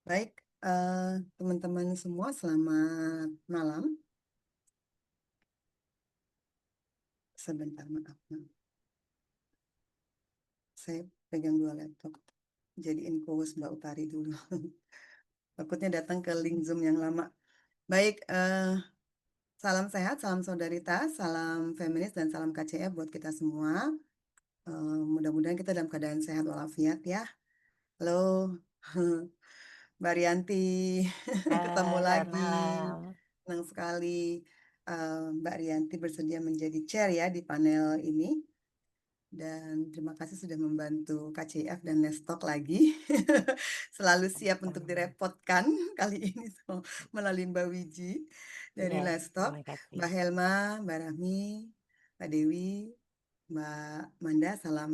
Baik, teman-teman semua, selamat malam. Sebentar, maaf. Saya pegang dua laptop. Jadiin co-host Mbak Utari dulu. Takutnya datang ke link Zoom yang lama. Baik, salam sehat, salam solidaritas, salam feminis, dan salam KCF buat kita semua. Mudah-mudahan kita dalam keadaan sehat walafiat ya. Halo, Mbak Rianti, ketemu Selamat lagi. malam. Senang sekali Mbak Rianti bersedia menjadi chair ya di panel ini. Dan terima kasih sudah membantu KCF dan Nestok lagi. Selalu siap untuk Sama-sama. direpotkan kali ini melalui Mbak Wiji dari Iya, Lestok, terima kasih. Mbak Helma, Mbak Rahmi, Mbak Dewi, Mbak Manda, salam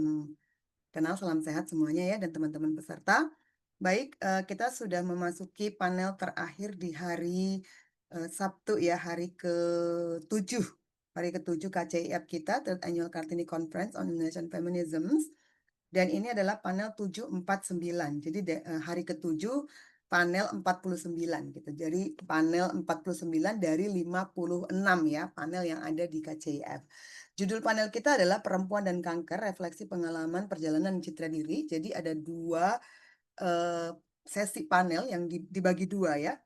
kenal, salam sehat semuanya ya dan teman-teman peserta. Baik, kita sudah memasuki panel terakhir di hari Sabtu ya, hari ke-7. Hari ke-7 KCIF kita, Third Annual Kartini Conference on Indonesian Feminism. Dan ini adalah panel 749. Jadi hari ke-7 panel 49 gitu. Jadi panel 49 dari 56 ya panel yang ada di KCIF. Judul panel kita adalah Perempuan dan Kanker, Refleksi Pengalaman Perjalanan Citra Diri. Jadi ada dua eh, sesi panel yang dibagi dua ya.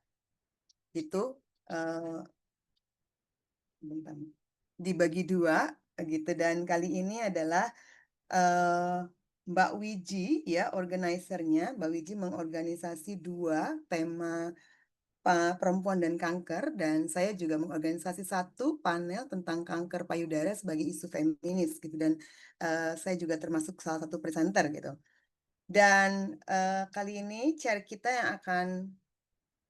Itu eh, bentar. Dibagi dua gitu. Dan kali ini adalah eh, Mbak Wiji ya, organisernya. Mbak Wiji mengorganisasi dua tema perempuan dan kanker, dan saya juga mengorganisasi satu panel tentang kanker payudara sebagai isu feminis gitu, dan saya juga termasuk salah satu presenter gitu. Dan kali ini chair kita yang akan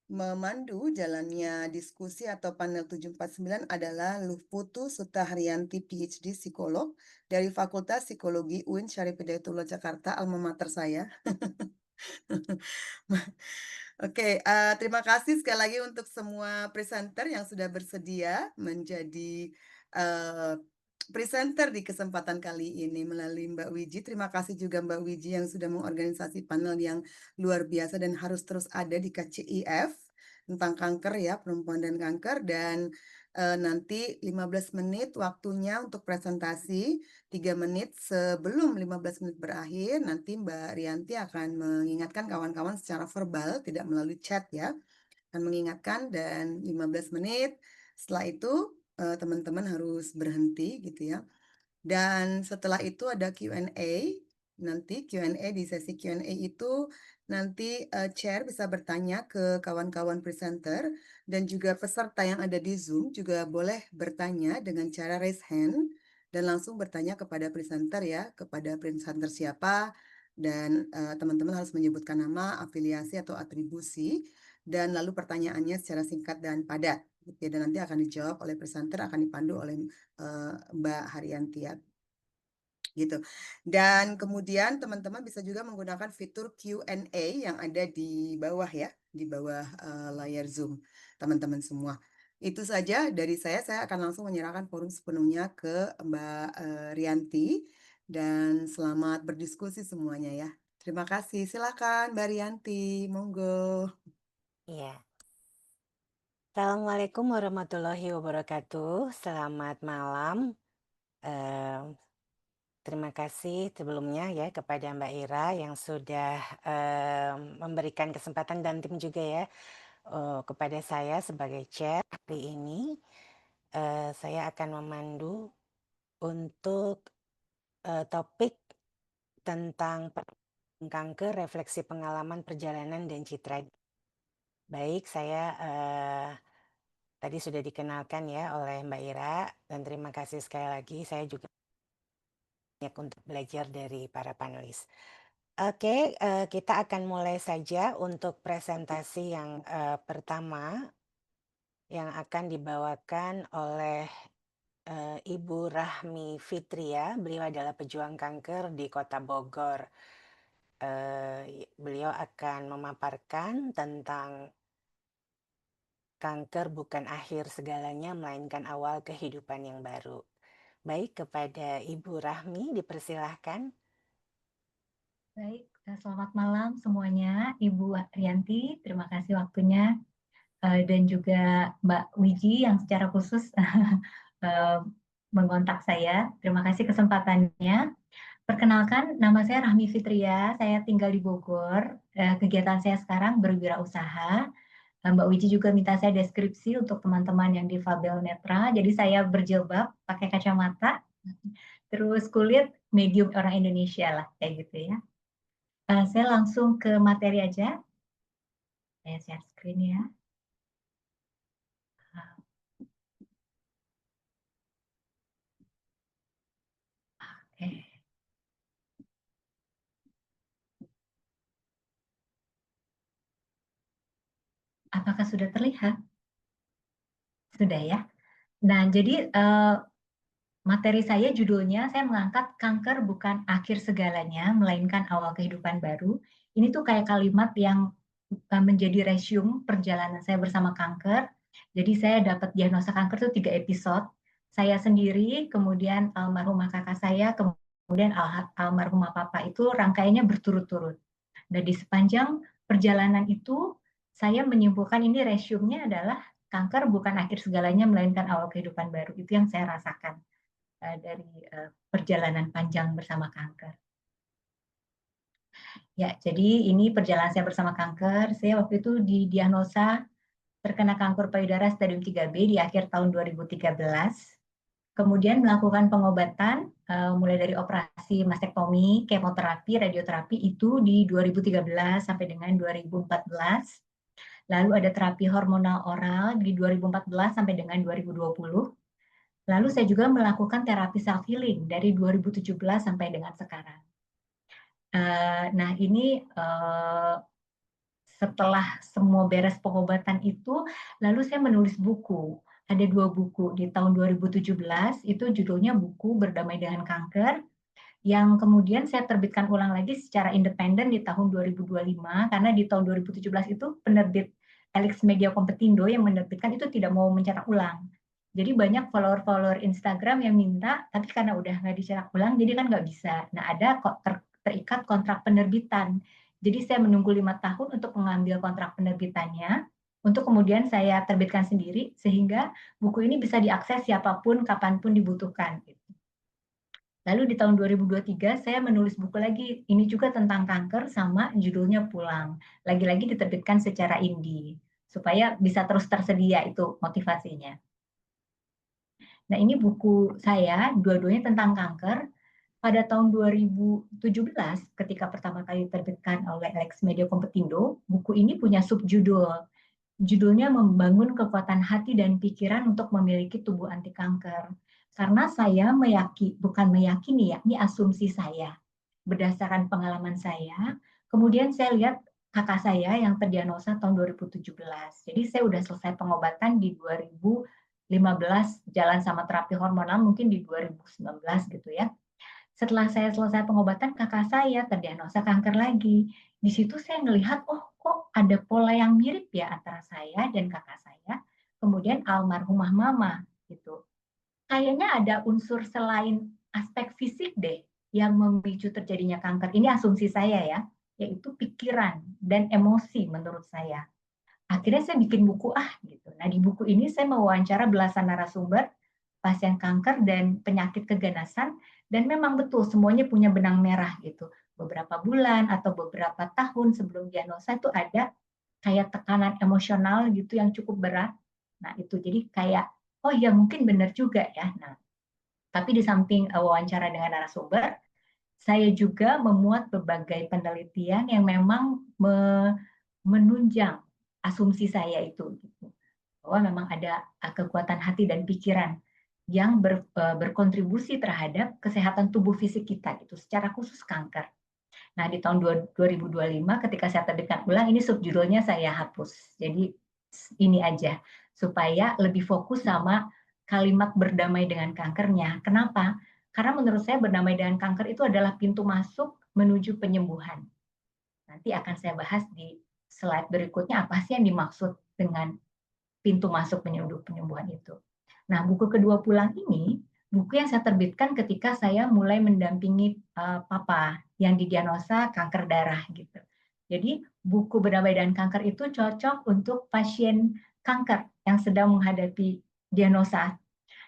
memandu jalannya diskusi atau panel 749 adalah Luhputu Sutaharyanti PhD Psikolog dari Fakultas Psikologi UIN Syarif Hidayatullah Jakarta, alma mater saya. Oke, terima kasih sekali lagi untuk semua presenter yang sudah bersedia menjadi eh, presenter di kesempatan kali ini melalui Mbak Wiji. Terima kasih juga Mbak Wiji yang sudah mengorganisasi panel yang luar biasa dan harus terus ada di KCIF tentang kanker ya, perempuan dan kanker. Dan nanti 15 menit waktunya untuk presentasi. 3 menit sebelum 15 menit berakhir, nanti Mbak Rianti akan mengingatkan kawan-kawan secara verbal, tidak melalui chat ya, akan mengingatkan dan 15 menit. Setelah itu teman-teman harus berhenti gitu ya. Dan setelah itu ada Q&A. Nanti Q&A di sesi Q&A itu nanti chair bisa bertanya ke kawan-kawan presenter dan juga peserta yang ada di Zoom juga boleh bertanya dengan cara raise hand dan langsung bertanya kepada presenter ya, kepada presenter siapa dan teman-teman harus menyebutkan nama, afiliasi atau atribusi dan lalu pertanyaannya secara singkat dan padat. Oke, dan nanti akan dijawab oleh presenter, akan dipandu oleh Mbak Haryanti ya, gitu. Dan kemudian teman-teman bisa juga menggunakan fitur Q&A yang ada di bawah ya, di bawah layar Zoom, teman-teman semua. Itu saja dari saya akan langsung menyerahkan forum sepenuhnya ke Mbak Rianti dan selamat berdiskusi semuanya ya. Terima kasih. Silakan Mbak Rianti, monggo. Iya. Assalamualaikum warahmatullahi wabarakatuh. Selamat malam. Eh, Terima kasih sebelumnya ya kepada Mbak Ira yang sudah memberikan kesempatan dan tim juga ya kepada saya sebagai chair hari ini. Saya akan memandu untuk topik tentang kanker, refleksi pengalaman perjalanan dan citra. Baik, saya tadi sudah dikenalkan ya oleh Mbak Ira dan terima kasih sekali lagi. Saya juga banyak untuk belajar dari para panelis. Oke, kita akan mulai saja untuk presentasi yang pertama yang akan dibawakan oleh Ibu Rahmi Fitria. Beliau adalah pejuang kanker di Kota Bogor. Beliau akan memaparkan tentang kanker bukan akhir segalanya, melainkan awal kehidupan yang baru. Baik, kepada Ibu Rahmi dipersilahkan. Baik, selamat malam semuanya, Ibu Rianti, terima kasih waktunya, dan juga Mbak Wiji yang secara khusus eh, mengontak saya. Terima kasih kesempatannya. Perkenalkan, nama saya Rahmi Fitria, saya tinggal di Bogor. Kegiatan saya sekarang berwirausaha. Mbak Wiji juga minta saya deskripsi untuk teman-teman yang difabel netra. Jadi saya berjilbab, pakai kacamata, terus kulit medium orang Indonesia lah, kayak gitu ya. Saya langsung ke materi aja. Saya share screen ya. Oke. Apakah sudah terlihat? Sudah ya. Nah, jadi materi saya judulnya saya mengangkat kanker bukan akhir segalanya, melainkan awal kehidupan baru. Ini tuh kayak kalimat yang menjadi resume perjalanan saya bersama kanker. Jadi saya dapat diagnosa kanker itu 3 episode. Saya sendiri, kemudian almarhumah kakak saya, kemudian almarhumah papa, itu rangkaiannya berturut-turut. Dan di sepanjang perjalanan itu, saya menyimpulkan ini resume-nya adalah kanker bukan akhir segalanya, melainkan awal kehidupan baru. Itu yang saya rasakan dari perjalanan panjang bersama kanker. Ya, jadi ini perjalanan saya bersama kanker. Saya waktu itu didiagnosa terkena kanker payudara stadium 3B di akhir tahun 2013. Kemudian melakukan pengobatan mulai dari operasi mastektomi, kemoterapi, radioterapi itu di 2013 sampai dengan 2014. Lalu ada terapi hormonal oral di 2014 sampai dengan 2020. Lalu saya juga melakukan terapi self healing dari 2017 sampai dengan sekarang. Nah, ini setelah semua beres pengobatan itu, lalu saya menulis buku. Ada 2 buku di tahun 2017, itu judulnya buku Berdamai dengan Kanker, yang kemudian saya terbitkan ulang lagi secara independen di tahun 2025, karena di tahun 2017 itu penerbit Elix Media Kompetindo yang menerbitkan itu tidak mau mencetak ulang. Jadi banyak follower-follower Instagram yang minta, tapi karena udah nggak dicetak ulang, jadi kan nggak bisa. Nah, ada kok terikat kontrak penerbitan. Jadi saya menunggu 5 tahun untuk mengambil kontrak penerbitannya, untuk kemudian saya terbitkan sendiri, sehingga buku ini bisa diakses siapapun, kapanpun dibutuhkan. Lalu di tahun 2023 saya menulis buku lagi, ini juga tentang kanker sama judulnya Pulang. Lagi-lagi diterbitkan secara indie, supaya bisa terus tersedia itu motivasinya. Nah, ini buku saya, dua-duanya tentang kanker. Pada tahun 2017, ketika pertama kali diterbitkan oleh Alex Media Kompetindo, buku ini punya subjudul. Judulnya Membangun Kekuatan Hati dan Pikiran untuk Memiliki Tubuh Anti Kanker. Karena saya bukan meyakini ya, ini asumsi saya. Berdasarkan pengalaman saya, kemudian saya lihat kakak saya yang terdiagnosa tahun 2017. Jadi saya udah selesai pengobatan di 2015, jalan sama terapi hormonal mungkin di 2019 gitu ya. Setelah saya selesai pengobatan, kakak saya terdiagnosa kanker lagi. Di situ saya melihat, oh kok ada pola yang mirip ya antara saya dan kakak saya. Kemudian almarhumah mama gitu. Kayaknya ada unsur selain aspek fisik deh yang memicu terjadinya kanker. Ini asumsi saya ya, yaitu pikiran dan emosi menurut saya. Akhirnya saya bikin buku gitu. Nah, di buku ini saya mewawancara belasan narasumber pasien kanker dan penyakit keganasan, dan memang betul semuanya punya benang merah gitu. Beberapa bulan atau beberapa tahun sebelum diagnosa itu ada kayak tekanan emosional gitu yang cukup berat. Nah, itu jadi kayak oh ya mungkin benar juga ya. Nah, tapi di samping wawancara dengan narasumber, saya juga memuat berbagai penelitian yang memang menunjang asumsi saya itu, gitu. Bahwa memang ada kekuatan hati dan pikiran yang berkontribusi terhadap kesehatan tubuh fisik kita, gitu, secara khusus kanker. Nah, di tahun 2025 ketika saya terbitkan ulang, ini subjudulnya saya hapus. Jadi ini aja, supaya lebih fokus sama kalimat berdamai dengan kankernya. Kenapa? Karena menurut saya berdamai dengan kanker itu adalah pintu masuk menuju penyembuhan. Nanti akan saya bahas di slide berikutnya apa sih yang dimaksud dengan pintu masuk menuju penyembuhan itu. Nah, buku kedua Pulang ini buku yang saya terbitkan ketika saya mulai mendampingi papa yang didiagnosa kanker darah gitu. Jadi buku Berdamai dengan Kanker itu cocok untuk pasien kanker yang sedang menghadapi diagnosa.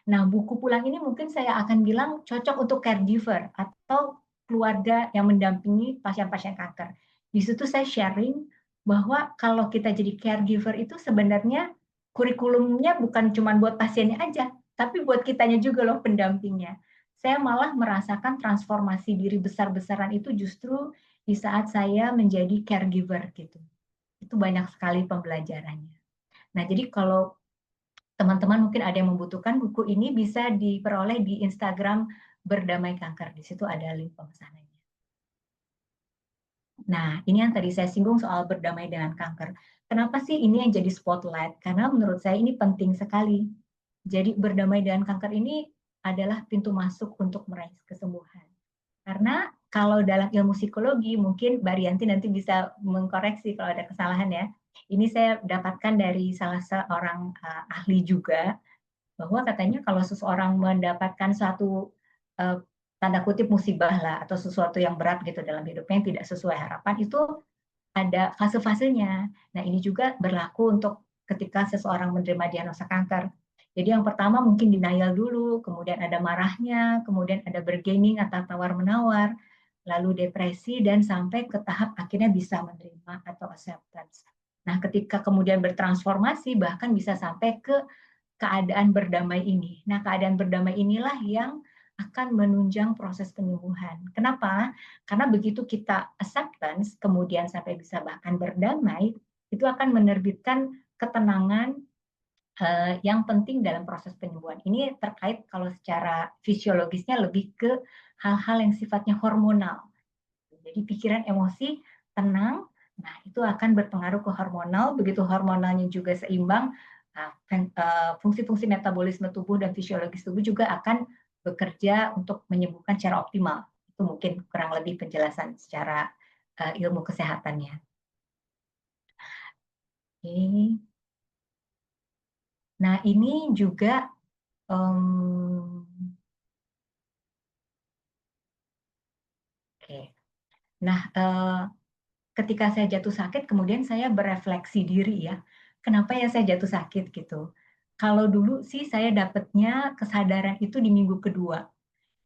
Nah, buku pulang ini mungkin saya akan bilang cocok untuk caregiver atau keluarga yang mendampingi pasien-pasien kanker. Di situ saya sharing bahwa kalau kita jadi caregiver itu sebenarnya kurikulumnya bukan cuma buat pasiennya aja, tapi buat kitanya juga loh pendampingnya. Saya malah merasakan transformasi diri besar-besaran itu justru di saat saya menjadi caregiver gitu. Itu banyak sekali pembelajarannya. Nah, jadi kalau teman-teman mungkin ada yang membutuhkan buku ini bisa diperoleh di Instagram Berdamai Kanker. Di situ ada link pemesanannya. Nah, ini yang tadi saya singgung soal berdamai dengan kanker. Kenapa sih ini yang jadi spotlight? Karena menurut saya ini penting sekali. Jadi berdamai dengan kanker ini adalah pintu masuk untuk meraih kesembuhan. Karena kalau dalam ilmu psikologi, mungkin Mbak Rianti nanti bisa mengkoreksi kalau ada kesalahan ya. Ini saya dapatkan dari salah seorang ahli juga, bahwa katanya kalau seseorang mendapatkan suatu tanda kutip musibah lah atau sesuatu yang berat gitu dalam hidupnya yang tidak sesuai harapan, itu ada fase-fasenya. Nah, ini juga berlaku untuk ketika seseorang menerima diagnosa kanker. Jadi yang pertama mungkin denial dulu, kemudian ada marahnya, kemudian ada bargaining atau tawar-menawar, lalu depresi, dan sampai ke tahap akhirnya bisa menerima atau acceptance. Nah, ketika kemudian bertransformasi, bahkan bisa sampai ke keadaan berdamai ini. Nah, keadaan berdamai inilah yang akan menunjang proses penyembuhan. Kenapa? Karena begitu kita acceptance, kemudian sampai bisa bahkan berdamai, itu akan menerbitkan ketenangan yang penting dalam proses penyembuhan. Ini terkait kalau secara fisiologisnya lebih ke hal-hal yang sifatnya hormonal. Jadi pikiran, emosi, tenang, nah itu akan berpengaruh ke hormonal. Begitu hormonalnya juga seimbang, fungsi-fungsi metabolisme tubuh dan fisiologis tubuh juga akan bekerja untuk menyembuhkan secara optimal. Itu mungkin kurang lebih penjelasan secara ilmu kesehatannya. Oke. Nah ini juga oke. Nah ketika saya jatuh sakit, kemudian saya berefleksi diri ya, kenapa ya saya jatuh sakit gitu. Kalau dulu sih saya dapatnya kesadaran itu di minggu kedua.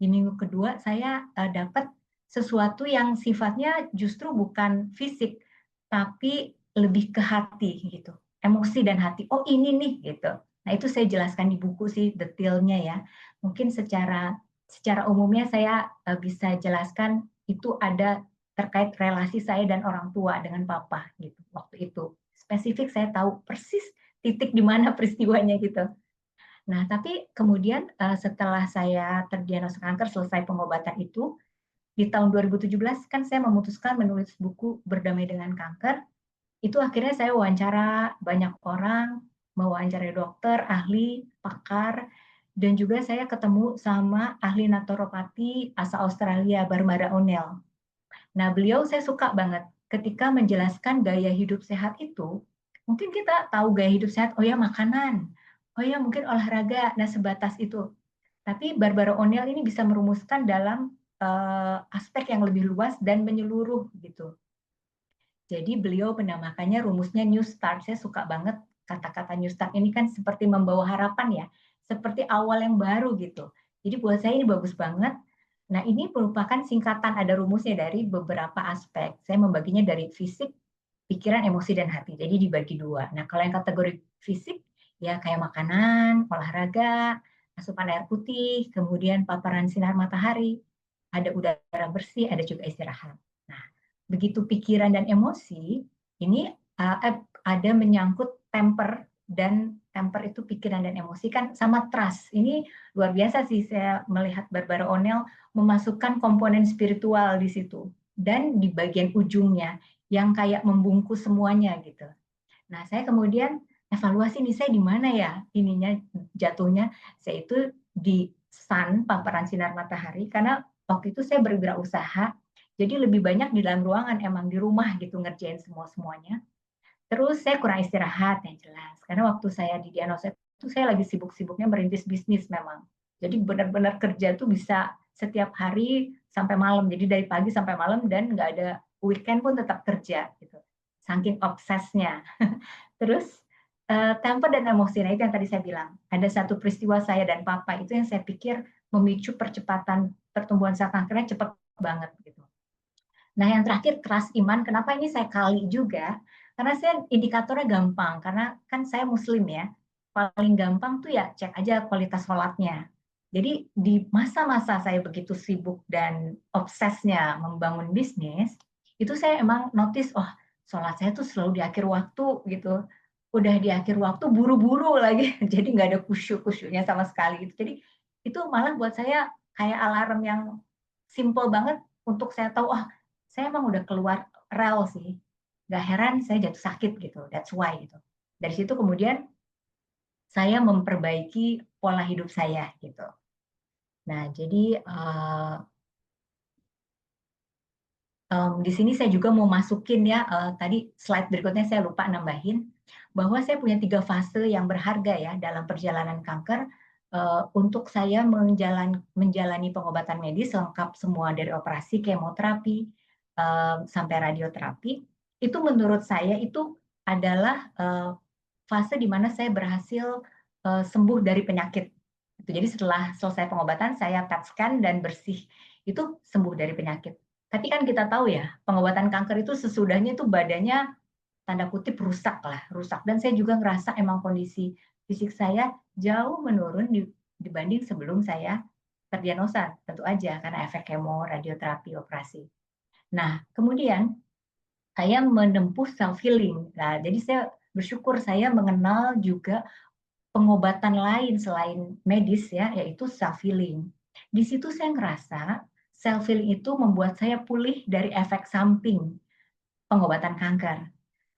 Di minggu kedua saya dapat sesuatu yang sifatnya justru bukan fisik, tapi lebih ke hati gitu, emosi dan hati. Oh ini nih gitu. Nah itu saya jelaskan di buku sih detailnya ya. Mungkin secara umumnya saya bisa jelaskan itu ada terkait relasi saya dan orang tua dengan papa gitu waktu itu. Spesifik saya tahu persis titik di mana peristiwanya gitu. Nah, tapi kemudian setelah saya terdiagnosa kanker, selesai pengobatan itu, di tahun 2017 kan saya memutuskan menulis buku Berdamai dengan Kanker. Itu akhirnya saya wawancara banyak orang, mewawancarai dokter, ahli, pakar, dan juga saya ketemu sama ahli naturopati asal Australia, Barbara O'Neill. Nah, beliau saya suka banget ketika menjelaskan gaya hidup sehat itu, mungkin kita tahu gaya hidup sehat, oh ya makanan, oh ya mungkin olahraga, nah sebatas itu. Tapi Barbara O'Neill ini bisa merumuskan dalam aspek yang lebih luas dan menyeluruh gitu. Jadi beliau menamakannya rumusnya New Start. Saya suka banget kata-kata New Start ini kan seperti membawa harapan ya, seperti awal yang baru gitu. Jadi buat saya ini bagus banget. Nah ini merupakan singkatan, ada rumusnya dari beberapa aspek. Saya membaginya dari fisik, pikiran, emosi, dan hati. Jadi dibagi dua. Nah kalau yang kategori fisik, ya kayak makanan, olahraga, asupan air putih, kemudian paparan sinar matahari, ada udara bersih, ada juga istirahat. Nah, begitu pikiran dan emosi, ini ada menyangkut temper, dan temper itu pikiran dan emosi kan sama trust. Ini luar biasa sih saya melihat Barbara O'Neill memasukkan komponen spiritual di situ. Dan di bagian ujungnya, yang kayak membungkus semuanya gitu. Nah, saya kemudian evaluasi nih saya di mana ya ininya jatuhnya. Saya itu di sun, paparan sinar matahari, karena waktu itu saya berwirausaha, jadi lebih banyak di dalam ruangan, emang di rumah gitu ngerjain semuanya. Terus saya kurang istirahat yang jelas, karena waktu saya di diagnosa itu saya lagi sibuk-sibuknya merintis bisnis memang. Jadi benar-benar kerja tuh bisa setiap hari sampai malam. Jadi dari pagi sampai malam dan nggak ada weekend pun tetap kerja gitu. Saking obsesnya. Terus temper dan emosi, nah itu yang tadi saya bilang. Ada satu peristiwa saya dan papa itu yang saya pikir memicu percepatan pertumbuhan sel kankernya cepat banget gitu. Nah yang terakhir keras iman, kenapa ini saya kali juga? Karena saya indikatornya gampang, karena kan saya muslim ya. Paling gampang tuh ya cek aja kualitas sholatnya. Jadi di masa-masa saya begitu sibuk dan obsesnya membangun bisnis, itu saya emang notice, oh sholat saya tuh selalu di akhir waktu gitu. Udah di akhir waktu buru-buru lagi, jadi nggak ada khusyuk-khusyuknya sama sekali gitu. Jadi itu malah buat saya kayak alarm yang simple banget untuk saya tahu, oh saya emang udah keluar rel sih. Gak heran saya jatuh sakit gitu, that's why gitu. Dari situ kemudian saya memperbaiki pola hidup saya gitu. Nah jadi di sini saya juga mau masukin ya, tadi slide berikutnya saya lupa nambahin, bahwa saya punya 3 fase yang berharga ya dalam perjalanan kanker, untuk saya menjalani pengobatan medis lengkap semua dari operasi, kemoterapi, sampai radioterapi, itu menurut saya itu adalah, fase di mana saya berhasil, sembuh dari penyakit. Jadi setelah selesai pengobatan saya PET scan dan bersih, itu sembuh dari penyakit. Tapi kan kita tahu ya, pengobatan kanker itu sesudahnya itu badannya tanda kutip rusak lah, rusak. Dan saya juga ngerasa emang kondisi fisik saya jauh menurun dibanding sebelum saya terdiagnosa, tentu aja karena efek kemo, radioterapi, operasi. Nah, kemudian saya menempuh self healing. Nah, jadi saya bersyukur saya mengenal juga pengobatan lain selain medis ya, yaitu self healing. Di situ saya ngerasa self healing itu membuat saya pulih dari efek samping pengobatan kanker.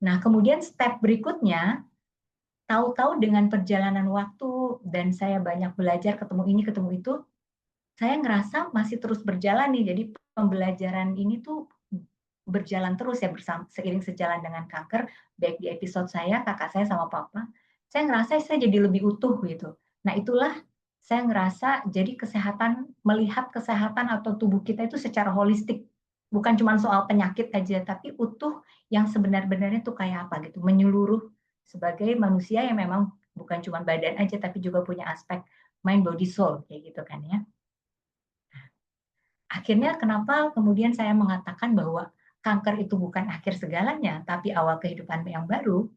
Nah, kemudian step berikutnya, tahu-tahu dengan perjalanan waktu dan saya banyak belajar, ketemu ini, ketemu itu, saya ngerasa masih terus berjalan nih. Jadi pembelajaran ini tuh berjalan terus ya seiring sejalan dengan kanker, baik di episode saya, kakak saya sama papa, saya ngerasa saya jadi lebih utuh gitu. Nah itulah saya ngerasa jadi kesehatan, melihat kesehatan atau tubuh kita itu secara holistik. Bukan cuma soal penyakit aja, tapi utuh yang sebenar-benarnya tuh kayak apa gitu, menyeluruh sebagai manusia yang memang bukan cuma badan aja, tapi juga punya aspek mind, body, soul, kayak gitu kan ya. Akhirnya kenapa kemudian saya mengatakan bahwa kanker itu bukan akhir segalanya, tapi awal kehidupan yang baru,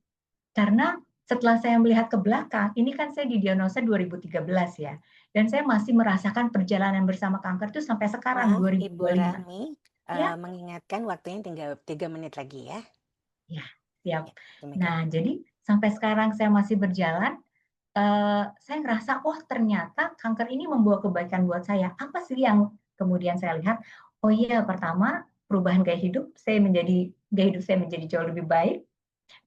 karena setelah saya melihat ke belakang, ini kan saya didiagnosa 2013 ya, dan saya masih merasakan perjalanan bersama kanker itu sampai sekarang Maaf, Ibu 2025. Rahmi, Ya, mengingatkan waktunya tinggal 3 menit lagi ya. ya, siap. Ya, terima kasih. Nah, jadi sampai sekarang saya masih berjalan, saya ngerasa, oh ternyata kanker ini membawa kebaikan buat saya. Apa sih yang kemudian saya lihat? Oh iya, pertama perubahan gaya hidup saya menjadi jauh lebih baik.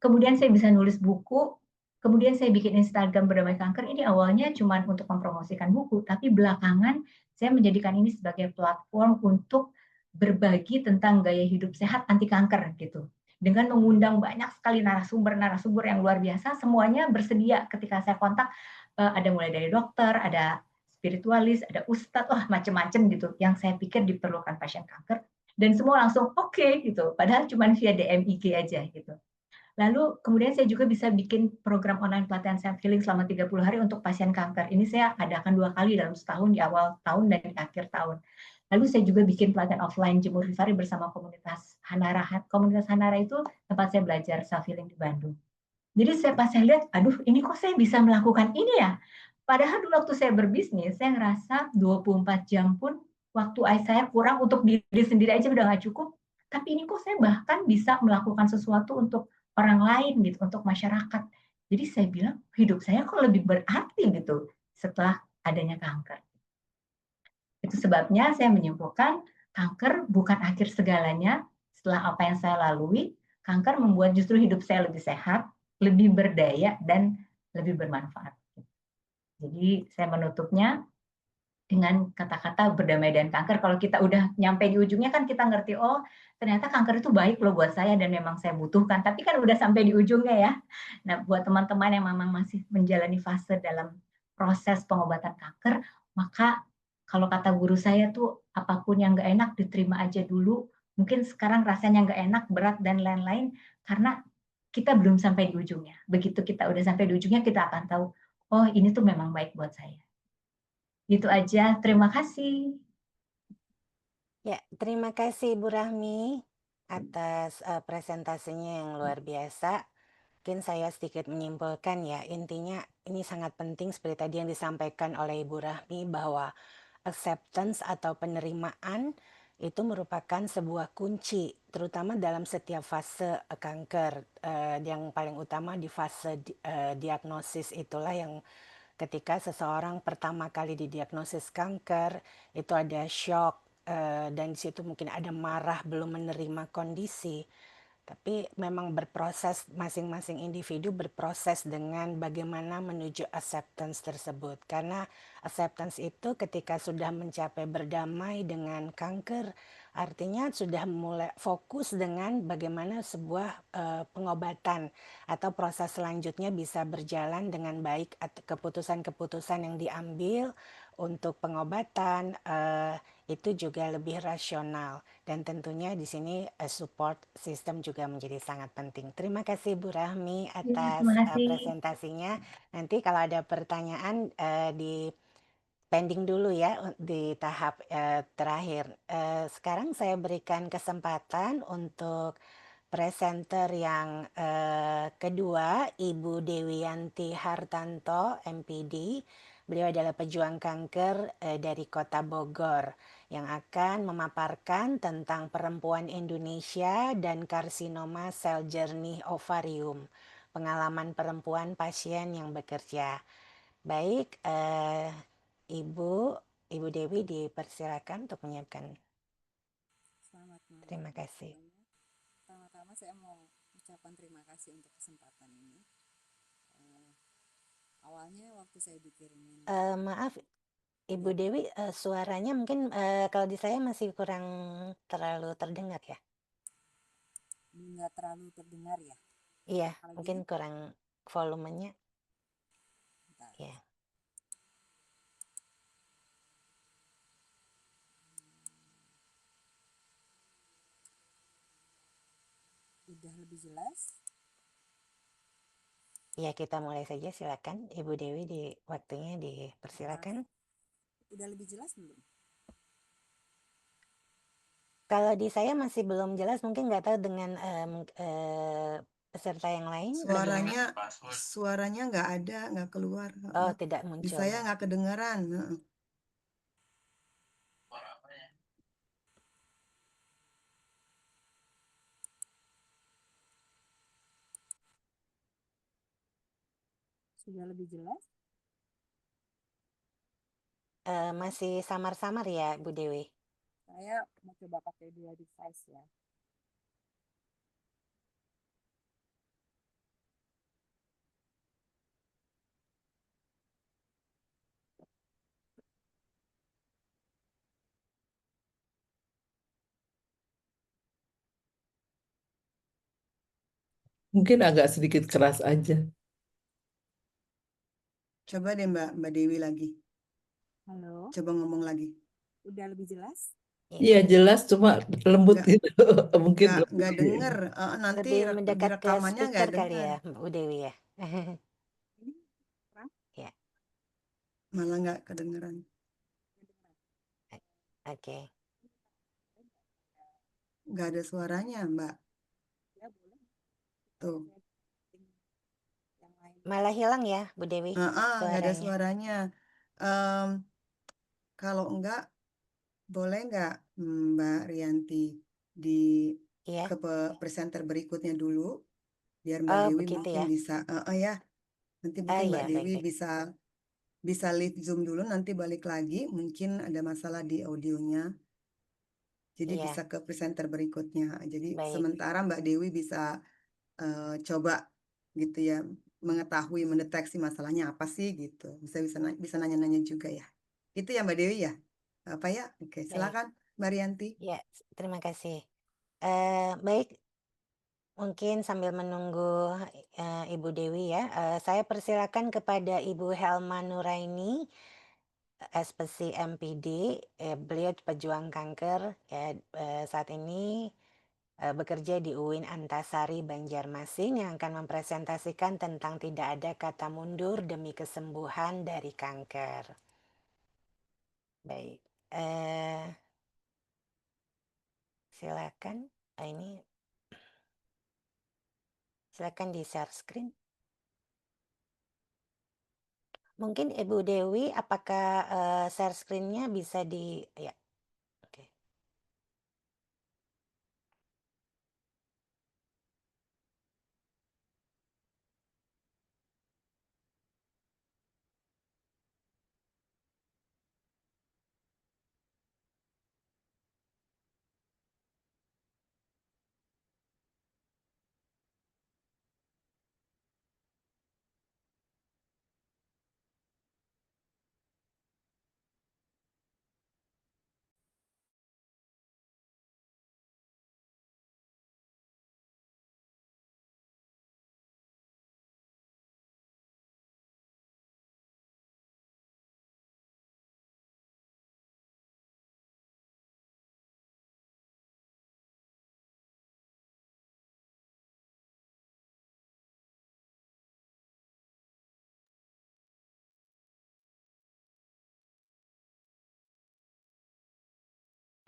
Kemudian saya bisa nulis buku. Kemudian saya bikin Instagram Berdamai Kanker. Ini awalnya cuma untuk mempromosikan buku, tapi belakangan saya menjadikan ini sebagai platform untuk berbagi tentang gaya hidup sehat anti kanker gitu. Dengan mengundang banyak sekali narasumber-narasumber yang luar biasa, semuanya bersedia ketika saya kontak, ada mulai dari dokter, ada spiritualis, ada ustadz, wah macam-macam gitu, yang saya pikir diperlukan pasien kanker, dan semua langsung oke gitu, padahal cuma via DM IG aja gitu. Lalu kemudian saya juga bisa bikin program online pelatihan self healing selama 30 hari untuk pasien kanker. Ini saya adakan 2 kali dalam setahun, di awal tahun dan di akhir tahun. Lalu saya juga bikin pelatihan offline Jemur Vivari bersama komunitas Hanara. Komunitas Hanara itu tempat saya belajar self healing di Bandung. Jadi pas saya lihat, aduh ini kok saya bisa melakukan ini ya? Padahal dulu waktu saya berbisnis, saya ngerasa 24 jam pun waktu saya kurang untuk diri sendiri aja udah nggak cukup. Tapi ini kok saya bahkan bisa melakukan sesuatu untuk orang lain gitu, untuk masyarakat. Jadi saya bilang, hidup saya kok lebih berarti gitu setelah adanya kanker. Itu sebabnya saya menyimpulkan kanker bukan akhir segalanya. Setelah apa yang saya lalui, kanker membuat justru hidup saya lebih sehat, lebih berdaya, dan lebih bermanfaat. Jadi saya menutupnya dengan kata-kata berdamai dengan kanker. Kalau kita udah nyampe di ujungnya kan kita ngerti, oh ternyata kanker itu baik loh buat saya dan memang saya butuhkan. Tapi kan udah sampai di ujungnya ya. Nah buat teman-teman yang memang masih menjalani fase dalam proses pengobatan kanker, Maka kalau kata guru saya tuh, apapun yang nggak enak diterima aja dulu, mungkin sekarang rasanya nggak enak, berat, dan lain-lain, karena kita belum sampai di ujungnya. Begitu kita udah sampai di ujungnya, kita akan tahu, oh ini tuh memang baik buat saya. Itu aja, terima kasih. Ya, terima kasih Bu Rahmi atas presentasinya yang luar biasa. Mungkin saya sedikit menyimpulkan ya, intinya ini sangat penting seperti tadi yang disampaikan oleh Ibu Rahmi bahwa acceptance atau penerimaan itu merupakan sebuah kunci, terutama dalam setiap fase kanker. Yang paling utama di fase diagnosis itulah yang ketika seseorang pertama kali didiagnosis kanker, itu ada shock, dan di situ mungkin ada marah, belum menerima kondisi. Tapi memang berproses, masing-masing individu berproses dengan bagaimana menuju acceptance tersebut. Karena acceptance itu ketika sudah mencapai berdamai dengan kanker, artinya sudah mulai fokus dengan bagaimana sebuah pengobatan atau proses selanjutnya bisa berjalan dengan baik, atau keputusan-keputusan yang diambil untuk pengobatan itu juga lebih rasional. Dan tentunya di sini support system juga menjadi sangat penting. Terima kasih Bu Rahmi Ya, atas terima kasih. presentasinya. Nanti kalau ada pertanyaan di pending dulu ya di tahap terakhir. Sekarang saya berikan kesempatan untuk presenter yang kedua, Ibu Dewianti Hartanto, MPD. Beliau adalah pejuang kanker dari Kota Bogor yang akan memaparkan tentang perempuan Indonesia dan karsinoma sel jernih ovarium, pengalaman perempuan pasien yang bekerja. Baik, Ibu Dewi dipersilakan untuk menyiapkan. Selamat malam Terima kasih. semuanya. Pertama-tama saya mau ucapkan terima kasih untuk kesempatan ini. Awalnya waktu saya dikirimin Maaf, Ibu Dewi, suaranya mungkin kalau di saya masih kurang terlalu terdengar ya. nggak terlalu terdengar ya. Iya, Kalau mungkin gini, kurang volumenya. bentar. Ya, Udah lebih jelas? ya kita mulai saja silakan, Ibu Dewi di waktunya dipersilakan. Udah lebih jelas belum? Kalau di saya masih belum jelas, mungkin nggak tahu dengan peserta yang lain. Bagaimana? Suaranya nggak ada, nggak keluar. Oh, tidak Di muncul. saya nggak kedengaran. Sudah lebih jelas? Masih samar-samar ya, Bu Dewi. Saya mau coba pakai dua device ya. Mungkin agak sedikit keras aja. Coba deh Mbak Dewi lagi. Halo, Coba ngomong lagi. udah lebih jelas? Iya jelas, cuma lembut Nggak, gitu. Mungkin nggak lebih. denger. Nanti Lebih di mendekat ke rekamannya nggak speaker kali dengar. ya, Bu Dewi ya. Ini kurang? Ya, Malah nggak kedengeran. oke. Nggak ada suaranya Mbak. Ya boleh. Tuh. Yang lain. Malah hilang ya, Bu Dewi, Nggak ada suaranya. suaranya. Em, kalau enggak, boleh nggak Mbak Rianti di Iya. ke presenter berikutnya dulu, biar Mbak Oh, Dewi begitu mungkin ya. bisa, ya, nanti Ah, mungkin Mbak iya, Dewi baik-baik. bisa leave Zoom dulu, nanti balik lagi, mungkin ada masalah di audionya, jadi Iya, bisa ke presenter berikutnya. Jadi baik. sementara Mbak Dewi bisa coba gitu ya, mengetahui, mendeteksi masalahnya apa sih gitu. Bisa nanya-nanya juga ya. Itu ya Mbak Dewi ya? Apa ya? Oke, Baik. silakan Mbak Rianti. Ya, terima kasih. Baik, mungkin sambil menunggu Ibu Dewi ya, saya persilakan kepada Ibu Helma Nuraini Espesi MPD, beliau pejuang kanker, ya, saat ini bekerja di UIN Antasari Banjarmasin yang akan mempresentasikan tentang tidak ada kata mundur demi kesembuhan dari kanker. Baik, silakan. Ini silakan di share screen. Mungkin Ibu Dewi, apakah share screen-nya bisa di, ya, oke.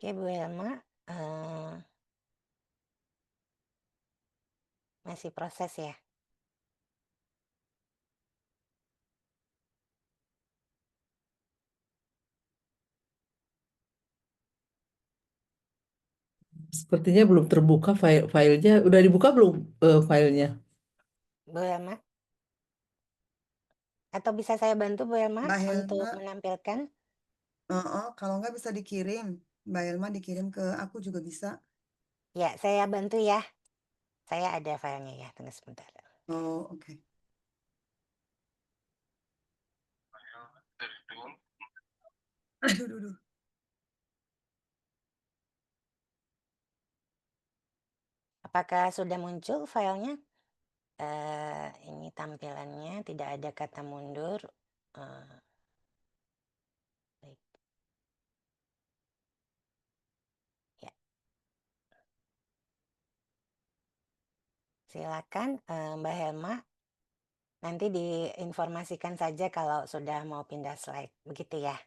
Oke, Bu Elma, masih proses ya. Sepertinya belum terbuka filenya. Udah dibuka belum filenya? Bu Elma, atau bisa saya bantu Bu Elma Mbak untuk Helma, menampilkan? kalau nggak bisa dikirim, Mbak Helma dikirim ke aku juga bisa. Ya, saya bantu ya. Saya ada filenya ya, tunggu sebentar. Oh, oke. Aduh, aduh, aduh. Apakah sudah muncul filenya? Ini tampilannya, tidak ada kata mundur. Baik. Ya. Silakan Mbak Helma, nanti diinformasikan saja kalau sudah mau pindah slide, begitu ya.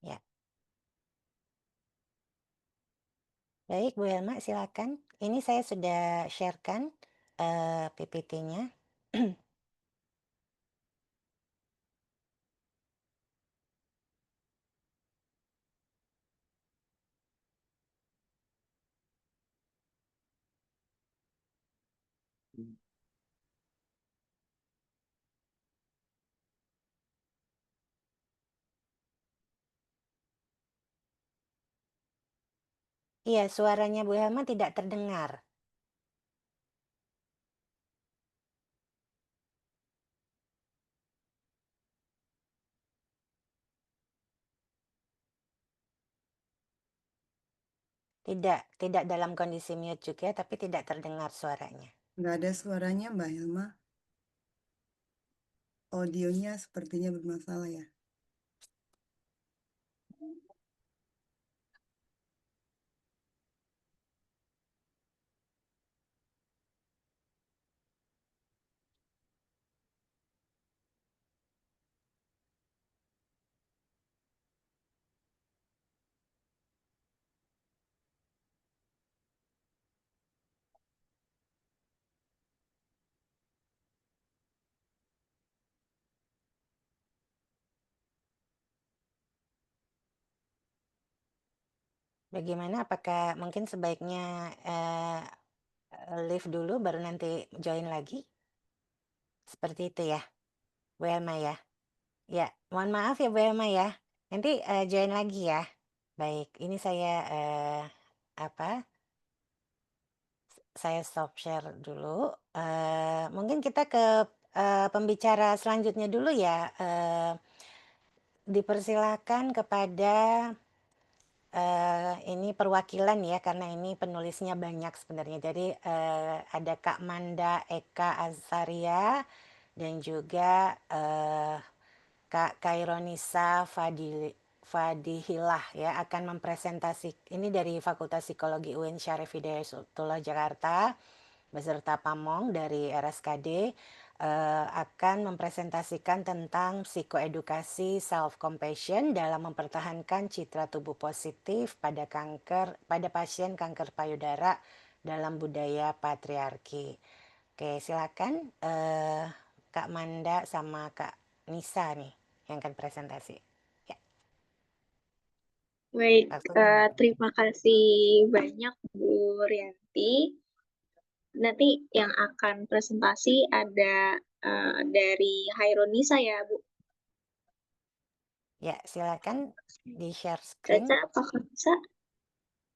Ya. Baik, Bu Helma, silakan. Ini saya sudah sharekan PPT-nya. Iya, suaranya Bu Helma tidak terdengar. Tidak dalam kondisi mute juga, tapi tidak terdengar suaranya. Nggak ada suaranya, Mbak Helma. Audionya sepertinya bermasalah ya. Bagaimana? Apakah mungkin sebaiknya leave dulu baru nanti join lagi? Seperti itu ya, Bu Elma ya. Ya, mohon maaf ya Bu Elma ya. Nanti join lagi ya. Baik, ini saya saya stop share dulu. Mungkin kita ke pembicara selanjutnya dulu ya. dipersilakan kepada ini perwakilan ya, karena ini penulisnya banyak sebenarnya. Jadi ada Kak Manda Eka Azaria dan juga Kak Kaironisa Fadihilah ya akan mempresentasi. Ini dari Fakultas Psikologi UIN Syarif Hidayatullah Jakarta beserta Pamong dari RSKD akan mempresentasikan tentang psikoedukasi self-compassion dalam mempertahankan citra tubuh positif pada pasien kanker payudara dalam budaya patriarki. Oke, silakan Kak Manda sama Kak Nisa nih yang akan presentasi. Ya, Baik, waktunya. terima kasih banyak Bu Rianti. Nanti yang akan presentasi ada dari Hairunisa ya Bu. Ya, silakan di-share screen. Caca, apakah bisa?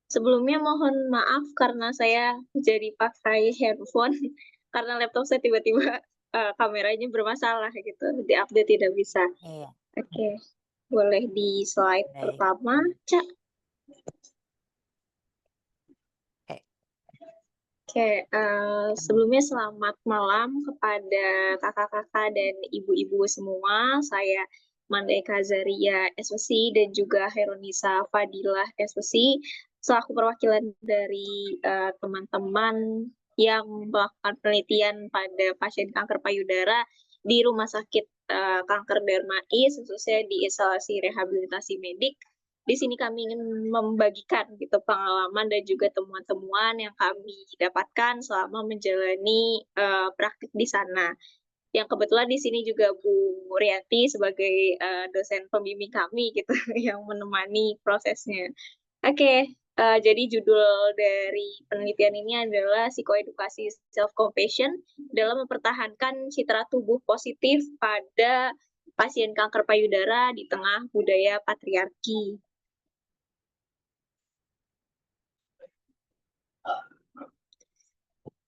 Sebelumnya mohon maaf karena saya jadi pakai handphone karena laptop saya tiba-tiba kameranya bermasalah gitu. Di-update tidak bisa. Iya, Oke, boleh di slide baik. pertama, Cak. Oke. Oke, sebelumnya selamat malam kepada kakak-kakak dan ibu-ibu semua. Saya Manda Eka Azaria SPSI dan juga Heronisa Fadilah SPSI selaku perwakilan dari teman-teman yang melakukan penelitian pada pasien kanker payudara di Rumah Sakit Kanker Darmais, khususnya di instalasi rehabilitasi medik. Di sini kami ingin membagikan gitu pengalaman dan juga temuan-temuan yang kami dapatkan selama menjalani praktik di sana. Yang kebetulan di sini juga Bu Rianti sebagai dosen pembimbing kami gitu yang menemani prosesnya. Oke, jadi judul dari penelitian ini adalah psikoedukasi self-compassion dalam mempertahankan citra tubuh positif pada pasien kanker payudara di tengah budaya patriarki.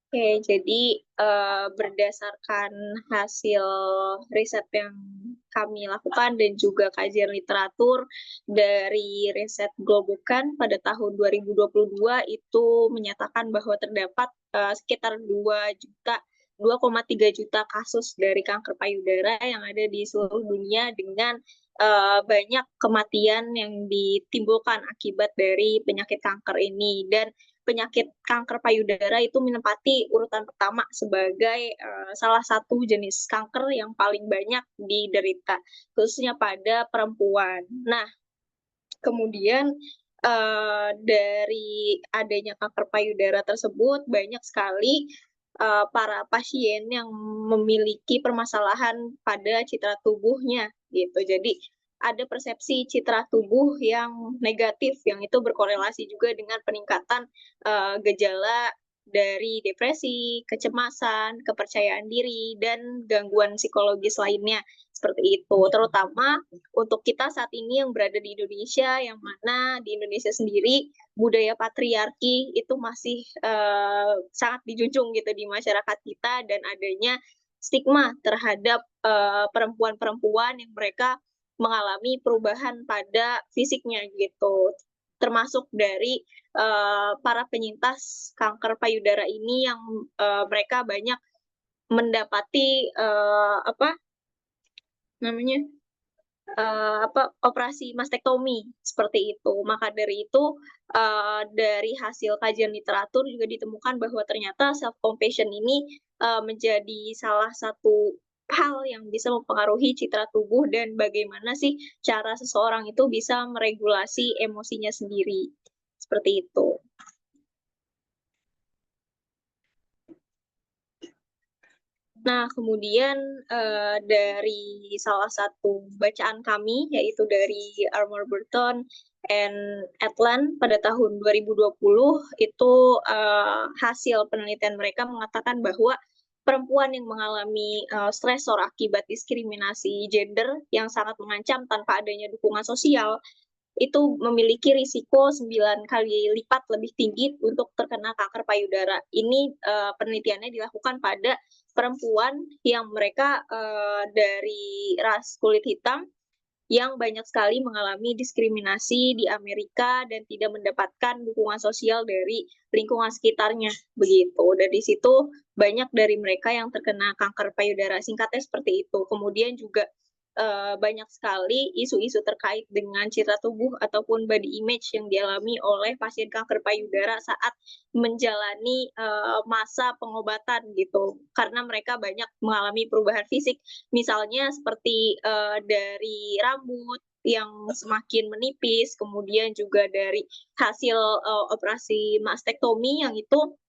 Oke, jadi berdasarkan hasil riset yang kami lakukan dan juga kajian literatur dari riset Globokan pada tahun 2022 itu menyatakan bahwa terdapat sekitar 2,3 juta kasus dari kanker payudara yang ada di seluruh dunia dengan banyak kematian yang ditimbulkan akibat dari penyakit kanker ini. Dan penyakit kanker payudara itu menempati urutan pertama sebagai salah satu jenis kanker yang paling banyak diderita, khususnya pada perempuan. Nah, kemudian dari adanya kanker payudara tersebut, banyak sekali para pasien yang memiliki permasalahan pada citra tubuhnya, gitu. Jadi ada persepsi citra tubuh yang negatif, yang itu berkorelasi juga dengan peningkatan gejala dari depresi, kecemasan, kepercayaan diri, dan gangguan psikologis lainnya seperti itu. Terutama untuk kita saat ini yang berada di Indonesia, yang mana di Indonesia sendiri budaya patriarki itu masih sangat dijunjung gitu di masyarakat kita, dan adanya stigma terhadap perempuan-perempuan yang mereka mengalami perubahan pada fisiknya gitu, termasuk dari para penyintas kanker payudara ini yang mereka banyak mendapati operasi mastektomi seperti itu. Maka dari itu dari hasil kajian literatur juga ditemukan bahwa ternyata self compassion ini menjadi salah satu hal yang bisa mempengaruhi citra tubuh dan bagaimana sih cara seseorang itu bisa meregulasi emosinya sendiri. Seperti itu. Nah, kemudian dari salah satu bacaan kami, yaitu dari Armour Burton and Atlan pada tahun 2020, itu hasil penelitian mereka mengatakan bahwa perempuan yang mengalami stresor akibat diskriminasi gender yang sangat mengancam tanpa adanya dukungan sosial, itu memiliki risiko 9 kali lipat lebih tinggi untuk terkena kanker payudara. Ini penelitiannya dilakukan pada perempuan yang mereka dari ras kulit hitam yang banyak sekali mengalami diskriminasi di Amerika dan tidak mendapatkan dukungan sosial dari lingkungan sekitarnya, begitu. Dan di situ banyak dari mereka yang terkena kanker payudara, singkatnya seperti itu. Kemudian juga banyak sekali isu-isu terkait dengan citra tubuh ataupun body image yang dialami oleh pasien kanker payudara saat menjalani masa pengobatan gitu, karena mereka banyak mengalami perubahan fisik, misalnya seperti dari rambut yang semakin menipis, kemudian juga dari hasil operasi mastektomi yang itu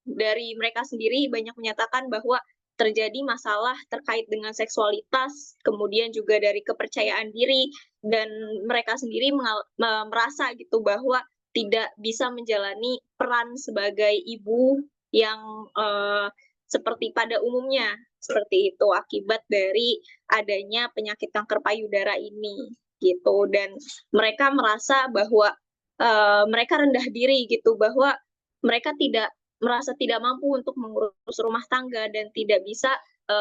dari mereka sendiri banyak menyatakan bahwa terjadi masalah terkait dengan seksualitas, kemudian juga dari kepercayaan diri, dan mereka sendiri merasa gitu bahwa tidak bisa menjalani peran sebagai ibu yang seperti pada umumnya, seperti itu akibat dari adanya penyakit kanker payudara ini gitu. Dan mereka merasa bahwa mereka rendah diri gitu, bahwa mereka merasa tidak mampu untuk mengurus rumah tangga dan tidak bisa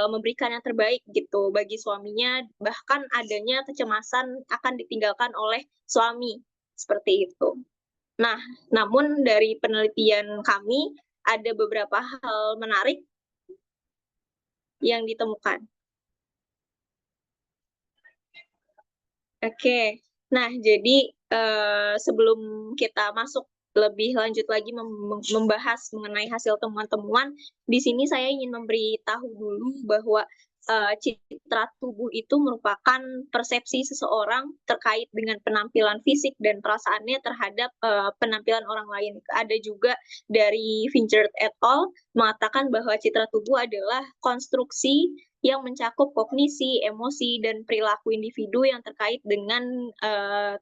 memberikan yang terbaik gitu bagi suaminya, bahkan adanya kecemasan akan ditinggalkan oleh suami, seperti itu. Nah, namun dari penelitian kami ada beberapa hal menarik yang ditemukan. Oke, nah jadi sebelum kita masuk lebih lanjut lagi membahas mengenai hasil temuan-temuan, di sini saya ingin memberitahu dulu bahwa citra tubuh itu merupakan persepsi seseorang terkait dengan penampilan fisik dan perasaannya terhadap penampilan orang lain. Ada juga dari Fincher et al. Mengatakan bahwa citra tubuh adalah konstruksi yang mencakup kognisi, emosi, dan perilaku individu yang terkait dengan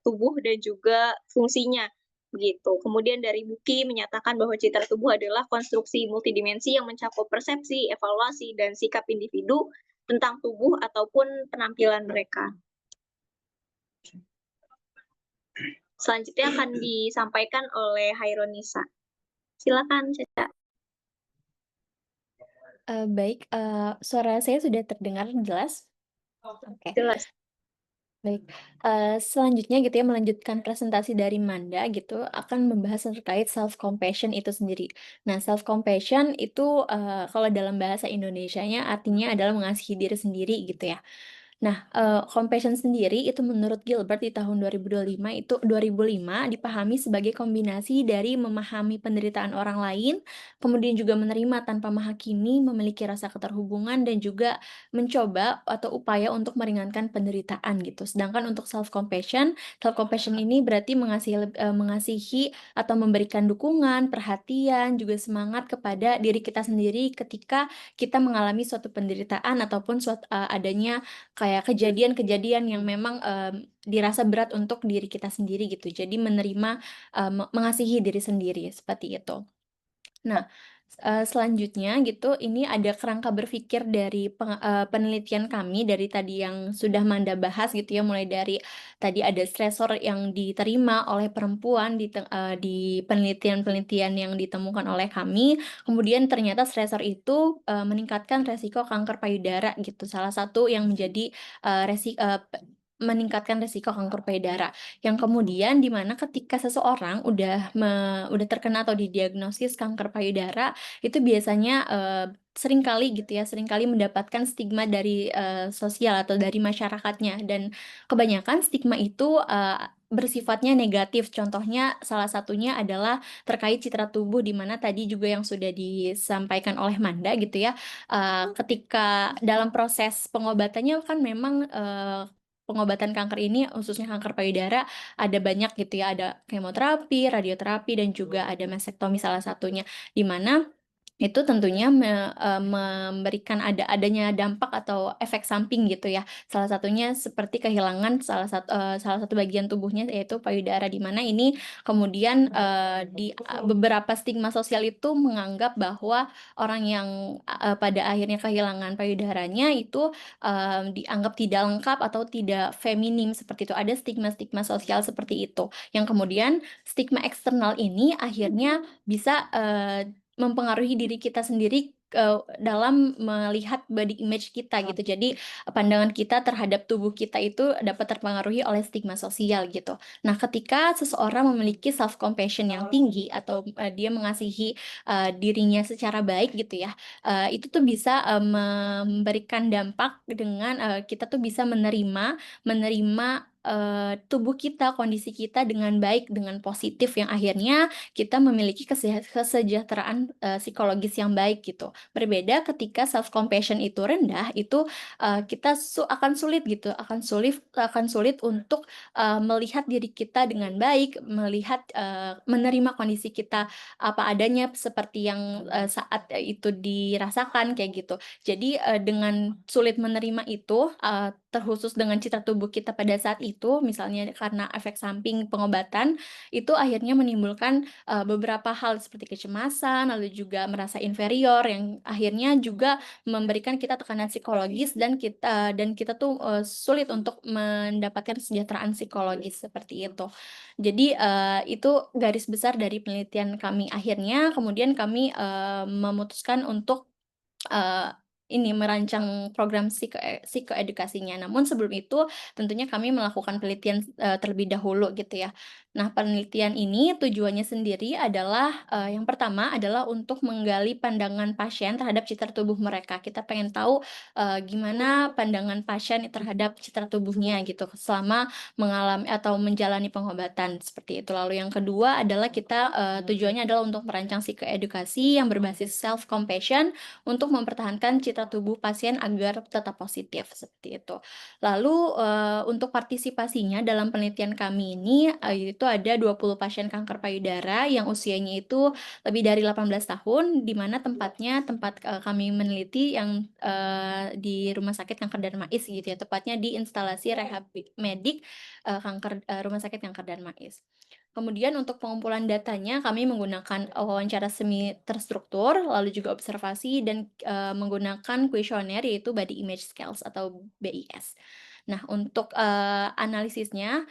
tubuh dan juga fungsinya. Begitu. Kemudian dari Buki menyatakan bahwa citra tubuh adalah konstruksi multidimensi yang mencakup persepsi, evaluasi, dan sikap individu tentang tubuh ataupun penampilan mereka. Selanjutnya akan disampaikan oleh Hairunisa. Silakan, Caca. Baik, suara saya sudah terdengar jelas? Oke. Jelas. Baik, selanjutnya gitu ya, melanjutkan presentasi dari Manda gitu, akan membahas terkait self compassion itu sendiri. Nah, self compassion itu, kalau dalam bahasa Indonesianya artinya adalah mengasihi diri sendiri gitu ya. Nah, compassion sendiri itu menurut Gilbert di tahun 2005 dipahami sebagai kombinasi dari memahami penderitaan orang lain, kemudian juga menerima tanpa menghakimi, memiliki rasa keterhubungan, dan juga mencoba atau upaya untuk meringankan penderitaan gitu. Sedangkan untuk self compassion ini berarti mengasihi atau memberikan dukungan, perhatian, juga semangat kepada diri kita sendiri ketika kita mengalami suatu penderitaan ataupun adanya kayak kejadian-kejadian yang memang dirasa berat untuk diri kita sendiri gitu. Jadi menerima, mengasihi diri sendiri seperti itu. Nah, selanjutnya gitu, ini ada kerangka berpikir dari penelitian kami dari tadi yang sudah Manda bahas gitu ya, mulai dari tadi ada stresor yang diterima oleh perempuan di penelitian-penelitian yang ditemukan oleh kami. Kemudian ternyata stresor itu meningkatkan resiko kanker payudara gitu. Salah satu yang menjadi meningkatkan resiko kanker payudara. Yang kemudian di mana ketika seseorang udah terkena atau didiagnosis kanker payudara, itu biasanya seringkali mendapatkan stigma dari sosial atau dari masyarakatnya, dan kebanyakan stigma itu bersifatnya negatif. Contohnya salah satunya adalah terkait citra tubuh, di mana tadi juga yang sudah disampaikan oleh Manda gitu ya, ketika dalam proses pengobatannya kan memang pengobatan kanker ini, khususnya kanker payudara, ada banyak gitu ya, ada kemoterapi, radioterapi, dan juga ada mastektomi salah satunya, di mana itu tentunya memberikan adanya dampak atau efek samping gitu ya. Salah satunya seperti kehilangan salah satu bagian tubuhnya, yaitu payudara, di mana ini kemudian di beberapa stigma sosial itu menganggap bahwa orang yang pada akhirnya kehilangan payudaranya itu dianggap tidak lengkap atau tidak feminim, seperti itu. Ada stigma-stigma sosial seperti itu, yang kemudian stigma eksternal ini akhirnya bisa mempengaruhi diri kita sendiri dalam melihat body image kita gitu. Jadi pandangan kita terhadap tubuh kita itu dapat terpengaruhi oleh stigma sosial gitu. Nah, ketika seseorang memiliki self compassion yang tinggi atau dia mengasihi dirinya secara baik gitu ya, itu tuh bisa memberikan dampak dengan kita tuh bisa menerima tubuh kita, kondisi kita dengan baik, dengan positif yang akhirnya kita memiliki kesejahteraan psikologis yang baik gitu. Berbeda ketika self compassion itu rendah, itu kita akan sulit gitu, akan sulit untuk melihat diri kita dengan baik, melihat menerima kondisi kita apa adanya seperti yang saat itu dirasakan kayak gitu. Jadi dengan sulit menerima itu terkhusus dengan citra tubuh kita pada saat itu, misalnya karena efek samping pengobatan, itu akhirnya menimbulkan beberapa hal seperti kecemasan, lalu juga merasa inferior yang akhirnya juga memberikan kita tekanan psikologis dan kita tuh sulit untuk mendapatkan kesejahteraan psikologis seperti itu. Jadi itu garis besar dari penelitian kami. Akhirnya kemudian kami memutuskan untuk merancang program psikoedukasinya. Namun sebelum itu tentunya kami melakukan penelitian terlebih dahulu gitu ya. Nah, penelitian ini tujuannya sendiri adalah yang pertama adalah untuk menggali pandangan pasien terhadap citra tubuh mereka. Kita pengen tahu gimana pandangan pasien terhadap citra tubuhnya gitu selama mengalami atau menjalani pengobatan seperti itu. Lalu yang kedua adalah kita tujuannya adalah untuk merancang psikoedukasi yang berbasis self compassion untuk mempertahankan citra tubuh pasien agar tetap positif seperti itu. Lalu untuk partisipasinya dalam penelitian kami ini itu ada 20 pasien kanker payudara yang usianya itu lebih dari 18 tahun, di mana tempatnya tempat kami meneliti yang di Rumah Sakit Kanker Darmais gitu ya, tepatnya di instalasi rehab medik Rumah Sakit Kanker Darmais. Kemudian untuk pengumpulan datanya kami menggunakan wawancara semi terstruktur, lalu juga observasi dan menggunakan kuesioner yaitu Body Image Scales atau BIS. Nah, untuk analisisnya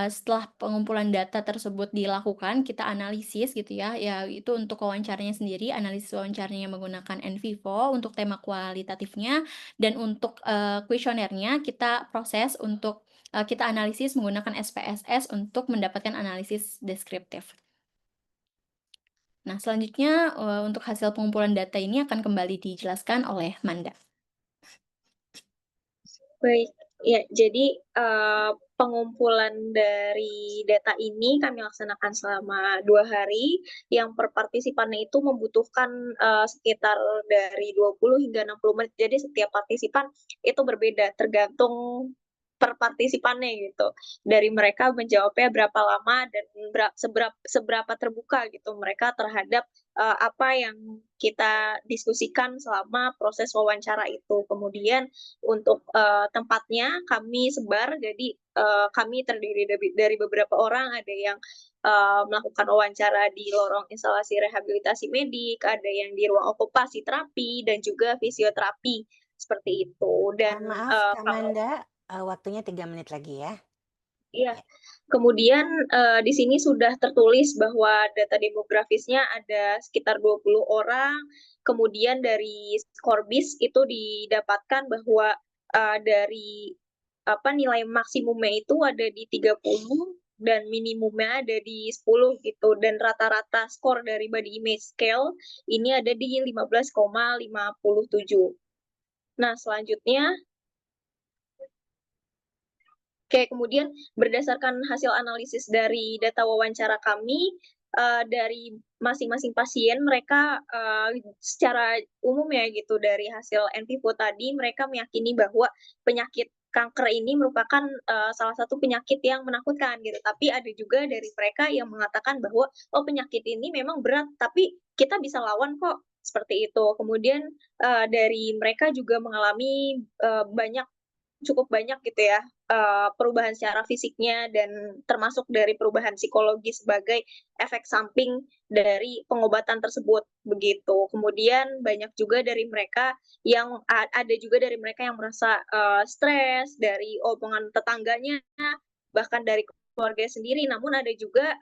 setelah pengumpulan data tersebut dilakukan, kita analisis gitu ya, itu untuk wawancaranya sendiri, analisis wawancaranya menggunakan in vivo untuk tema kualitatifnya, dan untuk kuesionernya kita proses untuk kita analisis menggunakan SPSS untuk mendapatkan analisis deskriptif. Nah, selanjutnya untuk hasil pengumpulan data ini akan kembali dijelaskan oleh Manda. Baik, ya, jadi pengumpulan dari data ini kami laksanakan selama 2 hari, yang per partisipannya itu membutuhkan sekitar dari 20 hingga 60 menit. Jadi setiap partisipan itu berbeda, tergantung per partisipannya gitu. Dari mereka menjawabnya berapa lama dan seberapa terbuka gitu mereka terhadap apa yang kita diskusikan selama proses wawancara itu. Kemudian untuk tempatnya kami sebar, jadi kami terdiri dari beberapa orang, ada yang melakukan wawancara di lorong instalasi rehabilitasi medik, ada yang di ruang okupasi terapi, dan juga fisioterapi, seperti itu. Dan Maaf Kak Manda, waktunya 3 menit lagi ya. Iya, kemudian di sini sudah tertulis bahwa data demografisnya ada sekitar 20 orang, kemudian dari Skorbis itu didapatkan bahwa dari nilai maksimumnya itu ada di 30 dan minimumnya ada di 10 gitu, dan rata-rata skor dari body image scale ini ada di 15,57. Nah, selanjutnya kemudian berdasarkan hasil analisis dari data wawancara kami, dari masing-masing pasien, mereka secara umum ya gitu, dari hasil in vivo tadi, mereka meyakini bahwa penyakit kanker ini merupakan salah satu penyakit yang menakutkan gitu. Tapi ada juga dari mereka yang mengatakan bahwa, oh penyakit ini memang berat, tapi kita bisa lawan kok, seperti itu. Kemudian dari mereka juga mengalami cukup banyak gitu ya, perubahan secara fisiknya dan termasuk dari perubahan psikologis sebagai efek samping dari pengobatan tersebut, begitu. Kemudian banyak juga dari mereka yang ada juga dari mereka yang merasa stres dari omongan tetangganya, bahkan dari keluarga sendiri. Namun ada juga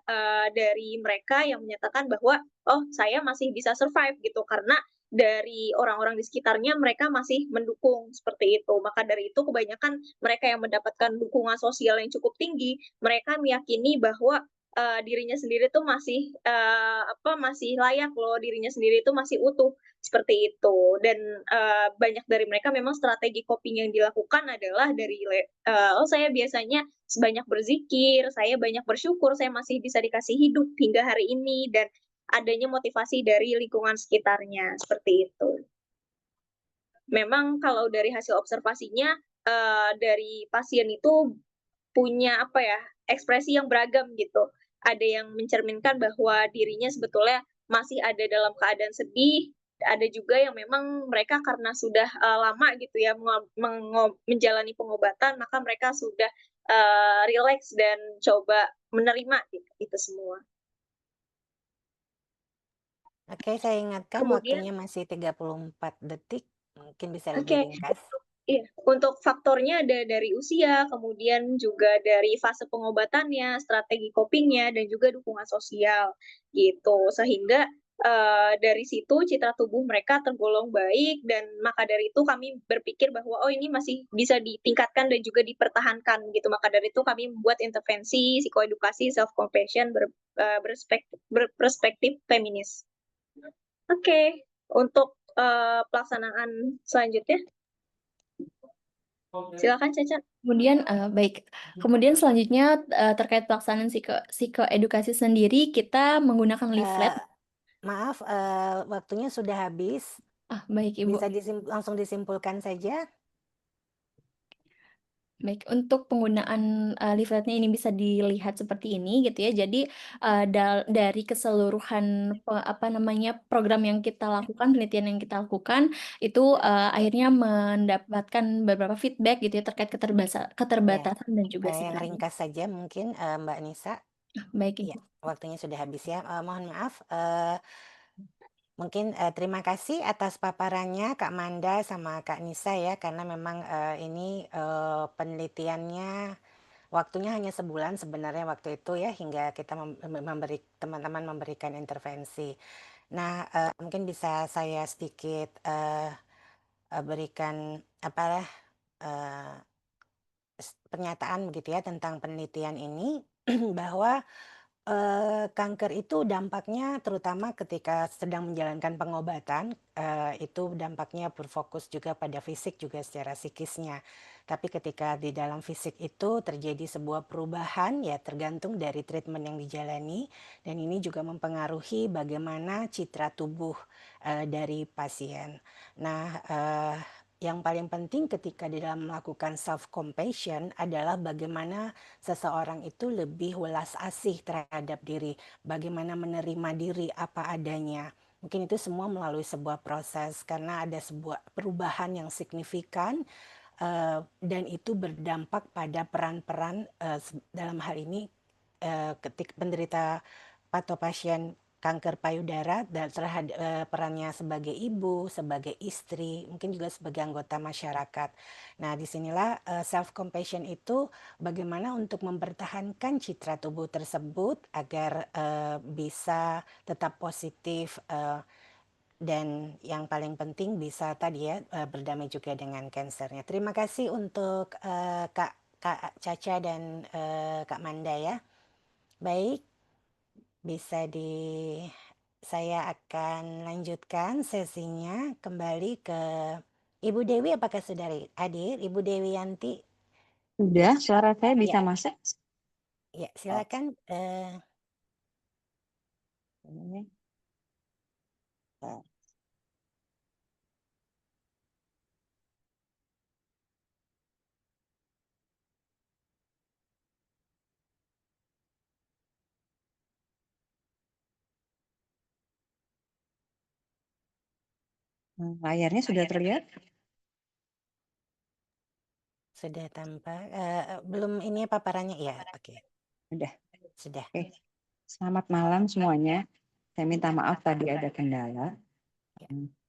dari mereka yang menyatakan bahwa, oh saya masih bisa survive gitu, karena dari orang-orang di sekitarnya mereka masih mendukung seperti itu. Maka dari itu kebanyakan mereka yang mendapatkan dukungan sosial yang cukup tinggi, mereka meyakini bahwa dirinya sendiri tuh masih layak loh, dirinya sendiri itu masih utuh seperti itu. Dan banyak dari mereka memang strategi coping yang dilakukan adalah saya biasanya sebanyak berzikir, saya banyak bersyukur, saya masih bisa dikasih hidup hingga hari ini, dan adanya motivasi dari lingkungan sekitarnya seperti itu. Memang kalau dari hasil observasinya dari pasien itu punya ekspresi yang beragam gitu. Ada yang mencerminkan bahwa dirinya sebetulnya masih ada dalam keadaan sedih, ada juga yang memang mereka karena sudah lama gitu ya menjalani pengobatan, maka mereka sudah rileks dan coba menerima gitu, itu semua. Oke, saya ingatkan Kemudian, waktunya masih 34 detik, mungkin bisa oke, lebih ringkas. untuk faktornya ada dari usia, kemudian juga dari fase pengobatannya, strategi copingnya, dan juga dukungan sosial gitu. Sehingga dari situ citra tubuh mereka tergolong baik, dan maka dari itu kami berpikir bahwa ini masih bisa ditingkatkan dan juga dipertahankan gitu. Maka dari itu kami membuat intervensi psikoedukasi self compassion berperspektif feminis. Oke, untuk pelaksanaan selanjutnya. Silakan Caca. Kemudian baik. Kemudian selanjutnya terkait pelaksanaan psikoedukasi sendiri, kita menggunakan leaflet. Maaf, waktunya sudah habis. Baik Ibu. Bisa langsung disimpulkan saja. Baik, untuk penggunaan leafletnya ini bisa dilihat seperti ini gitu ya. Jadi dari keseluruhan program yang kita lakukan, penelitian yang kita lakukan itu akhirnya mendapatkan beberapa feedback gitu ya terkait keterbatasan dan juga Yang siklus. ringkas saja mungkin Mbak Nisa. Baik Ya, Ibu. waktunya sudah habis ya. Mohon maaf. Mungkin terima kasih atas paparannya Kak Manda sama Kak Nisa ya, karena memang ini penelitiannya waktunya hanya sebulan sebenarnya waktu itu ya, hingga kita teman-teman memberikan intervensi. Nah, mungkin bisa saya sedikit berikan pernyataan begitu ya tentang penelitian ini bahwa kanker itu dampaknya terutama ketika sedang menjalankan pengobatan, itu dampaknya berfokus juga pada fisik juga secara psikisnya. Tapi ketika di dalam fisik itu terjadi sebuah perubahan ya tergantung dari treatment yang dijalani, dan ini juga mempengaruhi bagaimana citra tubuh dari pasien. Nah, yang paling penting ketika di dalam melakukan self compassion adalah bagaimana seseorang itu lebih welas asih terhadap diri, bagaimana menerima diri apa adanya. Mungkin itu semua melalui sebuah proses karena ada sebuah perubahan yang signifikan dan itu berdampak pada peran-peran dalam hal ini ketika penderita pasien kanker payudara dan terhadap perannya sebagai ibu, sebagai istri, mungkin juga sebagai anggota masyarakat. Nah, disinilah self compassion itu bagaimana untuk mempertahankan citra tubuh tersebut agar bisa tetap positif dan yang paling penting bisa tadi ya berdamai juga dengan kansernya. Terima kasih untuk Kak Caca dan Kak Manda ya. Baik. Saya akan lanjutkan sesinya kembali ke Ibu Dewi. Apakah sudah hadir? Ibu Dewi Yanti. Sudah, suara saya bisa masuk? Ya, silakan. Layarnya sudah terlihat? Sudah tampak. Belum ini paparannya ya? Oke. Sudah. Oke. Selamat malam semuanya. Saya minta maaf tadi ada kendala.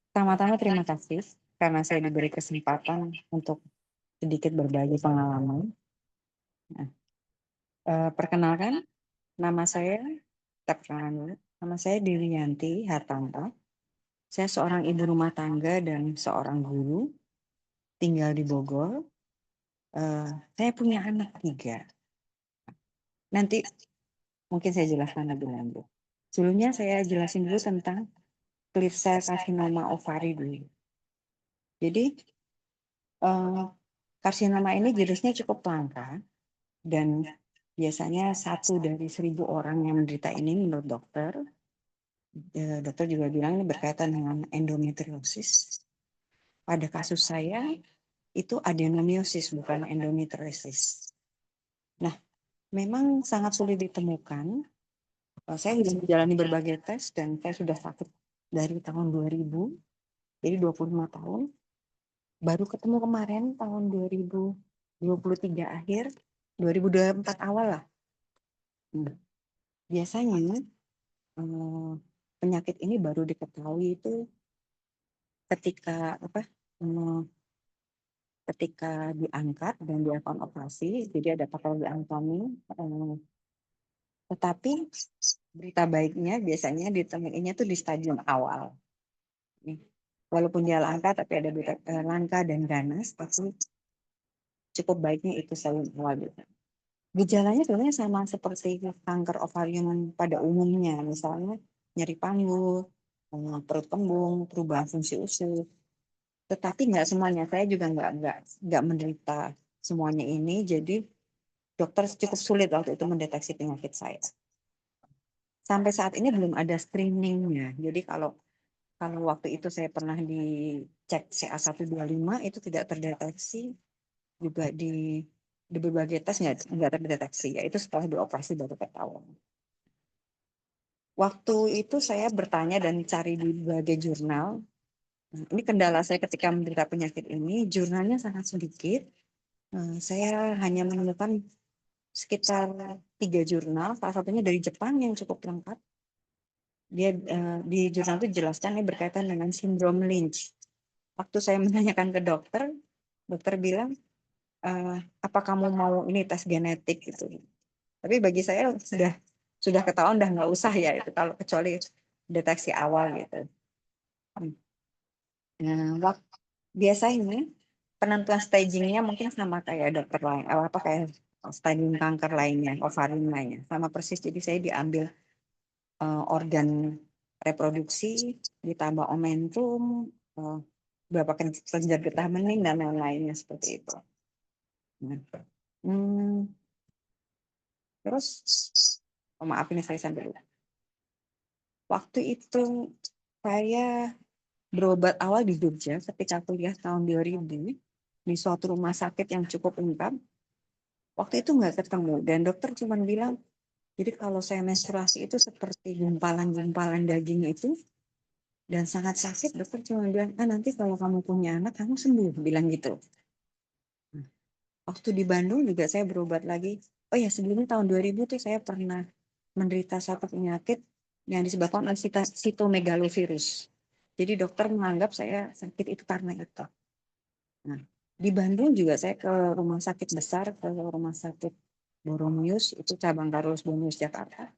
Pertama-tama terima kasih karena saya diberi kesempatan untuk sedikit berbagi pengalaman. Perkenalkan, nama saya Dewi Yanti Hartanto. Saya seorang ibu rumah tangga dan seorang guru, tinggal di Bogor. Saya punya anak 3. Nanti mungkin saya jelaskan lebih lanjut. Sebelumnya saya jelasin dulu tentang clear cell carcinoma ovari dulu. Jadi karsinoma ini jenisnya cukup langka dan biasanya 1 dari 1000 orang yang menderita ini menurut dokter. Dokter juga bilang ini berkaitan dengan endometriosis. Pada kasus saya itu adenomiosis bukan endometriosis. Nah, memang sangat sulit ditemukan. Saya sudah menjalani berbagai tes dan saya sudah sakit dari tahun 2000, jadi 25 tahun. Baru ketemu kemarin tahun 2023 akhir, 2024 awal lah. Biasanya penyakit ini baru diketahui itu ketika ketika diangkat dan dilakukan operasi, jadi ada patologi anatomi. Tetapi berita baiknya biasanya ditemuinya tuh di stadium awal. Walaupun dia langka, tapi ada berita langka dan ganas, tapi cukup baiknya itu stadium awal. Gejalanya sebenarnya sama seperti kanker ovarium pada umumnya, misalnya nyeri panggul, perut kembung, perubahan fungsi usus. Tetapi nggak semuanya, saya juga nggak menderita semuanya ini, jadi dokter cukup sulit waktu itu mendeteksi penyakit saya. Sampai saat ini belum ada screeningnya. Jadi kalau waktu itu saya pernah dicek CA125 itu tidak terdeteksi, juga di berbagai tes nggak terdeteksi, yaitu setelah dioperasi baru ketahuan. Waktu itu saya bertanya dan cari di berbagai jurnal. Ini kendala saya ketika menderita penyakit ini, jurnalnya sangat sedikit. Saya hanya menemukan sekitar 3 jurnal, salah satunya dari Jepang yang cukup lengkap. Dia di jurnal itu jelaskan ini berkaitan dengan sindrom Lynch. Waktu saya menanyakan ke dokter bilang, apa kamu mau ini tes genetik gitu. Tapi bagi saya sudah ketahuan, udah nggak usah ya itu kalau kecuali deteksi awal gitu. Nah, biasanya penentuan stagingnya mungkin sama kayak dokter lain, kayak stadium kanker lainnya, ovarium lainnya, sama persis. Jadi saya diambil organ reproduksi, ditambah omentum, berapa kelenjar getah bening dan lain-lainnya seperti itu. Terus, maaf ini saya sambil lupa. Waktu itu saya berobat awal di Jogja ketika kuliah tahun 2000 di suatu rumah sakit yang cukup lengkap. Waktu itu nggak ketemu dan dokter cuma bilang, jadi kalau saya menstruasi itu seperti gumpalan-gumpalan daging itu dan sangat sakit. Dokter cuma bilang, nanti kalau kamu punya anak kamu sembuh, bilang gitu. Waktu di Bandung juga saya berobat lagi. Oh ya, sebelumnya tahun 2000 tuh saya pernah menderita satu penyakit yang disebabkan oleh sitomegalovirus. Jadi dokter menganggap saya sakit itu karena itu. Nah, di Bandung juga saya ke rumah sakit besar, ke rumah sakit Boromius, itu cabang Carlos Boromius Jakarta.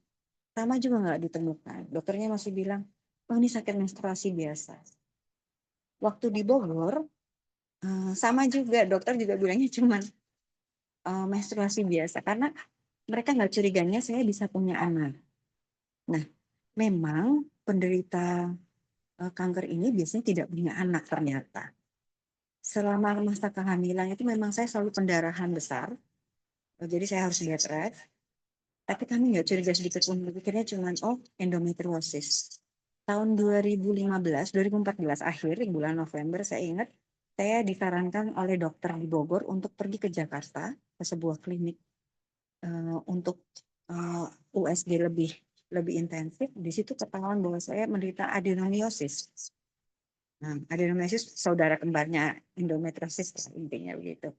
Sama juga nggak ditemukan. Dokternya masih bilang, oh ini sakit menstruasi biasa. Waktu di Bogor, sama juga, dokter juga bilangnya cuma menstruasi biasa. Karena mereka nggak curiganya saya bisa punya anak. Nah, memang penderita kanker ini biasanya tidak punya anak ternyata. Selama masa kehamilan itu memang saya selalu pendarahan besar. Jadi saya harus bed rest. Tapi kami nggak curiga sedikit pun, pikirnya cuma endometriosis. Tahun 2014 akhir bulan November saya ingat saya disarankan oleh dokter di Bogor untuk pergi ke Jakarta ke sebuah klinik untuk USG lebih intensif. Di situ ketahuan bahwa saya menderita adenomiosis. Nah, adenomiosis saudara kembarnya endometriosis intinya begitu.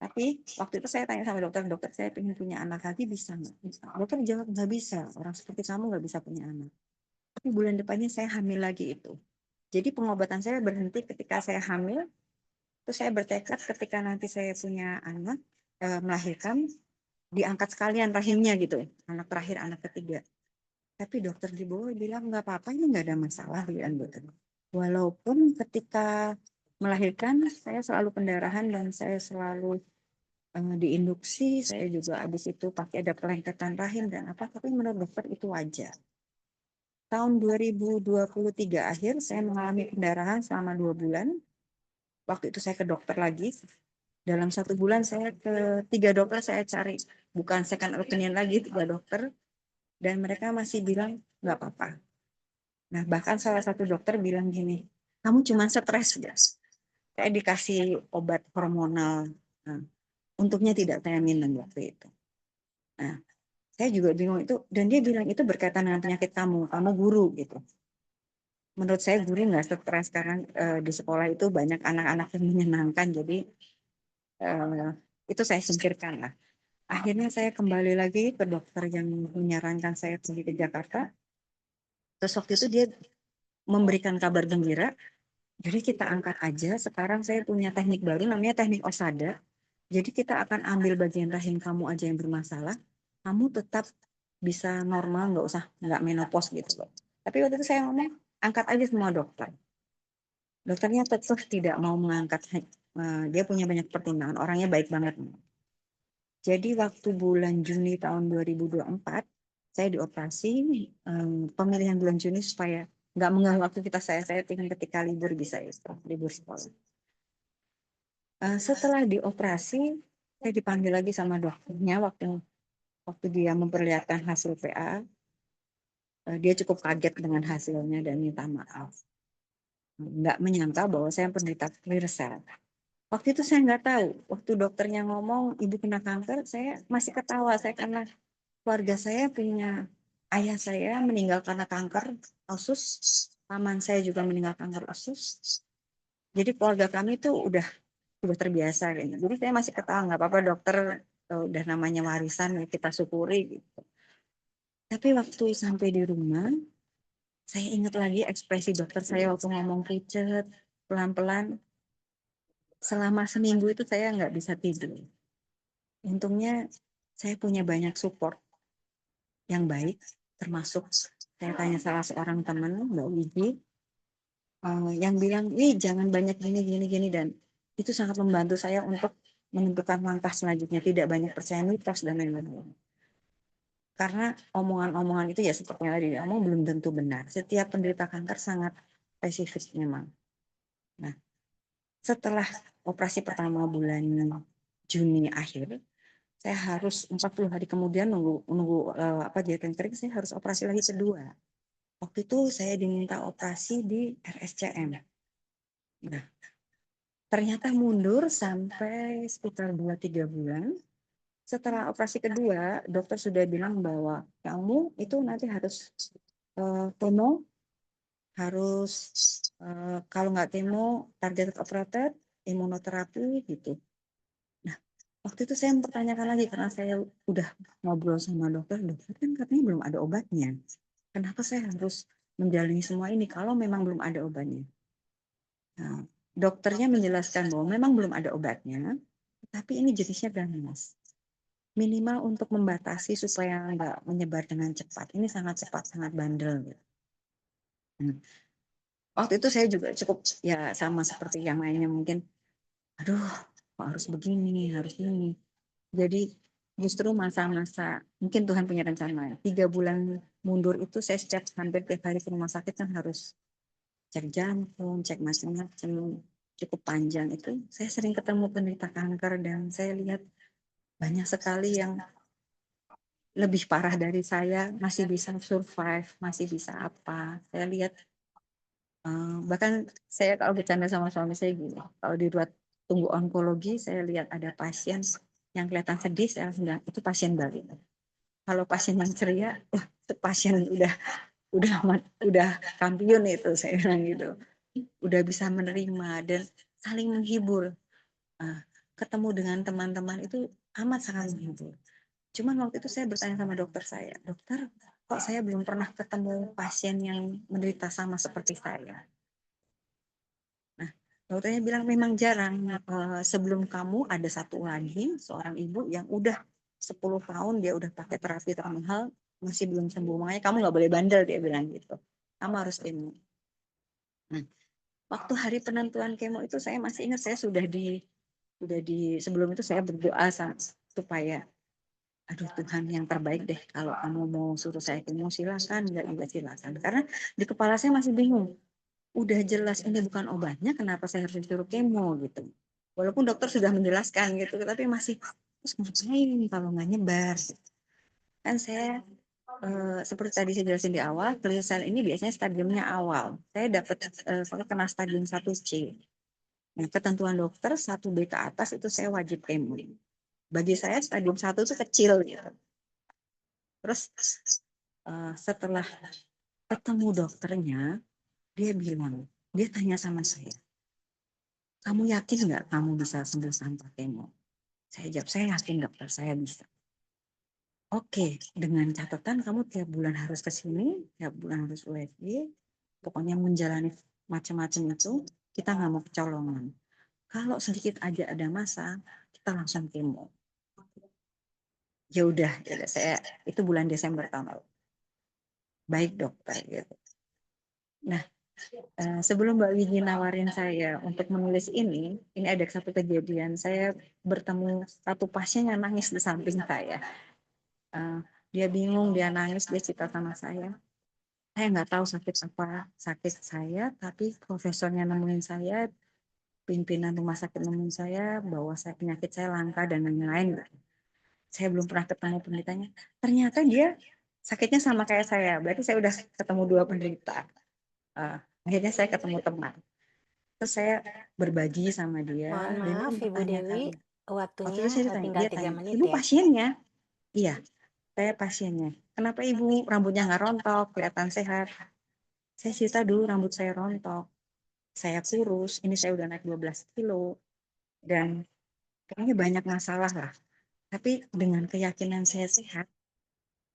Tapi waktu itu saya tanya sama dokter saya ingin punya anak lagi bisa nggak? Dokter jawab nggak bisa, orang seperti kamu nggak bisa punya anak. Tapi bulan depannya saya hamil lagi itu. Jadi pengobatan saya berhenti ketika saya hamil. Terus saya bertekad ketika nanti saya punya anak, melahirkan, diangkat sekalian rahimnya gitu. Anak terakhir, anak ketiga. Tapi dokter di bawah bilang nggak apa-apa, ini nggak ada masalah bilang gitu. Walaupun ketika melahirkan saya selalu pendarahan dan saya selalu diinduksi, saya juga habis itu pakai ada pelengketan rahim dan apa, tapi menurut dokter itu wajar. Tahun 2023 akhir saya mengalami pendarahan selama 2 bulan. Waktu itu saya ke dokter lagi. Dalam 1 bulan saya ke 3 dokter saya cari. Bukan second opinion lagi, 3 dokter. Dan mereka masih bilang nggak apa-apa. Nah bahkan salah satu dokter bilang gini, kamu cuma stres ya. Saya dikasih obat hormonal. Nah, untungnya tidak saya minum waktu itu. Nah, saya juga bingung itu. Dan dia bilang itu berkaitan dengan penyakit kamu guru gitu. Menurut saya guru nggak stres karena di sekolah itu banyak anak-anak yang menyenangkan, jadi itu saya singkirkan lah. Akhirnya saya kembali lagi ke dokter yang menyarankan saya pergi ke Jakarta. Terus waktu itu dia memberikan kabar gembira, jadi kita angkat aja. Sekarang saya punya teknik baru namanya teknik Osada. Jadi kita akan ambil bagian rahim kamu aja yang bermasalah, kamu tetap bisa normal, nggak menopause gitu loh. Tapi waktu itu saya ngomong angkat aja semua dokter. Dokternya tetap tidak mau mengangkat, dia punya banyak pertimbangan, orangnya baik banget. Jadi waktu bulan Juni tahun 2024, saya dioperasi, pemilihan bulan Juni supaya nggak mengganggu aktivitas saya ingin ketika libur bisa libur sekolah. Setelah dioperasi, saya dipanggil lagi sama dokternya waktu dia memperlihatkan hasil PA, dia cukup kaget dengan hasilnya dan minta maaf. Nggak menyangka bahwa saya penderita clear cell. Waktu itu saya nggak tahu. Waktu dokternya ngomong ibu kena kanker, saya masih ketawa. Saya karena keluarga saya punya ayah saya meninggal karena kanker usus, paman saya juga meninggal kanker usus. Jadi keluarga kami tuh udah terbiasa kayaknya. Jadi saya masih ketawa, nggak apa-apa dokter, udah namanya warisan ya kita syukuri gitu. Tapi waktu sampai di rumah, saya ingat lagi ekspresi dokter saya waktu ngomong pucet, pelan-pelan. Selama seminggu itu saya nggak bisa tidur. Untungnya saya punya banyak support yang baik, termasuk saya tanya salah seorang teman, Mbak Widi, yang bilang, jangan banyak gini, dan itu sangat membantu saya untuk menentukan langkah selanjutnya, tidak banyak percaya mitos dan lain-lain. Karena omongan-omongan itu ya seperti yang tadi diomong belum tentu benar. Setiap penderita kanker sangat spesifik memang. Nah, setelah operasi pertama bulan Juni akhir, saya harus 40 hari kemudian nunggu jahitan kering, saya harus operasi lagi kedua. Waktu itu saya diminta operasi di RSCM. Nah, ternyata mundur sampai sekitar 2-3 bulan. Setelah operasi kedua, dokter sudah bilang bahwa kamu itu nanti harus kemo, harus kalau nggak kemo targeted operated, imunoterapi gitu. Nah, waktu itu saya mempertanyakan lagi karena saya udah ngobrol sama dokter kan katanya belum ada obatnya. Kenapa saya harus menjalani semua ini kalau memang belum ada obatnya? Nah, dokternya menjelaskan bahwa memang belum ada obatnya, tapi ini jenisnya ganas. Minimal untuk membatasi supaya nggak menyebar dengan cepat. Ini sangat cepat, sangat bandel. Waktu itu saya juga cukup ya sama seperti yang lainnya mungkin, aduh kok harus begini, harus ini. Jadi justru masa-masa mungkin Tuhan punya rencana. 3 bulan mundur itu saya hampir tiap hari ke rumah sakit kan harus cek jantung, cek macam-macam, cukup panjang itu. Saya sering ketemu penderita kanker dan saya lihat banyak sekali yang lebih parah dari saya, masih bisa survive, masih bisa apa. Saya lihat, bahkan saya kalau bercanda sama suami saya gini, kalau di ruang tunggu onkologi, saya lihat ada pasien yang kelihatan sedih, saya langsung bilang, itu pasien balik. Kalau pasien yang ceria, itu pasien udah kampiun itu, saya bilang gitu. Udah bisa menerima dan saling menghibur. Ketemu dengan teman-teman itu amat sangat menghibur. Cuman waktu itu saya bertanya sama dokter saya, dokter, kok saya belum pernah ketemu pasien yang menderita sama seperti saya. Nah, dokternya bilang memang jarang. Sebelum kamu ada satu lagi, seorang ibu yang udah 10 tahun dia udah pakai terapi termahal, masih belum sembuh, makanya kamu nggak boleh bandel, dia bilang gitu. Kamu harus kemo. Nah, waktu hari penentuan kemo itu saya masih ingat, saya sudah di sebelum itu saya berdoa supaya aduh Tuhan, yang terbaik deh, kalau kamu mau suruh saya kemo silakan, enggak silakan. Karena di kepala saya masih bingung. Udah jelas ini bukan obatnya, kenapa saya harus disuruh kemo gitu. Walaupun dokter sudah menjelaskan gitu, tapi masih terus ngapain kalau nggak nyebar. Kan saya seperti tadi saya jelasin di awal, clear cell ini biasanya stadiumnya awal. Saya dapat kena stadium 1C. Nah, ketentuan dokter 1B ke atas itu saya wajib kemo. Bagi saya stadium 1 itu kecil gitu. Terus setelah ketemu dokternya, dia tanya sama saya, kamu yakin nggak kamu bisa sembuh tanpa kemo? Saya jawab, saya yakin dokter, saya bisa. Oke, dengan catatan kamu tiap bulan harus ke sini, tiap bulan harus USG, pokoknya menjalani macam-macam itu, kita nggak mau kecolongan. Kalau sedikit aja ada masa, kita langsung kemo. Ya udah, saya itu bulan Desember tahun lalu. Baik dokter gitu. Nah, sebelum Mbak Wiji nawarin saya untuk menulis ini ada satu kejadian. Saya bertemu satu pasien yang nangis di samping saya. Dia bingung, dia nangis, dia cerita sama saya. Saya nggak tahu sakit apa, sakit saya, tapi profesornya nemuin saya, pimpinan rumah sakit nemuin saya, bahwa penyakit saya langka dan lain-lain. Saya belum pernah ketemu penderitanya. Ternyata dia sakitnya sama kayak saya. Berarti saya udah ketemu 2 penderita. Akhirnya saya ketemu teman. Terus saya berbagi sama dia. Mohon Dan dia maaf Ibu mempertanyakan. Dewi, Waktu waktunya itu saya ditanya, tinggal dia 3 tanya, menit Ibu ya. pasiennya? Iya, saya pasiennya. Kenapa Ibu rambutnya nggak rontok, kelihatan sehat? Saya cerita dulu rambut saya rontok. Saya kurus, ini saya udah naik 12 kilo. Dan kayaknya banyak masalah lah. Tapi dengan keyakinan saya sehat,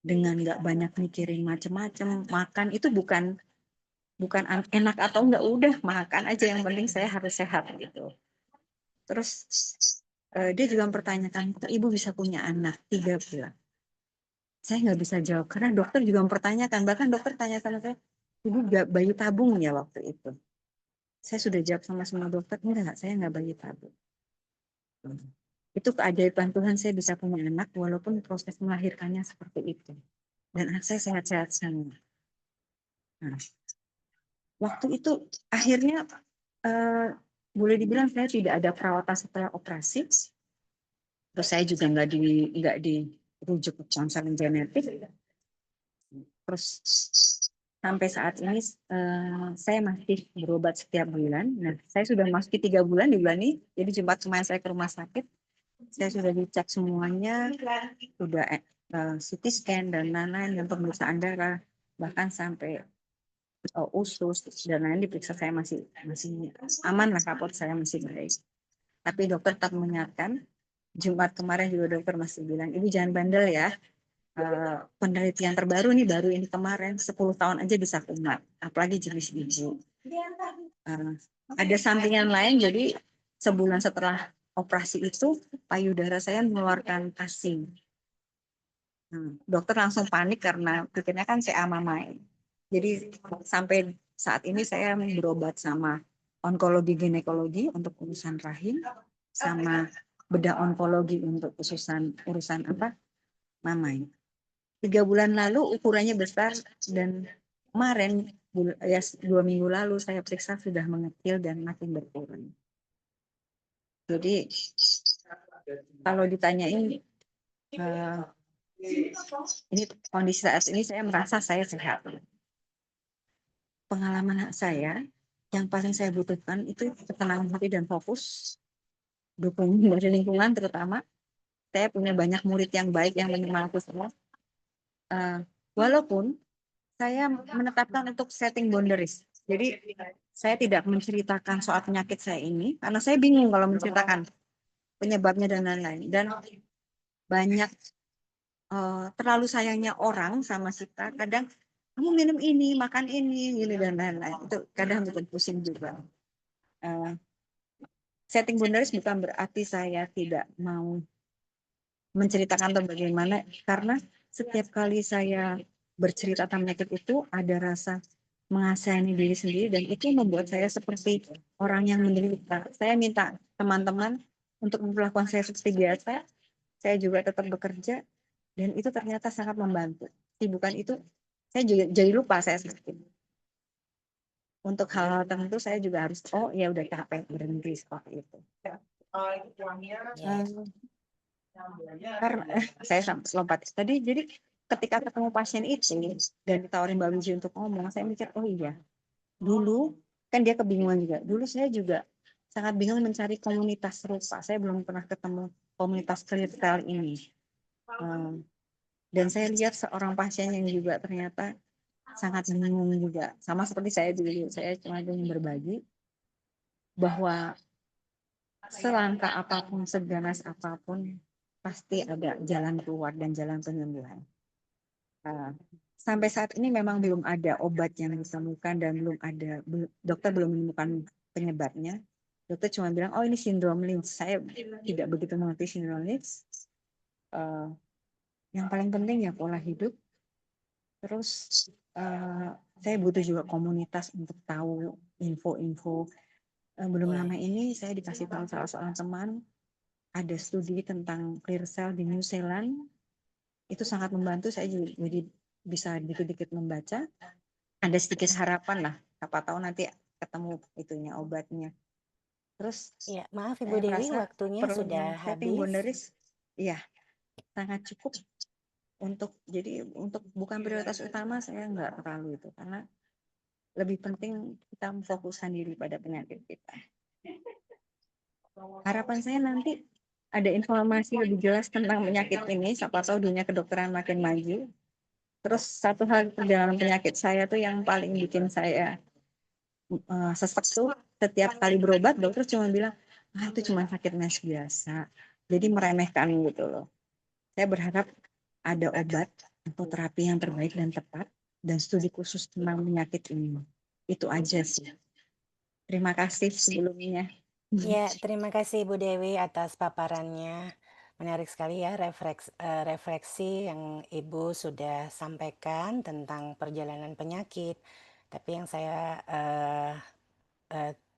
dengan nggak banyak mikirin macam-macam, makan itu bukan enak atau enggak, udah makan aja, yang penting saya harus sehat gitu. Terus dia juga mempertanyakan, kok Ibu bisa punya anak 3 bulan? Saya nggak bisa jawab karena dokter juga mempertanyakan, bahkan dokter tanya sama saya, Ibu nggak bayi tabung ya waktu itu? Saya sudah jawab sama semua dokter, enggak, saya nggak bayi tabung. Itu keajaiban Tuhan, saya bisa punya anak walaupun proses melahirkannya seperti itu. Dan anak saya sehat-sehat semua. Nah, waktu itu akhirnya boleh dibilang saya tidak ada perawatan setelah operasi. Terus saya juga nggak dirujuk ke konseling genetik. Terus sampai saat ini saya masih berobat setiap bulan. Nah, saya sudah masuki 3 bulan di bulan ini. Jadi Jumat kemarin saya ke rumah sakit. Saya sudah dicek semuanya, sudah CT scan dan lain-lain, dan pemeriksaan darah, bahkan sampai usus dan lain diperiksa, saya masih aman lah, raport saya masih baik. Tapi dokter tetap mengingatkan, Jumat kemarin juga dokter masih bilang, Ibu jangan bandel ya. Penelitian terbaru nih, baru ini kemarin, 10 tahun aja bisa kumat, apalagi jenis biji. Ada sampingan lain, jadi sebulan setelah operasi itu payudara saya mengeluarkan asing. Dokter langsung panik karena pikirnya kan saya amamai. Jadi sampai saat ini saya berobat sama onkologi ginekologi untuk urusan rahim, sama bedah onkologi untuk urusan mamai. 3 bulan lalu ukurannya besar, dan kemarin ya 2 minggu lalu saya periksa sudah mengecil dan makin berkurang. Jadi kalau ditanyain ini kondisi saat ini, saya merasa saya sehat. Pengalaman saya yang paling saya butuhkan itu ketenangan hati dan fokus, dukungan dari lingkungan terutama. Saya punya banyak murid yang baik yang menyemangati semua. Walaupun saya menetapkan untuk setting boundaries. Jadi saya tidak menceritakan soal penyakit saya ini karena saya bingung kalau menceritakan penyebabnya dan lain-lain. Dan banyak terlalu sayangnya orang sama kita, kadang kamu minum ini, makan ini, gini dan lain-lain. Itu kadang bikin pusing juga. Setting boundaries bukan berarti saya tidak mau menceritakan atau bagaimana, karena setiap kali saya bercerita tentang penyakit itu ada rasa mengasihani diri sendiri, dan itu membuat saya seperti orang yang menderita. Saya minta teman-teman untuk memperlakukan saya seperti biasa. Saya juga tetap bekerja, dan itu ternyata sangat membantu. Bukan itu, saya juga jadi lupa saya sakit. Untuk hal-hal tertentu saya juga harus, oh ya udah capek, berhenti seperti itu. Karena saya lompat tadi, jadi ketika ketemu pasien itu dan ditawarin Mbak Wiji untuk ngomong, saya mikir, oh iya, dulu kan dia kebingungan juga. Dulu saya juga sangat bingung mencari komunitas serupa. Saya belum pernah ketemu komunitas clear ini. Dan saya lihat seorang pasien yang juga ternyata sangat bingung juga. Sama seperti saya dulu, saya cuma ingin berbagi bahwa selangkah apapun, seganas apapun, pasti ada jalan keluar dan jalan penyembuhan. Sampai saat ini memang belum ada obat yang ditemukan dan dokter belum menemukan penyebabnya. Dokter cuma bilang, oh ini sindrom Lynch. Saya tidak begitu mengerti sindrom Lynch. Yang paling penting ya pola hidup. Terus saya butuh juga komunitas untuk tahu info-info. Belum lama ini saya dikasih tahu salah seorang teman ada studi tentang clear cell di New Zealand. Itu sangat membantu saya jadi bisa dikit-dikit membaca. Ada sedikit harapan lah, siapa tahu nanti ketemu itunya obatnya. Terus Ya, maaf Ibu Dewi, waktunya sudah setting habis. boundaries, iya sangat cukup untuk bukan prioritas utama, saya nggak terlalu itu, karena lebih penting kita memfokuskan diri pada penyakit kita. Harapan saya nanti ada informasi lebih jelas tentang penyakit ini, siapa tahu dunia kedokteran makin maju. Terus satu hal perjalanan penyakit saya tuh yang paling bikin saya sesek tuh, setiap kali berobat dokter cuma bilang, itu cuma sakit mes biasa. Jadi meremehkan gitu loh. Saya berharap ada obat atau terapi yang terbaik dan tepat dan studi khusus tentang penyakit ini. Itu aja sih. Terima kasih sebelumnya. Ya, terima kasih Ibu Dewi atas paparannya. Menarik sekali ya refleksi yang Ibu sudah sampaikan tentang perjalanan penyakit. Tapi yang saya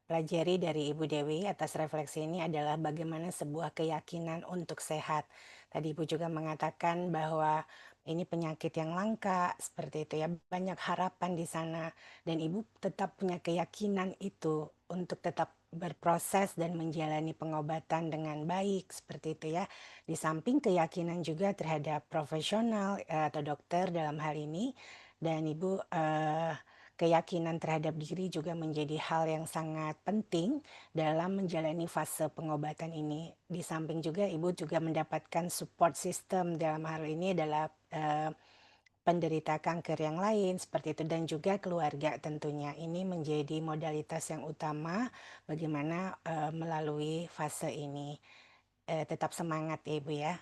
pelajari dari Ibu Dewi atas refleksi ini adalah bagaimana sebuah keyakinan untuk sehat. Tadi Ibu juga mengatakan bahwa ini penyakit yang langka, seperti itu ya, banyak harapan di sana. Dan Ibu tetap punya keyakinan itu untuk tetap berproses dan menjalani pengobatan dengan baik, seperti itu ya. Di samping keyakinan juga terhadap profesional atau dokter dalam hal ini. Dan Ibu keyakinan terhadap diri juga menjadi hal yang sangat penting dalam menjalani fase pengobatan ini. Di samping juga Ibu juga mendapatkan support system, dalam hal ini adalah penderita kanker yang lain seperti itu, dan juga keluarga tentunya. Ini menjadi modalitas yang utama bagaimana melalui fase ini. Tetap semangat ya Ibu ya.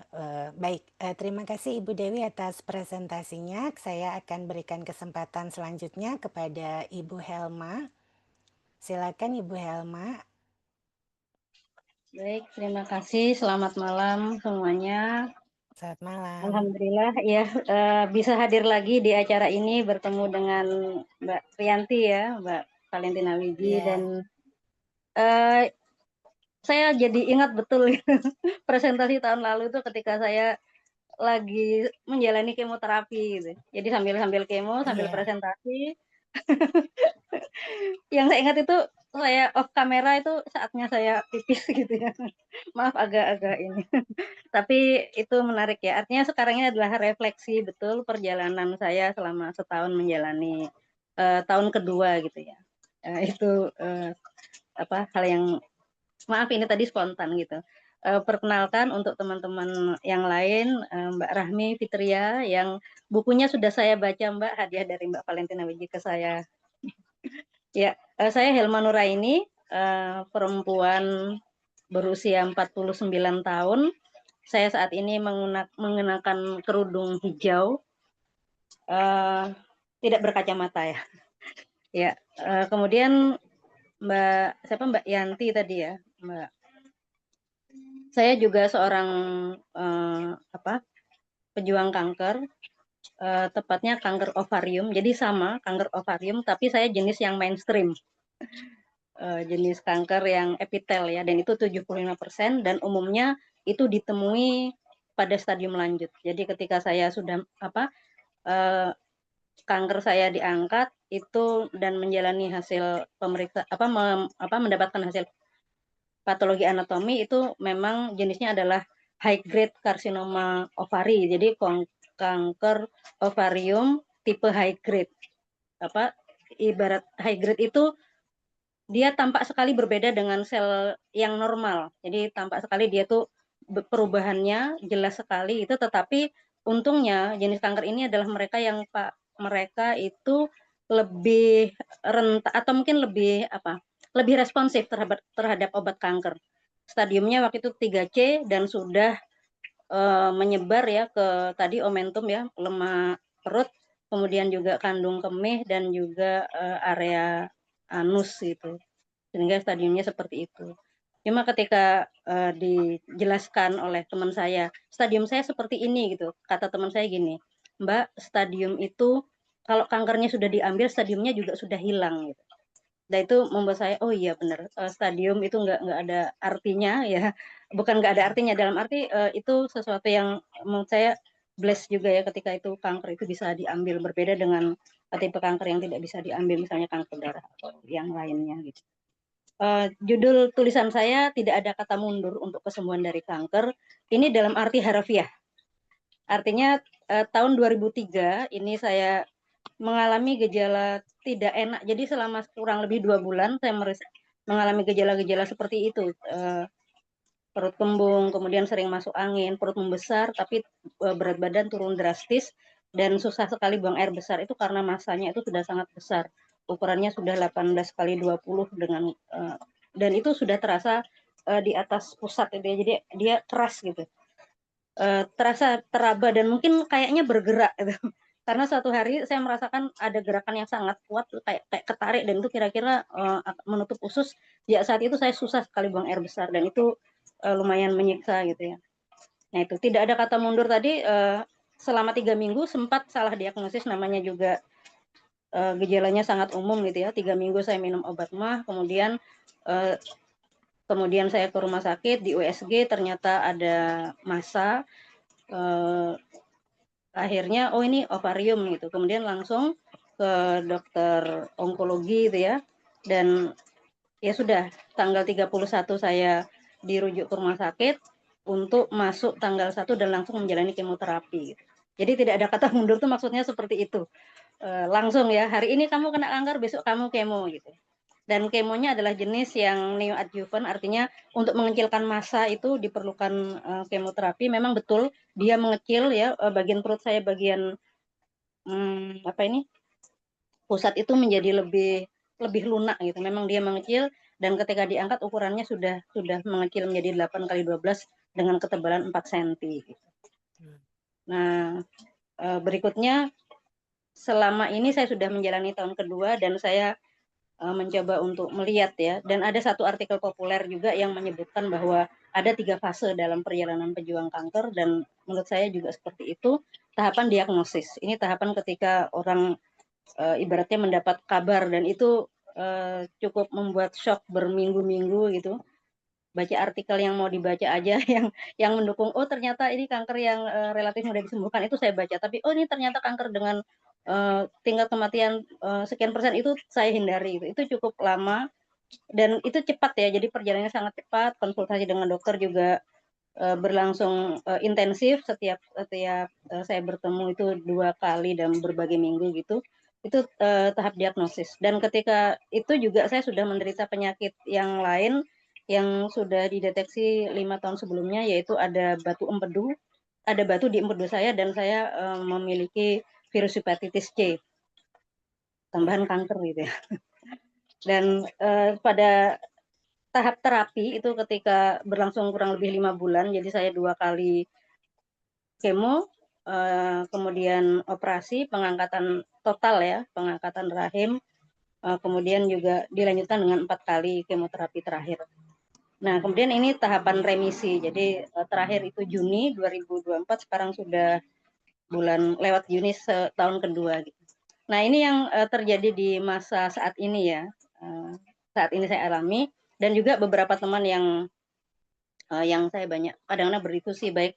Baik, terima kasih Ibu Dewi atas presentasinya. Saya akan berikan kesempatan selanjutnya kepada Ibu Helma. Silakan Ibu Helma. Baik, terima kasih. Selamat malam semuanya. Selamat malam. Alhamdulillah ya bisa hadir lagi di acara ini, bertemu dengan Mbak Rianti ya, Mbak Valentina Wiji, dan saya jadi ingat betul presentasi tahun lalu itu ketika saya lagi menjalani kemoterapi gitu. Jadi sambil kemo, sambil presentasi. Yang saya ingat itu saya off kamera itu saatnya saya pipis gitu ya. Maaf agak ini. Tapi itu menarik ya. Artinya sekarang ini adalah refleksi betul perjalanan saya selama setahun menjalani tahun kedua gitu ya. Itu hal yang, maaf ini tadi spontan gitu. Perkenalkan untuk teman-teman yang lain, Mbak Rahmi Fitria yang bukunya sudah saya baca Mbak, hadiah dari Mbak Valentina Wiji ke saya. Ya, saya Helma Nuraini, perempuan berusia 49 tahun. Saya saat ini mengenakan kerudung hijau, tidak berkacamata ya. Ya, kemudian Mbak Yanti tadi ya, Mbak. Saya juga seorang pejuang kanker, tepatnya kanker ovarium. Jadi sama kanker ovarium, tapi saya jenis yang mainstream. Jenis kanker yang epitel ya, dan itu 75% dan umumnya itu ditemui pada stadium lanjut. Jadi ketika saya sudah kanker saya diangkat itu dan menjalani hasil mendapatkan hasil patologi anatomi, itu memang jenisnya adalah high grade karsinoma ovari. Jadi kanker ovarium tipe high grade. Ibarat high grade itu dia tampak sekali berbeda dengan sel yang normal. Jadi tampak sekali dia tuh perubahannya jelas sekali itu, tetapi untungnya jenis kanker ini adalah mereka itu lebih rentan atau mungkin lebih responsif terhadap obat kanker. Stadiumnya waktu itu 3C dan sudah menyebar ya ke tadi omentum ya, lemak perut, kemudian juga kandung kemih dan juga area anus gitu, sehingga stadiumnya seperti itu. Cuma ketika dijelaskan oleh teman saya, stadium saya seperti ini gitu, kata teman saya gini, Mbak, stadium itu kalau kankernya sudah diambil, stadiumnya juga sudah hilang gitu. Dan itu membuat saya, oh iya benar, stadium itu nggak ada artinya ya, bukan nggak ada artinya, dalam arti itu sesuatu yang menurut saya bless juga ya, ketika itu kanker itu bisa diambil, berbeda dengan tipe kanker yang tidak bisa diambil, misalnya kanker darah atau yang lainnya gitu. Judul tulisan saya, tidak ada kata mundur untuk kesembuhan dari kanker. Ini dalam arti harfiah. Artinya tahun 2003 ini saya mengalami gejala tidak enak. Jadi selama kurang lebih 2 bulan saya mengalami gejala-gejala seperti itu. Perut kembung, kemudian sering masuk angin, perut membesar, tapi berat badan turun drastis, dan susah sekali buang air besar. Itu karena masanya itu sudah sangat besar. Ukurannya sudah 18 kali 20 dengan dan itu sudah terasa di atas pusat itu ya. Jadi dia keras gitu. Terasa teraba dan mungkin kayaknya bergerak gitu. Karena suatu hari saya merasakan ada gerakan yang sangat kuat, kayak ketarik, dan itu kira-kira menutup usus. Ya saat itu saya susah sekali buang air besar dan itu lumayan menyiksa gitu ya. Nah itu tidak ada kata mundur tadi. Selama 3 minggu sempat salah diagnosis, namanya juga gejalanya sangat umum gitu ya. 3 minggu saya minum obat mah, kemudian saya ke rumah sakit, di USG ternyata ada massa. Akhirnya oh ini ovarium gitu, kemudian langsung ke dokter onkologi gitu ya, dan ya sudah tanggal 31 saya dirujuk ke rumah sakit untuk masuk tanggal 1 dan langsung menjalani kemoterapi gitu. Jadi tidak ada kata mundur tuh, maksudnya seperti itu. Langsung ya, hari ini kamu kena kanker, besok kamu kemo gitu. Dan kemonya adalah jenis yang neoadjuvant, artinya untuk mengecilkan massa itu diperlukan kemoterapi. Memang betul dia mengecil ya, bagian perut saya, bagian pusat itu menjadi lebih lunak gitu. Memang dia mengecil, dan ketika diangkat ukurannya sudah mengecil menjadi 8 kali 12 dengan ketebalan 4 cm gitu. Nah, berikutnya selama ini saya sudah menjalani tahun kedua dan saya mencoba untuk melihat ya, dan ada satu artikel populer juga yang menyebutkan bahwa ada 3 fase dalam perjalanan pejuang kanker, dan menurut saya juga seperti itu. Tahapan diagnosis, ini tahapan ketika orang ibaratnya mendapat kabar, dan itu cukup membuat shock berminggu-minggu gitu. Baca artikel yang mau dibaca aja yang mendukung, oh ternyata ini kanker yang relatif mudah disembuhkan, itu saya baca, tapi oh ini ternyata kanker dengan tingkat kematian sekian persen, itu saya hindari. Itu cukup lama dan itu cepat ya, jadi perjalanannya sangat cepat. Konsultasi dengan dokter juga berlangsung intensif. Setiap saya bertemu itu 2 kali dalam berbagai minggu gitu. Itu tahap diagnosis, dan ketika itu juga saya sudah menderita penyakit yang lain yang sudah dideteksi 5 tahun sebelumnya, yaitu ada batu empedu, ada batu di empedu saya, dan saya memiliki virus hepatitis C, tambahan kanker gitu ya. Dan pada tahap terapi itu ketika berlangsung kurang lebih 5 bulan, jadi saya 2 kali kemo, kemudian operasi, pengangkatan total ya, pengangkatan rahim, kemudian juga dilanjutkan dengan 4 kali kemoterapi terakhir. Nah, kemudian ini tahapan remisi. Jadi terakhir itu Juni 2024, sekarang sudah bulan lewat Juni tahun kedua gitu. Nah, ini yang terjadi di masa saat ini ya. Saat ini saya alami, dan juga beberapa teman yang saya banyak kadang-kadang berdiskusi baik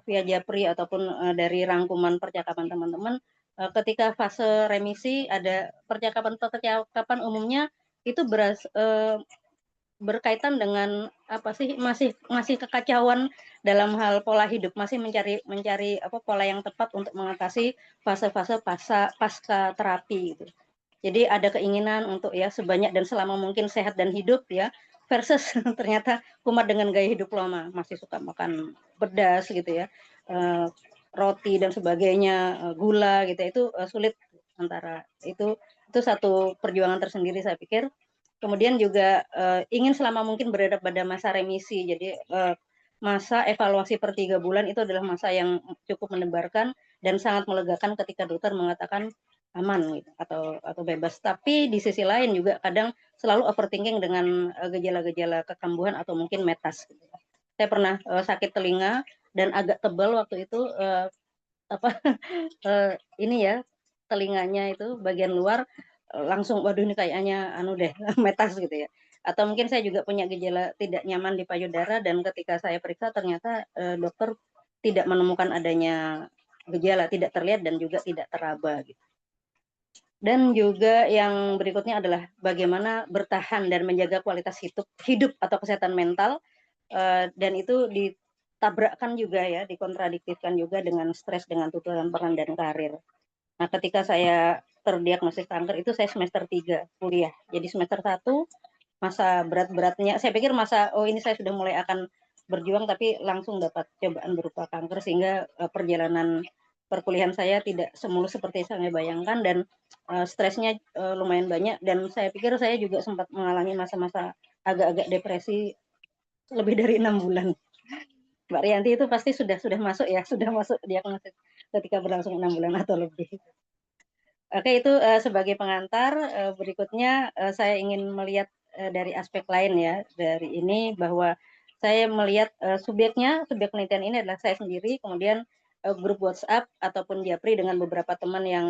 via Japri ataupun dari rangkuman percakapan teman-teman, ketika fase remisi ada percakapan umumnya itu berkaitan dengan apa sih, masih kekacauan dalam hal pola hidup, masih mencari apa pola yang tepat untuk mengatasi fase-fase pasca terapi gitu. Jadi ada keinginan untuk ya sebanyak dan selama mungkin sehat dan hidup ya, versus ternyata kumat dengan gaya hidup lama, masih suka makan pedas gitu ya, roti dan sebagainya, gula gitu ya, itu sulit antara itu satu perjuangan tersendiri saya pikir. Kemudian juga ingin selama mungkin berada pada masa remisi, jadi masa evaluasi per 3 bulan itu adalah masa yang cukup mendebarkan dan sangat melegakan ketika dokter mengatakan aman gitu, atau bebas. Tapi di sisi lain juga kadang selalu overthinking dengan gejala-gejala kekambuhan atau mungkin metas gitu. Saya pernah sakit telinga dan agak tebal waktu itu ini ya, telinganya itu bagian luar langsung waduh ini kayaknya anu deh metas gitu ya. Atau mungkin saya juga punya gejala tidak nyaman di payudara, dan ketika saya periksa ternyata dokter tidak menemukan adanya gejala, tidak terlihat dan juga tidak teraba gitu. Dan juga yang berikutnya adalah bagaimana bertahan dan menjaga kualitas hidup atau kesehatan mental, dan itu ditabrakkan juga ya, dikontradiktifkan juga dengan stres, dengan tuntutan peran dan karir. Nah, ketika saya terdiagnosis kanker itu saya semester 3 kuliah. Jadi semester 1 masa berat-beratnya, saya pikir ini saya sudah mulai akan berjuang, tapi langsung dapat cobaan berupa kanker, sehingga perjalanan perkuliahan saya tidak semulus seperti saya bayangkan, dan stresnya lumayan banyak, dan saya pikir saya juga sempat mengalami masa-masa agak-agak depresi lebih dari 6 bulan. Mbak Rianti itu pasti sudah masuk ya, sudah masuk diagnosis ketika berlangsung 6 bulan atau lebih. Oke, itu sebagai pengantar. Berikutnya saya ingin melihat dari aspek lain ya, dari ini bahwa saya melihat subjek penelitian ini adalah saya sendiri, kemudian grup WhatsApp ataupun Japri dengan beberapa teman yang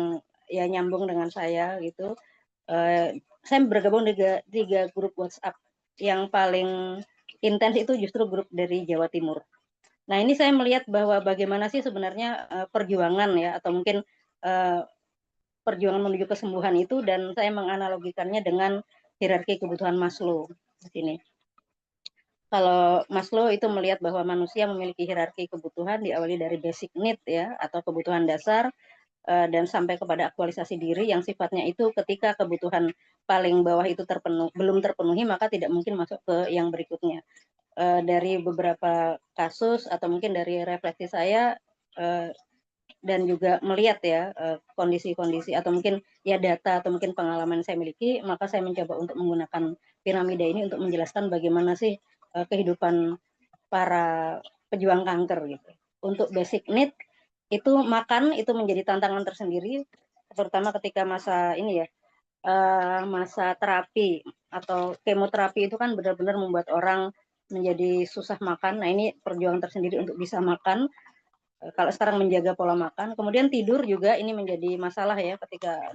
ya nyambung dengan saya gitu. Saya bergabung di 3 grup WhatsApp. Yang paling intens itu justru grup dari Jawa Timur. Nah, ini saya melihat bahwa bagaimana sih sebenarnya perjuangan ya, atau mungkin perjuangan menuju kesembuhan itu, dan saya menganalogikannya dengan hierarki kebutuhan Maslow di sini. Kalau Maslow itu melihat bahwa manusia memiliki hierarki kebutuhan diawali dari basic need ya, atau kebutuhan dasar, dan sampai kepada aktualisasi diri yang sifatnya itu ketika kebutuhan paling bawah itu belum terpenuhi, maka tidak mungkin masuk ke yang berikutnya. Dari beberapa kasus atau mungkin dari refleksi saya dan juga melihat ya kondisi-kondisi atau mungkin ya data atau mungkin pengalaman saya miliki, maka saya mencoba untuk menggunakan piramida ini untuk menjelaskan bagaimana sih kehidupan para pejuang kanker gitu. Untuk basic need itu makan itu menjadi tantangan tersendiri, terutama ketika masa ini ya, masa terapi atau kemoterapi itu kan benar-benar membuat orang menjadi susah makan. Nah, ini perjuangan tersendiri untuk bisa makan. Kalau sekarang menjaga pola makan, kemudian tidur juga ini menjadi masalah ya ketika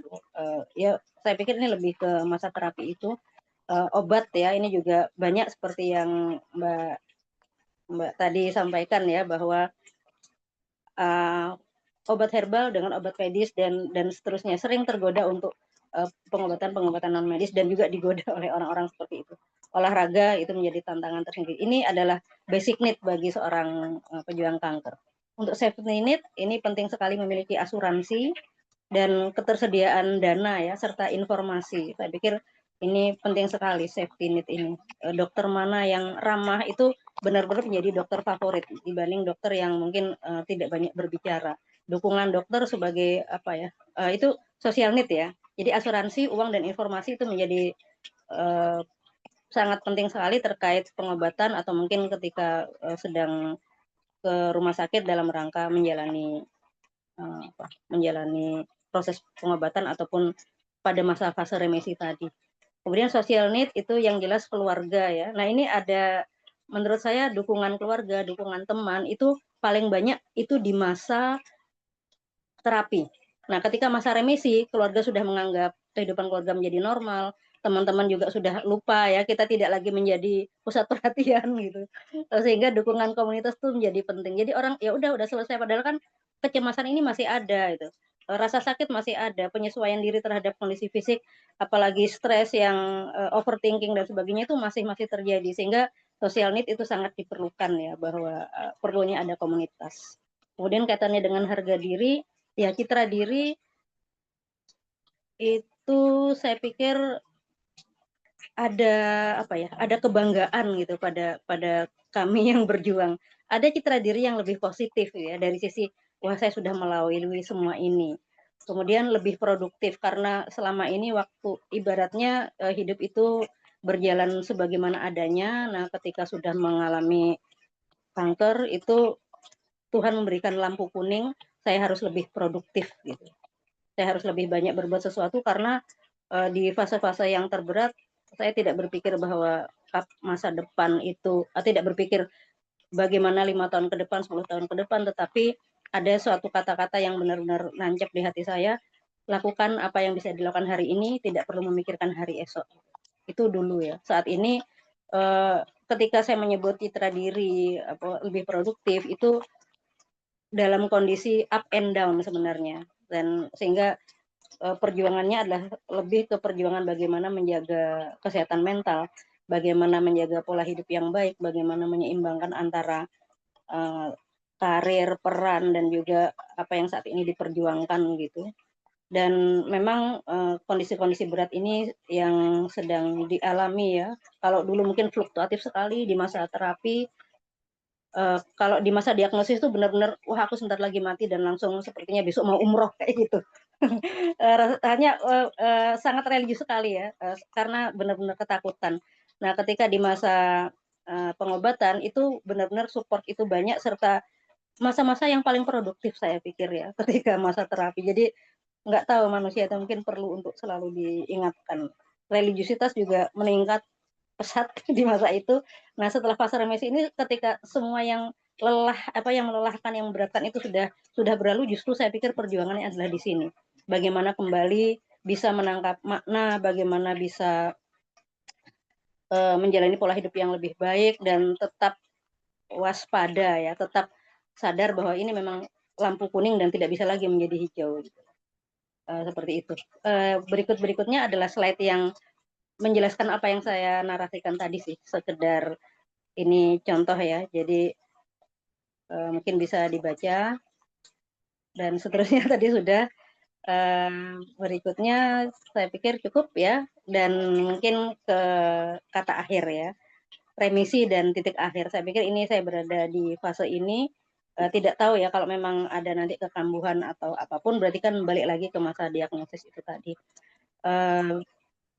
ya saya pikir ini lebih ke masa terapi itu. Obat ya, ini juga banyak seperti yang Mbak tadi sampaikan ya, bahwa obat herbal dengan obat medis dan seterusnya sering tergoda untuk pengobatan non medis, dan juga digoda oleh orang-orang seperti itu. Olahraga itu menjadi tantangan tersendiri. Ini adalah basic need bagi seorang pejuang kanker. Untuk safety net ini penting sekali memiliki asuransi dan ketersediaan dana ya, serta informasi. Saya pikir ini penting sekali safety net ini. Dokter mana yang ramah itu benar-benar menjadi dokter favorit dibanding dokter yang mungkin tidak banyak berbicara. Dukungan dokter sebagai apa ya, itu social need ya. Jadi asuransi, uang dan informasi itu menjadi sangat penting sekali terkait pengobatan atau mungkin ketika sedang ke rumah sakit dalam rangka menjalani proses pengobatan ataupun pada masa fase remisi tadi. Kemudian social need itu yang jelas keluarga ya. Nah, ini ada menurut saya dukungan keluarga, dukungan teman itu paling banyak itu di masa terapi. Nah, ketika masa remisi, keluarga sudah menganggap kehidupan keluarga menjadi normal, teman-teman juga sudah lupa ya, kita tidak lagi menjadi pusat perhatian gitu. Sehingga dukungan komunitas tuh menjadi penting. Jadi orang ya udah selesai, padahal kan kecemasan ini masih ada itu. Rasa sakit masih ada, penyesuaian diri terhadap kondisi fisik, apalagi stres yang overthinking dan sebagainya itu masih terjadi, sehingga social need itu sangat diperlukan ya, bahwa perlunya ada komunitas. Kemudian kaitannya dengan harga diri, ya citra diri itu saya pikir ada apa ya, ada kebanggaan gitu pada kami yang berjuang. Ada citra diri yang lebih positif ya dari sisi wah saya sudah melalui semua ini. Kemudian lebih produktif karena selama ini waktu ibaratnya hidup itu berjalan sebagaimana adanya. Nah, ketika sudah mengalami kanker itu Tuhan memberikan lampu kuning, saya harus lebih produktif gitu. Saya harus lebih banyak berbuat sesuatu karena di fase-fase yang terberat saya tidak berpikir bahwa masa depan itu tidak berpikir bagaimana 5 tahun ke depan, 10 tahun ke depan, tetapi ada suatu kata-kata yang benar-benar nancap di hati saya, lakukan apa yang bisa dilakukan hari ini, tidak perlu memikirkan hari esok. Itu dulu ya. Saat ini ketika saya menyebut citra diri lebih produktif itu dalam kondisi up and down sebenarnya, dan sehingga perjuangannya adalah lebih ke perjuangan bagaimana menjaga kesehatan mental, bagaimana menjaga pola hidup yang baik, bagaimana menyeimbangkan antara karir, peran, dan juga apa yang saat ini diperjuangkan gitu. Dan memang kondisi-kondisi berat ini yang sedang dialami ya. Kalau dulu mungkin fluktuatif sekali di masa terapi, kalau di masa diagnosis itu benar-benar wah aku sebentar lagi mati dan langsung sepertinya besok mau umroh kayak gitu. Rasanya sangat religius sekali ya, karena benar-benar ketakutan. Nah, ketika di masa pengobatan itu benar-benar support itu banyak, serta masa-masa yang paling produktif saya pikir ya, ketika masa terapi. Jadi nggak tahu manusia itu mungkin perlu untuk selalu diingatkan. Religiusitas juga meningkat pesat di masa itu. Nah, setelah fase remisi ini ketika semua yang lelah yang melelahkan, yang memberatkan itu sudah berlalu, justru saya pikir perjuangannya adalah di sini. Bagaimana kembali bisa menangkap makna, bagaimana bisa menjalani pola hidup yang lebih baik dan tetap waspada ya, tetap sadar bahwa ini memang lampu kuning dan tidak bisa lagi menjadi hijau. Seperti itu. Berikutnya adalah slide yang menjelaskan apa yang saya narasikan tadi sih, sekedar ini contoh ya, jadi mungkin bisa dibaca dan seterusnya tadi sudah. Berikutnya saya pikir cukup ya, dan mungkin ke kata akhir ya, remisi dan titik akhir. Saya pikir ini saya berada di fase ini, tidak tahu ya kalau memang ada nanti kekambuhan atau apapun, berarti kan balik lagi ke masa diagnosis itu tadi.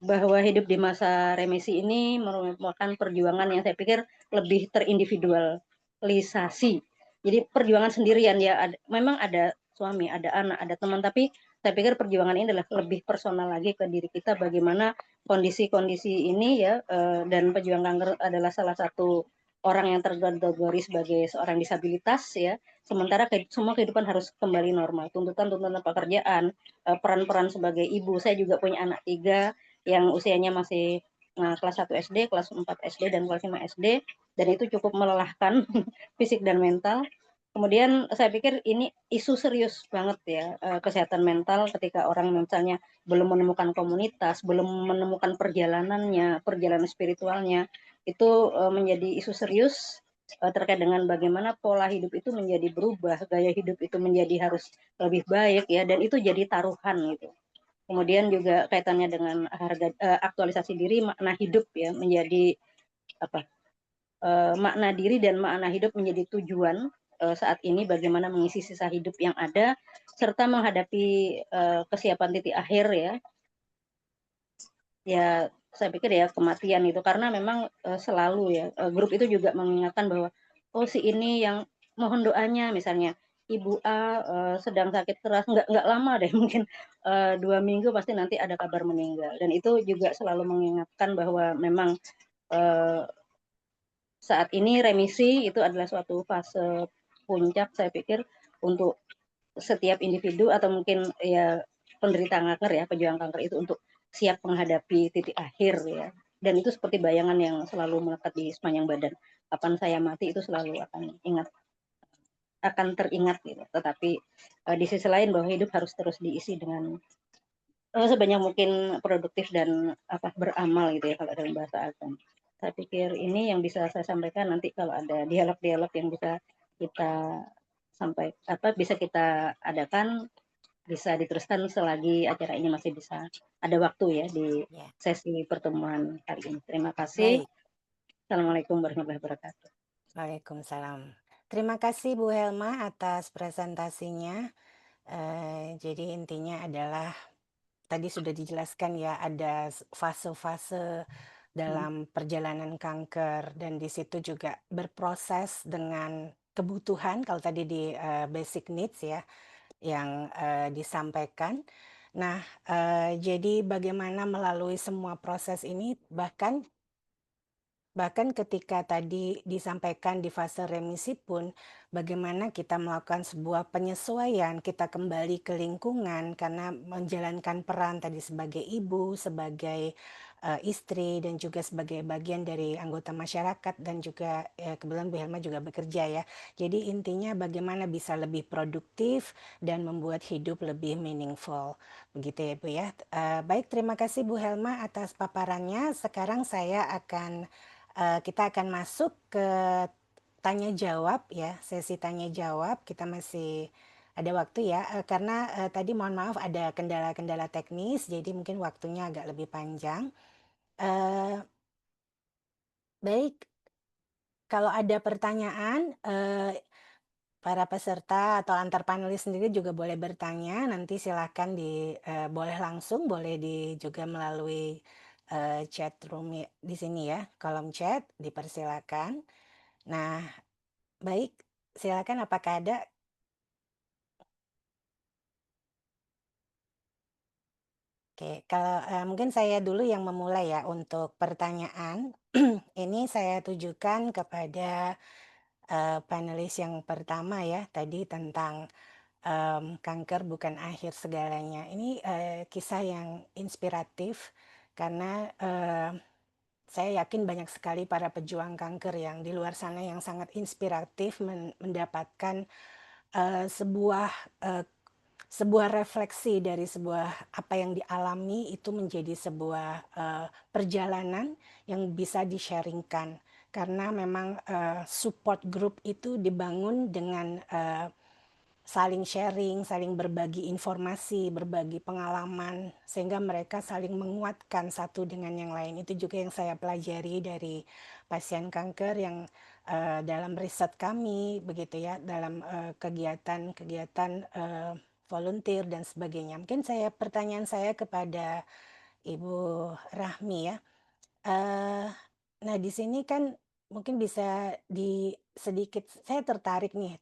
Bahwa hidup di masa remisi ini merupakan perjuangan yang saya pikir lebih terindividualisasi. Jadi perjuangan sendirian ya, memang ada suami, ada anak, ada teman, tapi saya pikir perjuangan ini adalah lebih personal lagi ke diri kita, bagaimana kondisi-kondisi ini ya, dan pejuang kanker adalah salah satu orang yang terkategori sebagai seorang disabilitas ya, sementara semua kehidupan harus kembali normal, tuntutan-tuntutan pekerjaan, peran-peran sebagai ibu, saya juga punya anak 3 yang usianya masih kelas 1 SD, kelas 4 SD, dan kelas 5 SD, dan itu cukup melelahkan fisik dan mental. Kemudian saya pikir ini isu serius banget ya, kesehatan mental ketika orang misalnya belum menemukan komunitas, belum menemukan perjalanan spiritualnya, itu menjadi isu serius terkait dengan bagaimana pola hidup itu menjadi berubah, gaya hidup itu menjadi harus lebih baik ya, dan itu jadi taruhan gitu. Kemudian juga kaitannya dengan aktualisasi diri, makna hidup ya, menjadi makna diri dan makna hidup menjadi tujuan saat ini, bagaimana mengisi sisa hidup yang ada, serta menghadapi kesiapan titik akhir ya. Ya, saya pikir ya kematian itu, karena memang selalu ya, grup itu juga mengingatkan bahwa oh si ini yang mohon doanya, misalnya Ibu A sedang sakit keras, nggak lama deh, mungkin 2 minggu pasti nanti ada kabar meninggal, dan itu juga selalu mengingatkan bahwa memang saat ini remisi itu adalah suatu fase puncak saya pikir untuk setiap individu atau mungkin ya penderita kanker ya, pejuang kanker itu untuk siap menghadapi titik akhir ya. Dan itu seperti bayangan yang selalu melekat di sepanjang badan. Kapan saya mati itu selalu akan teringat gitu. Tetapi di sisi lain bahwa hidup harus terus diisi dengan sebanyak mungkin produktif dan beramal gitu ya kalau dalam bahasa agama. Saya pikir ini yang bisa saya sampaikan. Nanti kalau ada dialog-dialog yang bisa kita bisa kita adakan, bisa diteruskan selagi acara ini masih bisa ada waktu ya di sesi pertemuan kali ini. Terima kasih. Baik. Assalamualaikum warahmatullahi wabarakatuh. Waalaikumsalam. Terima kasih Bu Helma atas presentasinya. Jadi intinya adalah tadi sudah dijelaskan ya, ada fase-fase dalam perjalanan kanker, dan di situ juga berproses dengan kebutuhan, kalau tadi di basic needs ya, yang disampaikan. Nah, jadi bagaimana melalui semua proses ini, bahkan ketika tadi disampaikan di fase remisi pun, bagaimana kita melakukan sebuah penyesuaian, kita kembali ke lingkungan karena menjalankan peran tadi sebagai ibu, sebagai istri, dan juga sebagai bagian dari anggota masyarakat, dan juga kebetulan Bu Helma juga bekerja ya. Jadi intinya bagaimana bisa lebih produktif dan membuat hidup lebih meaningful. Begitu ya Bu ya. Baik, terima kasih Bu Helma atas paparannya. Sekarang kita akan masuk ke tanya jawab ya, sesi tanya jawab. Kita masih ada waktu ya, karena tadi mohon maaf ada kendala-kendala teknis, jadi mungkin waktunya agak lebih panjang. Baik, kalau ada pertanyaan, para peserta atau antar panelis sendiri juga boleh bertanya. Nanti silakan boleh langsung, boleh juga melalui chat room di sini ya, kolom chat, dipersilakan. Nah, baik, silakan, apakah ada? Oke, kalau mungkin saya dulu yang memulai ya untuk pertanyaan. Ini saya tujukan kepada panelis yang pertama ya, tadi tentang kanker bukan akhir segalanya. Ini kisah yang inspiratif karena saya yakin banyak sekali para pejuang kanker yang di luar sana yang sangat inspiratif mendapatkan sebuah refleksi dari sebuah apa yang dialami itu menjadi sebuah perjalanan yang bisa di-sharingkan. Karena memang support group itu dibangun dengan saling sharing, saling berbagi informasi, berbagi pengalaman, sehingga mereka saling menguatkan satu dengan yang lain. Itu juga yang saya pelajari dari pasien kanker yang dalam riset kami, begitu ya, dalam kegiatan-kegiatan volunteer dan sebagainya. Mungkin pertanyaan saya kepada Ibu Rahmi ya. Nah, di sini kan mungkin bisa sedikit saya tertarik nih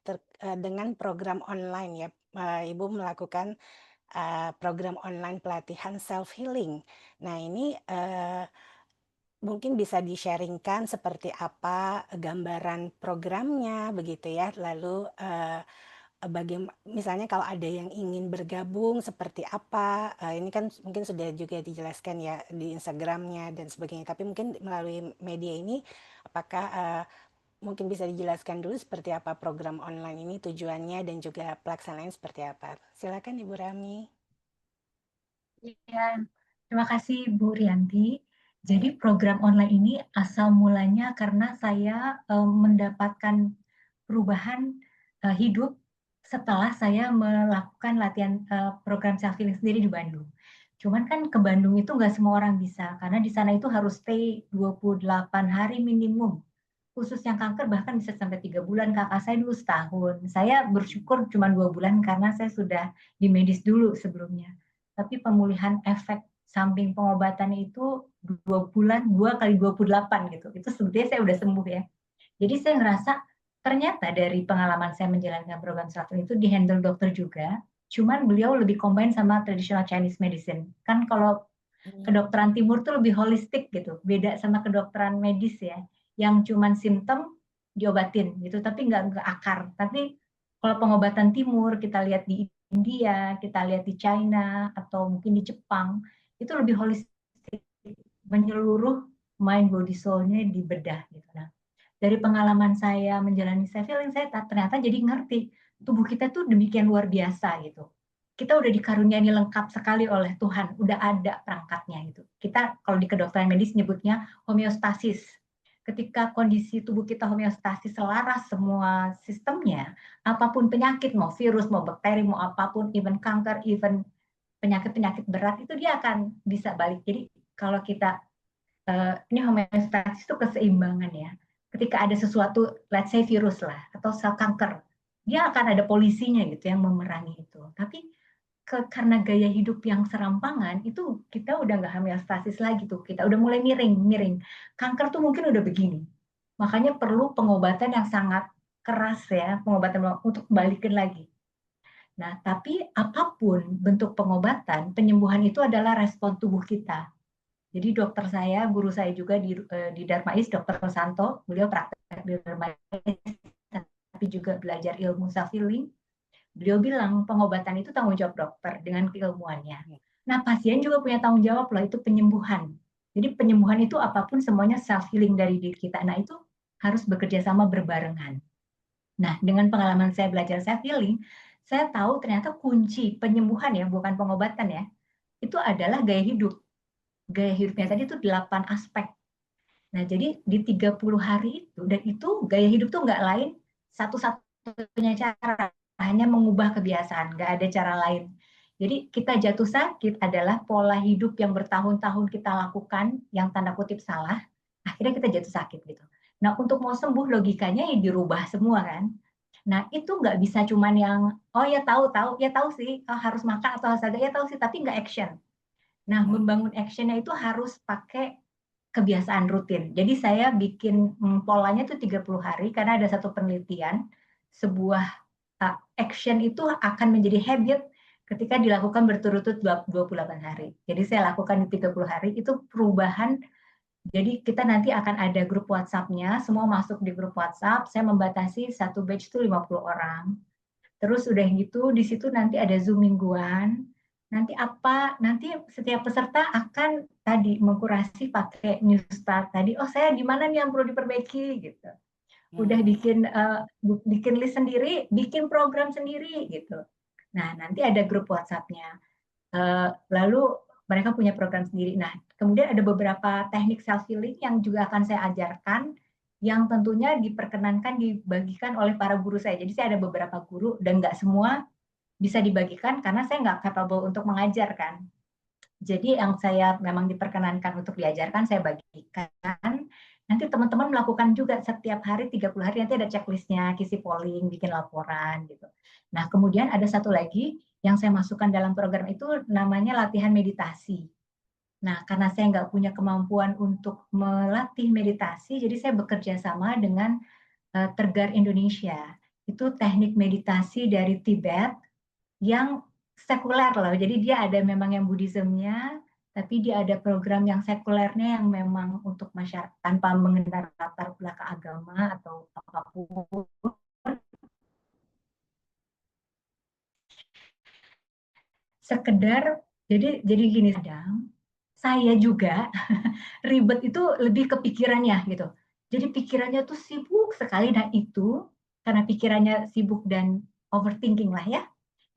dengan program online ya. Ibu melakukan program online pelatihan self healing. Nah, ini mungkin bisa di-sharingkan seperti apa gambaran programnya begitu ya. Lalu misalnya kalau ada yang ingin bergabung seperti apa, ini kan mungkin sudah juga dijelaskan ya di Instagramnya dan sebagainya, tapi mungkin melalui media ini apakah mungkin bisa dijelaskan dulu seperti apa program online ini, tujuannya dan juga pelaksanaannya seperti apa. Silakan Ibu Rami. Ya, terima kasih Bu Rianti. Jadi program online ini asal mulanya karena saya mendapatkan perubahan hidup setelah saya melakukan latihan program self healing sendiri di Bandung. Cuman kan ke Bandung itu nggak semua orang bisa, karena di sana itu harus stay 28 hari minimum. Khusus yang kanker bahkan bisa sampai 3 bulan, kakak saya dulu setahun. Saya bersyukur cuma 2 bulan karena saya sudah di medis dulu sebelumnya. Tapi pemulihan efek samping pengobatannya itu 2 bulan, 2 kali 28 gitu. Itu sebetulnya saya udah sembuh ya. Jadi saya ngerasa ternyata dari pengalaman saya menjalankan program self healing itu dihandle dokter juga, cuman beliau lebih combine sama traditional Chinese medicine. Kan kalau kedokteran timur tuh lebih holistik gitu, beda sama kedokteran medis ya, yang cuman simptom diobatin gitu, tapi nggak akar. Tapi Kalau pengobatan timur kita lihat di India, kita lihat di China, atau mungkin di Jepang, itu lebih holistik, menyeluruh mind, body, soul-nya dibedah gitu. Nah, dari pengalaman saya menjalani self healing, saya ternyata jadi ngerti tubuh kita tuh demikian luar biasa gitu. Kita udah dikaruniai lengkap sekali oleh Tuhan, udah ada perangkatnya gitu. Kita kalau di kedokteran medis nyebutnya homeostasis. Ketika kondisi tubuh kita homeostasis, selaras semua sistemnya, apapun penyakit, mau virus, mau bakteri, mau apapun, even kanker, even penyakit-penyakit berat, itu dia akan bisa balik. Jadi kalau kita ini homeostasis itu keseimbangan ya. Ketika ada sesuatu, let's say virus lah, atau sel kanker, dia akan ada polisinya gitu yang memerangi itu. Tapi karena gaya hidup yang serampangan, itu kita udah nggak homeostasis lagi tuh. Kita udah mulai miring. Kanker tuh mungkin udah begini. Makanya perlu pengobatan yang sangat keras ya, pengobatan untuk balikin lagi. Nah, tapi apapun bentuk pengobatan, penyembuhan itu adalah respon tubuh kita. Jadi dokter saya, guru saya juga di Darmais, Dr. Santo, beliau praktek di Darmais, tapi juga belajar ilmu self healing. Beliau bilang pengobatan itu tanggung jawab dokter dengan keilmuannya. Nah, pasien juga punya tanggung jawab loh, itu penyembuhan. Jadi penyembuhan itu apapun semuanya self healing dari diri kita. Nah, itu harus bekerja sama berbarengan. Nah, dengan pengalaman saya belajar self healing, saya tahu ternyata kunci penyembuhan ya, bukan pengobatan ya, itu adalah gaya hidup. Gaya hidupnya tadi itu 8 aspek. Nah, jadi di 30 hari itu, dan itu gaya hidup tuh nggak lain satu-satunya cara, hanya mengubah kebiasaan, nggak ada cara lain. Jadi kita jatuh sakit adalah pola hidup yang bertahun-tahun kita lakukan, yang tanda kutip salah, akhirnya kita jatuh sakit gitu. Nah, untuk mau sembuh logikanya ya dirubah semua kan. Nah, itu nggak bisa cuman yang, oh ya tahu sih, oh, harus makan atau harus ada, ya tahu sih, tapi nggak action. Nah, membangun actionnya itu harus pakai kebiasaan rutin. Jadi saya bikin polanya itu 30 hari karena ada satu penelitian, sebuah action itu akan menjadi habit ketika dilakukan berturut-turut 28 hari. Jadi saya lakukan di 30 hari, itu perubahan. Jadi kita nanti akan ada grup WhatsApp-nya, semua masuk di grup WhatsApp, saya membatasi satu batch itu 50 orang. Terus udah gitu, di situ nanti ada Zoom mingguan. Nanti setiap peserta akan tadi mengkurasi pakai New Start tadi. Oh, saya di mana nih yang perlu diperbaiki gitu. Udah bikin list sendiri, bikin program sendiri gitu. Nah, nanti ada grup WhatsApp-nya. Lalu mereka punya program sendiri. Nah, kemudian ada beberapa teknik self healing yang juga akan saya ajarkan, yang tentunya diperkenankan dibagikan oleh para guru saya. Jadi saya ada beberapa guru dan nggak semua bisa dibagikan karena saya nggak capable untuk mengajarkan. Jadi yang saya memang diperkenankan untuk diajarkan, saya bagikan. Nanti teman-teman melakukan juga setiap hari, 30 hari, nanti ada checklistnya, kisi polling, bikin laporan gitu. Nah, kemudian ada satu lagi yang saya masukkan dalam program itu namanya latihan meditasi. Nah, karena saya nggak punya kemampuan untuk melatih meditasi, jadi saya bekerja sama dengan Tergar Indonesia. Itu teknik meditasi dari Tibet yang sekuler loh. Jadi dia ada memang yang Buddhismnya, tapi dia ada program yang sekulernya yang memang untuk masyarakat tanpa mengenal latar belakang agama atau apapun. Sekedar jadi gini, sedang saya juga ribet itu lebih ke pikirannya gitu. Jadi pikirannya tuh sibuk sekali, dan itu karena pikirannya sibuk dan overthinking lah ya.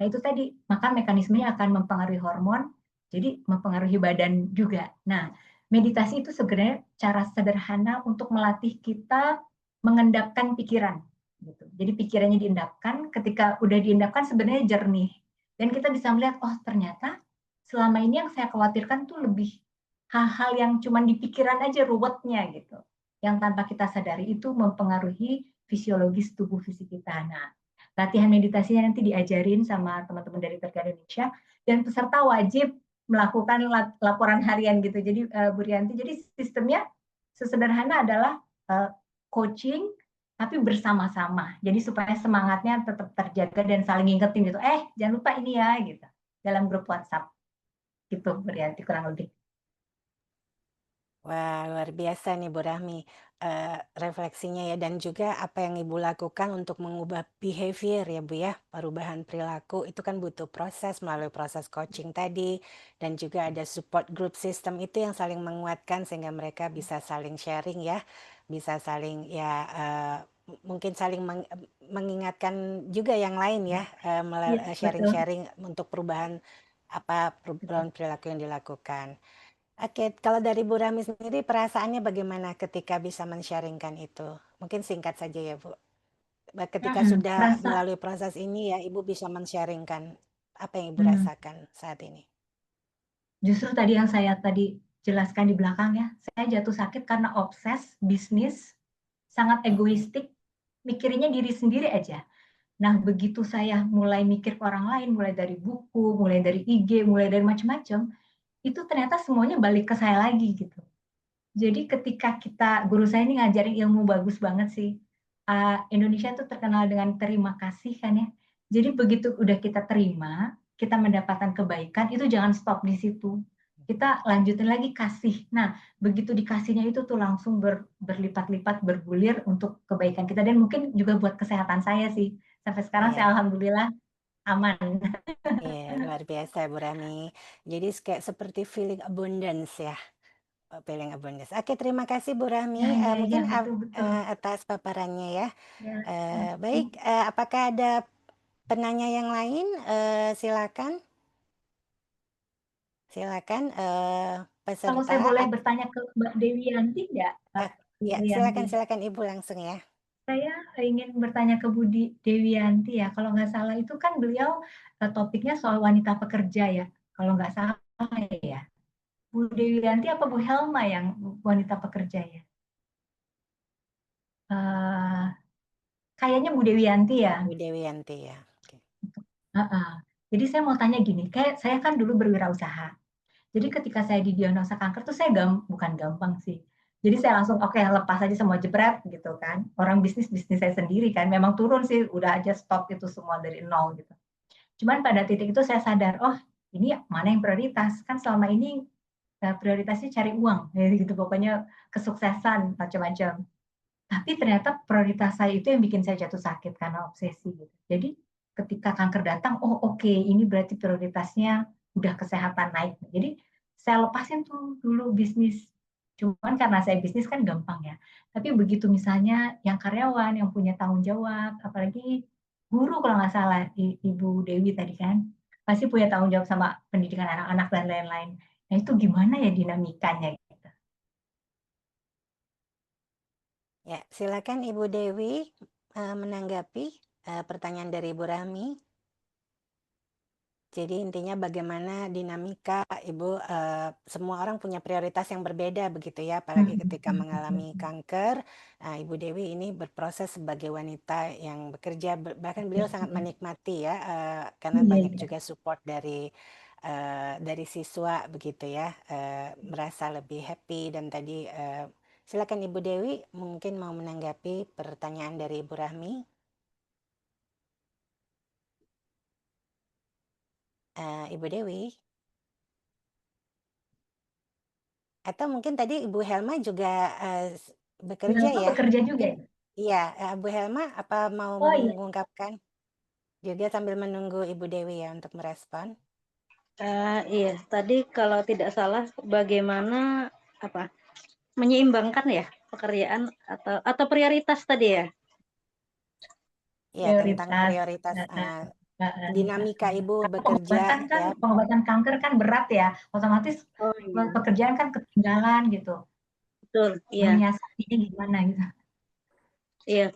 Nah itu tadi, maka mekanismenya akan mempengaruhi hormon, jadi mempengaruhi badan juga. Nah, meditasi itu sebenarnya cara sederhana untuk melatih kita mengendapkan pikiran. Gitu. Jadi pikirannya diendapkan, ketika udah diendapkan sebenarnya jernih. Dan kita bisa melihat, oh ternyata selama ini yang saya khawatirkan tuh lebih hal-hal yang cuma di pikiran aja ruwetnya gitu. Yang tanpa kita sadari itu mempengaruhi fisiologis tubuh fisik kita. Nah, latihan meditasinya nanti diajarin sama teman-teman dari Tergar Indonesia, dan peserta wajib melakukan laporan harian gitu. Jadi Bu Rianti, jadi sistemnya sesederhana adalah coaching tapi bersama-sama. Jadi supaya semangatnya tetap terjaga dan saling ngingetin gitu. Jangan lupa ini ya gitu. Dalam grup WhatsApp. Gitu Bu Rianti kurang lebih. Wah, luar biasa nih Bu Rahmi, refleksinya ya dan juga apa yang Ibu lakukan untuk mengubah behavior ya Bu ya, perubahan perilaku itu kan butuh proses melalui proses coaching tadi dan juga ada support group system itu yang saling menguatkan sehingga mereka bisa saling sharing ya, bisa saling ya, mungkin saling mengingatkan juga yang lain ya, Iya, betul. sharing-sharing untuk perubahan perubahan perilaku yang dilakukan. Oke, kalau dari Bu Rami sendiri perasaannya bagaimana ketika bisa men-sharing-kan itu? Mungkin singkat saja ya Bu. Ketika sudah Rasa melalui proses ini ya Ibu bisa men-sharing-kan apa yang Ibu hmm, rasakan saat ini? justru tadi yang saya tadi jelaskan di belakang ya, saya jatuh sakit karena obses bisnis, sangat egoistik, mikirinnya diri sendiri aja. Nah, begitu saya mulai mikir ke orang lain, mulai dari buku, mulai dari IG, mulai dari macam-macam, itu ternyata semuanya balik ke saya lagi gitu. Jadi ketika guru saya ini ngajarin ilmu bagus banget sih. Indonesia tuh terkenal dengan terima kasih kan ya. Jadi begitu udah kita terima, kita mendapatkan kebaikan, itu jangan stop di situ. Kita lanjutin lagi kasih. Nah, begitu dikasihnya itu tuh langsung berlipat-lipat, bergulir untuk kebaikan kita dan mungkin juga buat kesehatan saya sih. Sampai sekarang Iya. saya alhamdulillah aman. Iya, luar biasa Bu Rami. Jadi kayak seperti feeling abundance ya. Feeling abundance. Oke, terima kasih Bu Rami. Ya, Mungkin betul. atas paparannya ya. Ya, Baik, apakah ada penanya yang lain? Silakan. Silakan kalau saya peserta. boleh bertanya ke Mbak Dewianti nggak? Ya, silakan Ibu langsung ya. Saya ingin bertanya ke Bu Dewianti ya, kalau nggak salah itu kan beliau topiknya soal wanita pekerja ya, kalau nggak salah ya. Bu Dewianti apa Bu Helma yang wanita pekerja ya? Kayaknya Bu Dewianti ya. Bu Dewianti ya. Oke. Jadi saya mau tanya gini, kayak saya kan dulu berwirausaha. Jadi ketika saya didiagnosa kanker tuh saya bukan gampang sih. Jadi saya langsung oke, lepas aja semua jebret gitu kan. Orang bisnis saya sendiri kan. Memang turun sih, udah aja stop itu semua dari nol gitu. Cuman pada titik itu saya sadar, oh ini mana yang prioritas? Kan selama ini prioritasnya cari uang, gitu pokoknya kesuksesan macam-macam. Tapi ternyata prioritas saya itu yang bikin saya jatuh sakit karena obsesi gitu. Jadi ketika kanker datang, oh oke, ini berarti prioritasnya udah kesehatan naik. Jadi saya lepasin tuh dulu bisnis. Cuman karena saya bisnis kan gampang ya. Tapi begitu misalnya yang karyawan yang punya tanggung jawab, apalagi guru kalau nggak salah Ibu Dewi tadi kan, pasti punya tanggung jawab sama pendidikan anak-anak dan lain-lain. Nah itu gimana ya dinamikanya? Ya, silakan Ibu Dewi menanggapi pertanyaan dari Ibu Rahmi. Jadi intinya bagaimana dinamika Ibu, semua orang punya prioritas yang berbeda begitu ya, apalagi ketika mengalami kanker. Nah, Ibu Dewi ini berproses sebagai wanita yang bekerja, bahkan beliau sangat menikmati ya, karena banyak juga support dari siswa begitu ya, merasa lebih happy dan tadi silakan Ibu Dewi mungkin mau menanggapi pertanyaan dari Ibu Rahmi. Ibu Dewi. Atau mungkin tadi Ibu Helma juga bekerja ya? Bekerja juga ya? Iya, Bu Helma apa mau Oh iya. mengungkapkan juga sambil menunggu Ibu Dewi ya untuk merespon? Iya, tadi kalau tidak salah bagaimana menyeimbangkan ya pekerjaan atau prioritas tadi ya? Iya, tentang prioritas dinamika Ibu bekerja ya. Pengobatan kanker kan berat ya, otomatis pekerjaan kan ketinggalan gitu. Betul, iya. Menyiasatinya gimana gitu. Iya,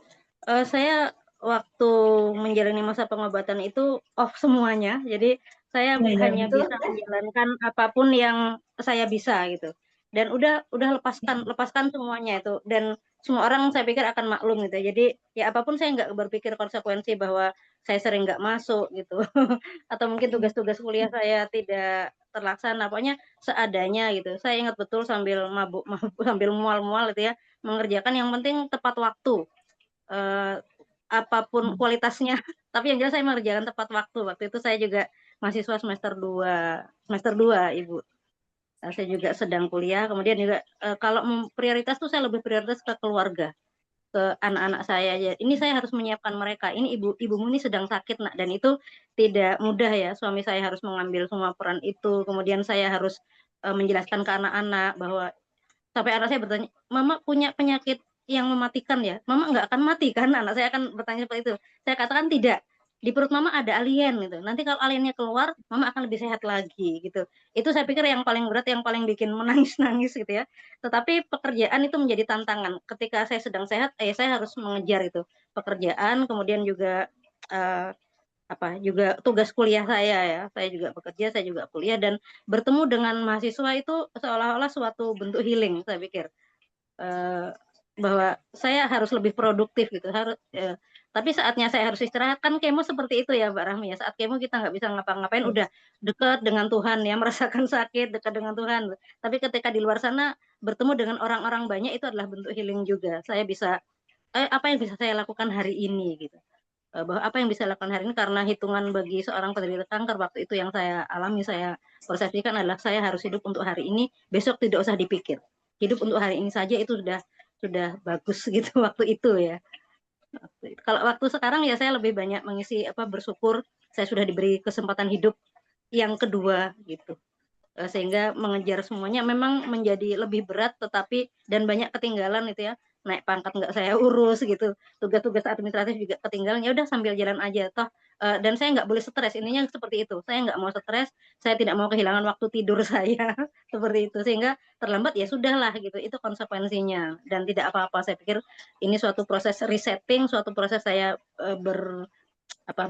saya waktu menjalani masa pengobatan itu off semuanya, jadi saya hanya bisa menjalankan apapun yang saya bisa gitu. Dan udah lepaskan semuanya itu, dan semua orang saya pikir akan maklum gitu. Jadi ya apapun saya nggak berpikir konsekuensi bahwa saya sering nggak masuk gitu, atau mungkin tugas-tugas kuliah saya tidak terlaksana, pokoknya seadanya gitu. Saya ingat betul sambil mabuk sambil mual-mual gitu ya, mengerjakan yang penting tepat waktu. Apapun kualitasnya, tapi yang jelas saya mengerjakan tepat waktu. Waktu itu saya juga mahasiswa semester 2 Ibu. Saya juga sedang kuliah, kemudian juga kalau prioritas tuh saya lebih prioritas ke keluarga, ke anak-anak saya aja. Ini saya harus menyiapkan mereka. Ini ibumu ini sedang sakit, Nak, dan itu tidak mudah ya. Suami saya harus mengambil semua peran itu. Kemudian saya harus menjelaskan ke anak-anak bahwa sampai anak saya bertanya, "Mama punya penyakit yang mematikan ya?" "Mama nggak akan mati kan?" Anak saya akan bertanya seperti itu. Saya katakan tidak. Di perut mama ada alien gitu. Nanti kalau aliennya keluar, mama akan lebih sehat lagi gitu. Itu saya pikir yang paling berat, yang paling bikin menangis-nangis gitu ya. Tetapi pekerjaan itu menjadi tantangan. Ketika saya sedang sehat, saya harus mengejar itu pekerjaan, kemudian juga juga tugas kuliah saya ya. Saya juga bekerja, saya juga kuliah, dan bertemu dengan mahasiswa itu seolah-olah suatu bentuk healing, saya pikir. Bahwa saya harus lebih produktif gitu, tapi saatnya saya harus istirahat. Kan kemo seperti itu ya Mbak Rahmi ya, saat kemo kita nggak bisa ngapa-ngapain, udah dekat dengan Tuhan ya, merasakan sakit, dekat dengan Tuhan. Tapi ketika di luar sana bertemu dengan orang-orang banyak, itu adalah bentuk healing juga. Saya bisa, apa yang bisa saya lakukan hari ini gitu. Bahwa apa yang bisa lakukan hari ini, karena hitungan bagi seorang penderita kanker waktu itu yang saya alami, saya persepsikan adalah saya harus hidup untuk hari ini, besok tidak usah dipikir. Hidup untuk hari ini saja itu sudah bagus gitu waktu itu ya. Kalau waktu sekarang ya saya lebih banyak mengisi bersyukur saya sudah diberi kesempatan hidup yang kedua gitu. Sehingga mengejar semuanya memang menjadi lebih berat, tetapi dan banyak ketinggalan itu ya. Naik pangkat nggak saya urus gitu, tugas-tugas administratif juga ketinggalan, ya udah sambil jalan aja toh. Dan saya nggak boleh stres, intinya seperti itu. Saya nggak mau stres, saya tidak mau kehilangan waktu tidur saya seperti itu, sehingga terlambat ya sudahlah gitu, itu konsekuensinya dan tidak apa-apa. Saya pikir ini suatu proses resetting, suatu proses saya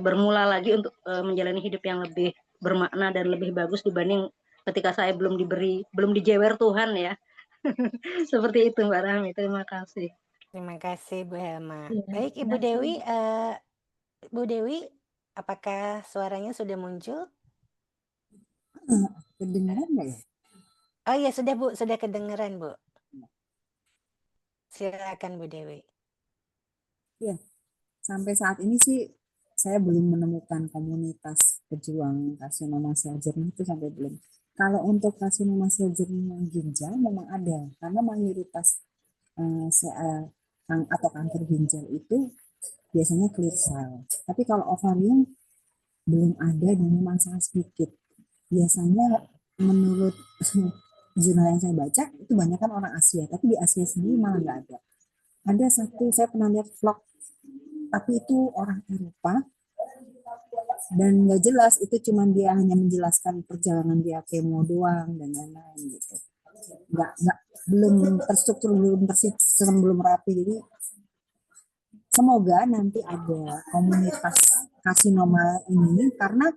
bermula lagi untuk menjalani hidup yang lebih bermakna dan lebih bagus dibanding ketika saya belum dijewer Tuhan ya. Seperti itu Mbak Rahmi, terima kasih. Terima kasih Bu Helma. Iya, Baik Ibu terima kasih. Dewi, Bu Dewi, apakah suaranya sudah muncul? Kedengaran nggak ya? Oh iya sudah Bu, sudah kedengeran Bu. Silakan Bu Dewi. Iya, sampai saat ini sih saya belum menemukan komunitas pejuang karsinoma sel jernih, itu sampai belum. Kalau untuk karsinoma sel jernih yang ginjal memang ada, karena mayoritas atau kanker ginjal itu biasanya clear cell. Tapi kalau ovarium belum ada dan memang sangat sedikit. Biasanya menurut jurnal yang saya baca itu banyak kan orang Asia, tapi di Asia sendiri malah nggak ada. Ada satu, saya pernah lihat vlog, tapi itu orang Eropa dan nggak jelas, itu cuma dia hanya menjelaskan perjalanan dia kemo doang dan lain-lain gitu. Belum terstruktur, belum tersistem, belum rapi. Jadi semoga nanti ada komunitas karsinoma ini, karena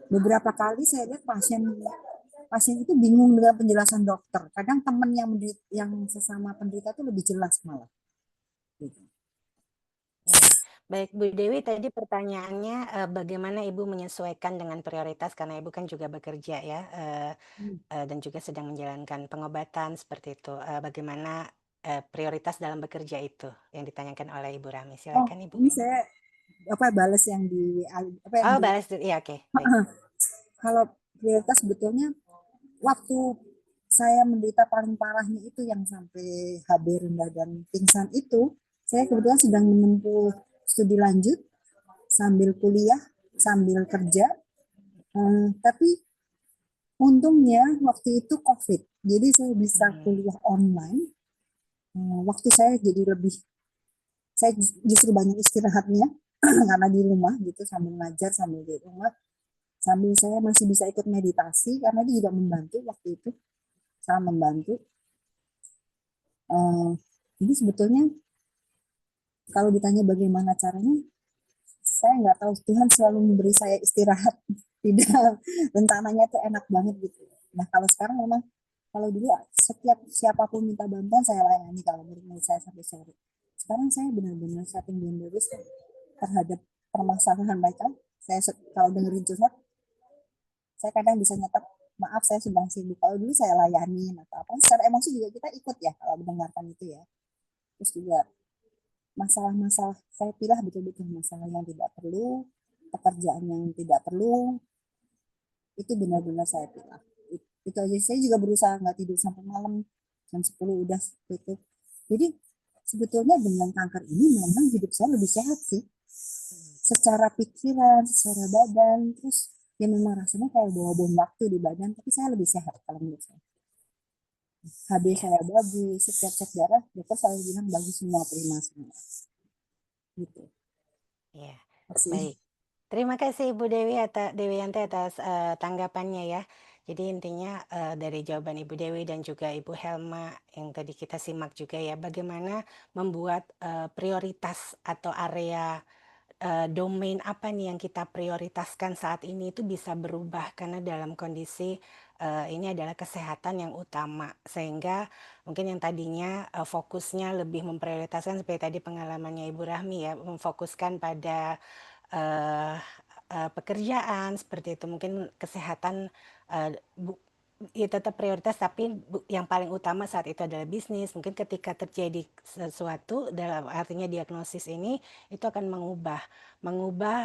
beberapa kali saya lihat pasien itu bingung dengan penjelasan dokter. Kadang teman yang sesama penderita itu lebih jelas malah. Gitu. Baik Bu Dewi, tadi pertanyaannya bagaimana Ibu menyesuaikan dengan prioritas, karena Ibu kan juga bekerja ya, dan juga sedang menjalankan pengobatan seperti itu. Bagaimana prioritas dalam bekerja itu yang ditanyakan oleh Ibu Rahmi? Silakan Ibu. Ini saya balas yang di balas ya, oke. Baik. Kalau prioritas sebetulnya waktu saya menderita paling parahnya itu yang sampai HB rendah dan pingsan itu, saya kebetulan sedang menempuh studi lanjut sambil kuliah, sambil kerja. Tapi untungnya waktu itu COVID, jadi saya bisa kuliah online. Waktu saya jadi saya justru banyak istirahatnya karena di rumah gitu, sambil ngajar, sambil di rumah, sambil saya masih bisa ikut meditasi karena itu juga membantu waktu itu, sangat membantu. Jadi sebetulnya kalau ditanya bagaimana caranya, saya nggak tahu. Tuhan selalu memberi saya istirahat, tidak, rencananya tuh enak banget gitu. Nah kalau sekarang memang, kalau dulu setiap siapapun minta bantuan saya layani kalau menurut saya sampai sore. Sekarang saya benar-benar setting boundaries terhadap permasalahan mereka. Saya kalau dengerin curhat, saya kadang bisa nyetak, maaf saya sedang sibuk. Kalau dulu saya layanin atau apa, secara emosi juga kita ikut ya kalau mendengarkan itu ya. Terus juga masalah-masalah saya pilih betul-betul masalah yang tidak perlu, pekerjaan yang tidak perlu, itu benar-benar saya pilih. Itu aja. Saya juga berusaha nggak tidur sampai malam, jam 10 udah tutup. Jadi sebetulnya dengan kanker ini memang hidup saya lebih sehat sih, secara pikiran, secara badan, terus ya memang rasanya kayak bawa bom waktu di badan, tapi saya lebih sehat kalau menurut saya. HB Ya, saya bagus, setiap cek darah dokter selalu bilang bagus semua, prima semua. Gitu. ya. Makasih. Baik. Terima kasih Ibu Dewianti atas tanggapannya ya. Jadi intinya dari jawaban Ibu Dewi dan juga Ibu Helma yang tadi kita simak juga ya, bagaimana membuat prioritas atau area domain apa nih yang kita prioritaskan saat ini itu bisa berubah karena dalam kondisi ini adalah kesehatan yang utama, sehingga mungkin yang tadinya fokusnya lebih memprioritaskan seperti tadi pengalamannya Ibu Rahmi ya, memfokuskan pada pekerjaan seperti itu, mungkin kesehatan ya tetap prioritas, tapi yang paling utama saat itu adalah bisnis. Mungkin ketika terjadi sesuatu, dalam artinya diagnosis ini, itu akan mengubah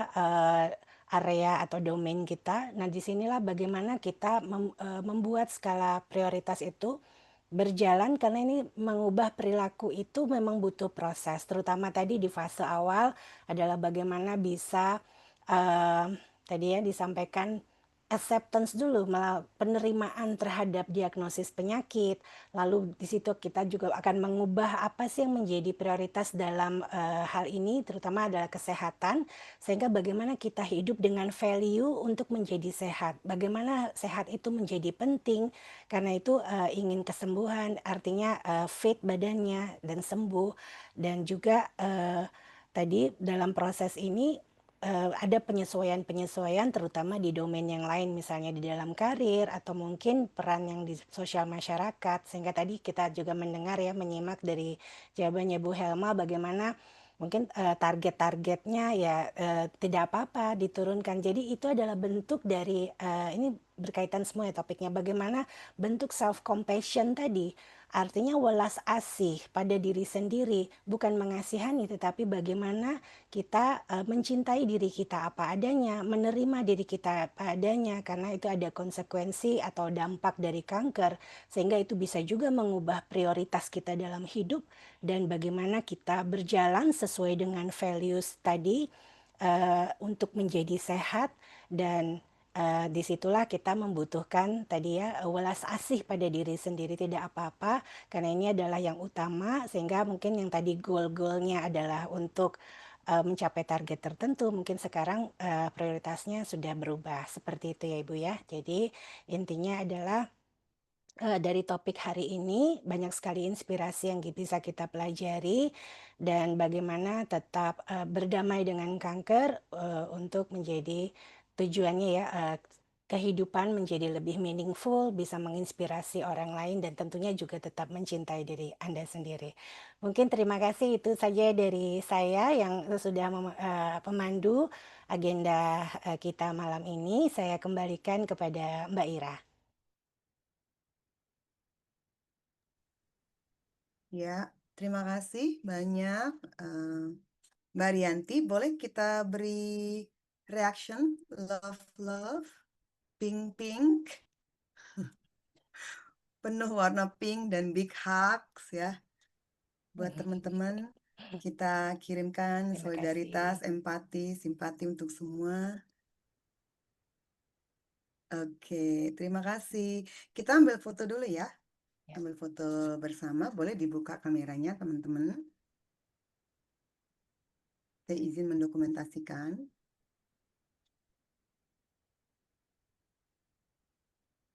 area atau domain kita. Nah, disinilah bagaimana kita membuat skala prioritas itu berjalan, karena ini mengubah perilaku itu memang butuh proses, terutama tadi di fase awal adalah bagaimana bisa tadi ya disampaikan acceptance dulu, penerimaan terhadap diagnosis penyakit. Lalu di situ kita juga akan mengubah apa sih yang menjadi prioritas dalam hal ini, terutama adalah kesehatan, sehingga bagaimana kita hidup dengan value untuk menjadi sehat. Bagaimana sehat itu menjadi penting, karena itu ingin kesembuhan, artinya fit badannya dan sembuh. Dan juga tadi dalam proses ini ada penyesuaian-penyesuaian terutama di domain yang lain, misalnya di dalam karir atau mungkin peran yang di sosial masyarakat, sehingga tadi kita juga mendengar ya, menyimak dari jawabannya Bu Helma bagaimana mungkin target-targetnya ya tidak apa-apa diturunkan. Jadi itu adalah bentuk dari ini berkaitan semua ya topiknya, bagaimana bentuk self compassion tadi. Artinya welas asih pada diri sendiri, bukan mengasihani, tetapi bagaimana kita mencintai diri kita apa adanya, menerima diri kita apa adanya, karena itu ada konsekuensi atau dampak dari kanker, sehingga itu bisa juga mengubah prioritas kita dalam hidup dan bagaimana kita berjalan sesuai dengan values tadi untuk menjadi sehat. Dan disitulah kita membutuhkan tadi ya welas asih pada diri sendiri, tidak apa-apa karena ini adalah yang utama, sehingga mungkin yang tadi goal-goalnya adalah untuk mencapai target tertentu, mungkin sekarang prioritasnya sudah berubah seperti itu ya Ibu ya. Jadi intinya adalah dari topik hari ini banyak sekali inspirasi yang bisa kita pelajari, dan bagaimana tetap berdamai dengan kanker untuk menjadi tujuannya ya kehidupan menjadi lebih meaningful, bisa menginspirasi orang lain, dan tentunya juga tetap mencintai diri Anda sendiri. Mungkin terima kasih, itu saja dari saya yang sudah pemandu agenda kita malam ini. Saya kembalikan kepada Mbak Ira. Ya, terima kasih banyak Mbak Rianti. Boleh kita beri reaction love, pink, penuh warna pink dan big hugs ya. Buat teman-teman, kita kirimkan Terima solidaritas, kasih. empati, simpati untuk semua. Oke, terima kasih. Kita ambil foto dulu ya. Ya. Ambil foto bersama, boleh dibuka kameranya teman-teman. Saya izin mendokumentasikan.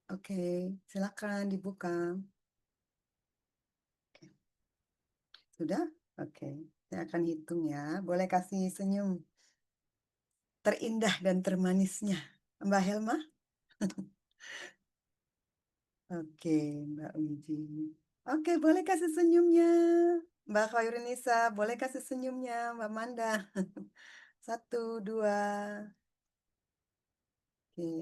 Oke, silakan dibuka. Oke. Sudah? Oke, saya akan hitung ya. Boleh kasih senyum terindah dan termanisnya, Mbak Helma? Oke, Mbak Wiji. Oke, boleh kasih senyumnya. Mbak Khairunnisa, boleh kasih senyumnya. Mbak Manda. 1, 2. Oke.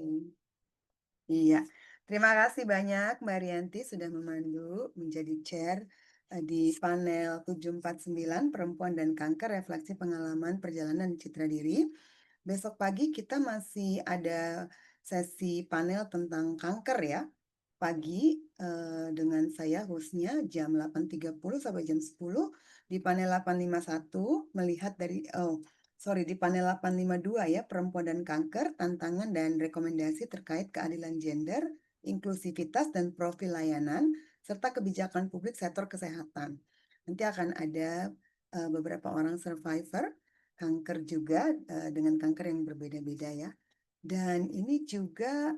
Iya. Terima kasih banyak Mbak Rianti sudah memandu menjadi chair di panel 749 Perempuan dan Kanker, Refleksi Pengalaman Perjalanan Citra Diri. Besok pagi kita masih ada sesi panel tentang kanker ya. pagi dengan saya hostnya jam 8.30 sampai jam 10 di panel 851 melihat dari di panel 852 ya, perempuan dan kanker, tantangan dan rekomendasi terkait keadilan gender, inklusivitas dan profil layanan serta kebijakan publik sektor kesehatan. Nanti akan ada beberapa orang survivor kanker juga dengan kanker yang berbeda-beda ya. Dan ini juga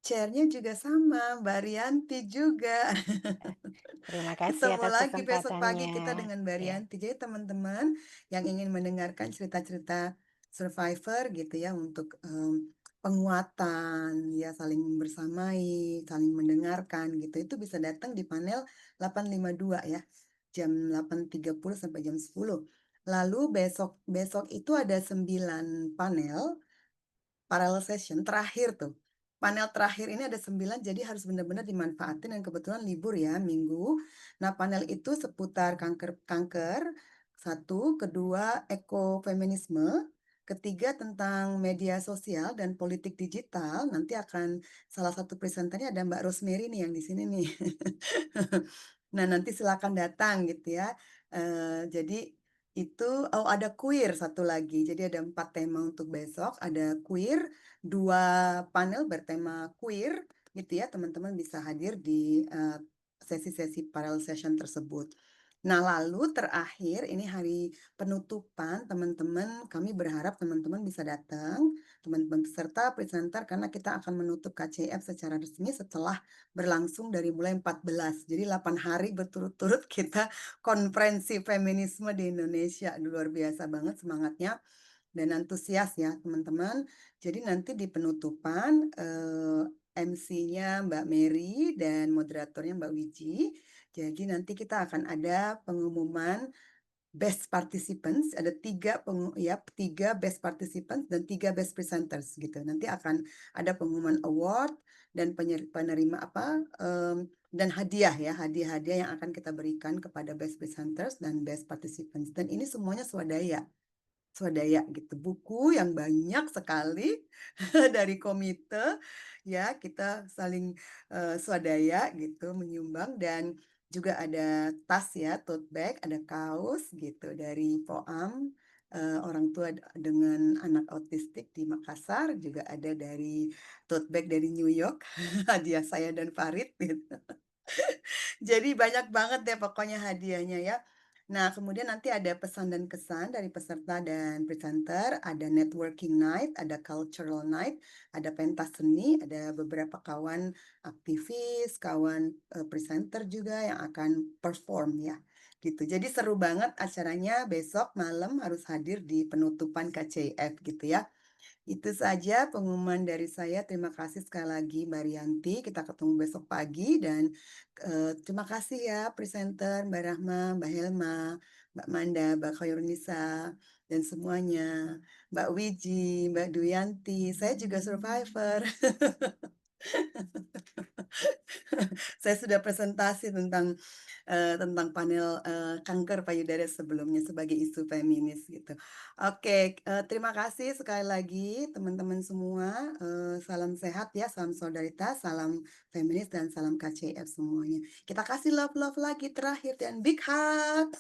chairnya juga sama, Mbak Rianti juga. Terima kasih Ketemu atas lagi besok pagi kita kesempatannya. dengan Mbak Ya, Rianti. Jadi teman-teman yang ingin mendengarkan cerita-cerita survivor gitu ya untuk penguatan, ya saling bersamai, saling mendengarkan gitu. Itu bisa datang di panel 852 ya, jam 8.30 sampai jam 10. Lalu besok itu ada 9 panel parallel session terakhir tuh. Panel terakhir ini ada 9, jadi harus benar-benar dimanfaatin dan kebetulan libur ya, minggu. Nah, panel itu seputar kanker, satu, kedua ekofeminisme, ketiga tentang media sosial dan politik digital. Nanti akan salah satu presenternya ada Mbak Rosemary nih yang di sini nih. Nah, nanti silakan datang gitu ya. Jadi itu ada queer satu lagi. Jadi ada 4 tema untuk besok. Ada queer, 2 panel bertema queer gitu ya. Teman-teman bisa hadir di sesi-sesi parallel session tersebut. Nah, lalu terakhir ini hari penutupan teman-teman. Kami berharap teman-teman bisa datang, teman-teman peserta, presenter, karena kita akan menutup KCF secara resmi setelah berlangsung dari mulai 14. Jadi 8 hari berturut-turut kita konferensi feminisme di Indonesia. Luar biasa banget semangatnya dan antusias ya teman-teman. Jadi nanti di penutupan MC-nya Mbak Mary dan moderatornya Mbak Wiji. Jadi nanti kita akan ada pengumuman best participants, ada 3 best participants dan 3 best presenters gitu. Nanti akan ada pengumuman award dan penerima dan hadiah ya, hadiah-hadiah yang akan kita berikan kepada best presenters dan best participants. Dan ini semuanya swadaya gitu, buku yang banyak sekali dari komite ya, kita saling swadaya gitu menyumbang, dan juga ada tas ya, tote bag, ada kaos gitu dari POAM, orang tua dengan anak autistik di Makassar, juga ada dari tote bag dari New York hadiah saya dan Farid gitu. Jadi banyak banget deh pokoknya hadiahnya ya. Nah, kemudian nanti ada pesan dan kesan dari peserta dan presenter, ada networking night, ada cultural night, ada pentas seni, ada beberapa kawan aktivis, kawan presenter juga yang akan perform ya. Gitu. Jadi seru banget acaranya, besok malam harus hadir di penutupan KCF gitu ya. Itu saja pengumuman dari saya. Terima kasih sekali lagi Mbak Rianti. Kita ketemu besok pagi dan terima kasih ya presenter Mbak Rahma, Mbak Helma, Mbak Manda, Mbak Khairunisa dan semuanya. Mbak Wiji, Mbak Duyanti. Saya juga survivor. Saya sudah presentasi tentang panel kanker payudara sebelumnya sebagai isu feminis gitu. Oke, terima kasih sekali lagi teman-teman semua. Salam sehat ya, salam solidaritas, salam feminis dan salam KCF semuanya. Kita kasih love lagi terakhir dan big hug.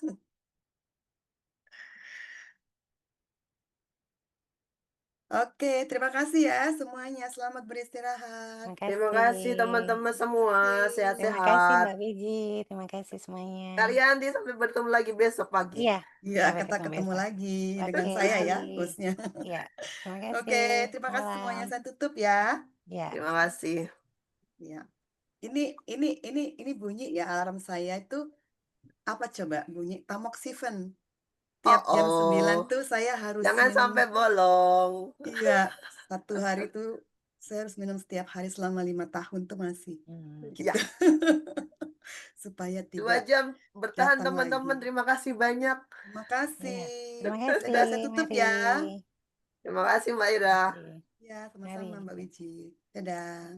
Oke, terima kasih ya semuanya. Selamat beristirahat. terima Terima kasih kasih. teman-teman semua. Terima kasih Sehat-sehat. Mbak Wiji. Terima kasih semuanya. Kalian sampai bertemu lagi besok pagi. Iya, Iya, sampai kita ketemu besok. lagi Oke, dengan saya ya, Ji. hostnya. Iya, terima Oke, kasih. terima kasih semuanya. Malam. Saya tutup ya. Ya. Terima kasih. Ya. Ini bunyi ya, alarm saya itu apa coba bunyi tamoxifen. Tiap jam 9 tuh saya harus Jangan minum. sampai bolong. Iya, 1 hari tuh saya harus minum setiap hari selama 5 tahun tuh masih. Gitu. Ya. Supaya 2 tidak jam bertahan datang teman-teman. lagi. Terima kasih banyak. Terima kasih. Terima kasih, Dadah, saya tutup mari. ya. Terima kasih Mbak Ira. Ya, sama-sama Mbak Wiji. Dadah.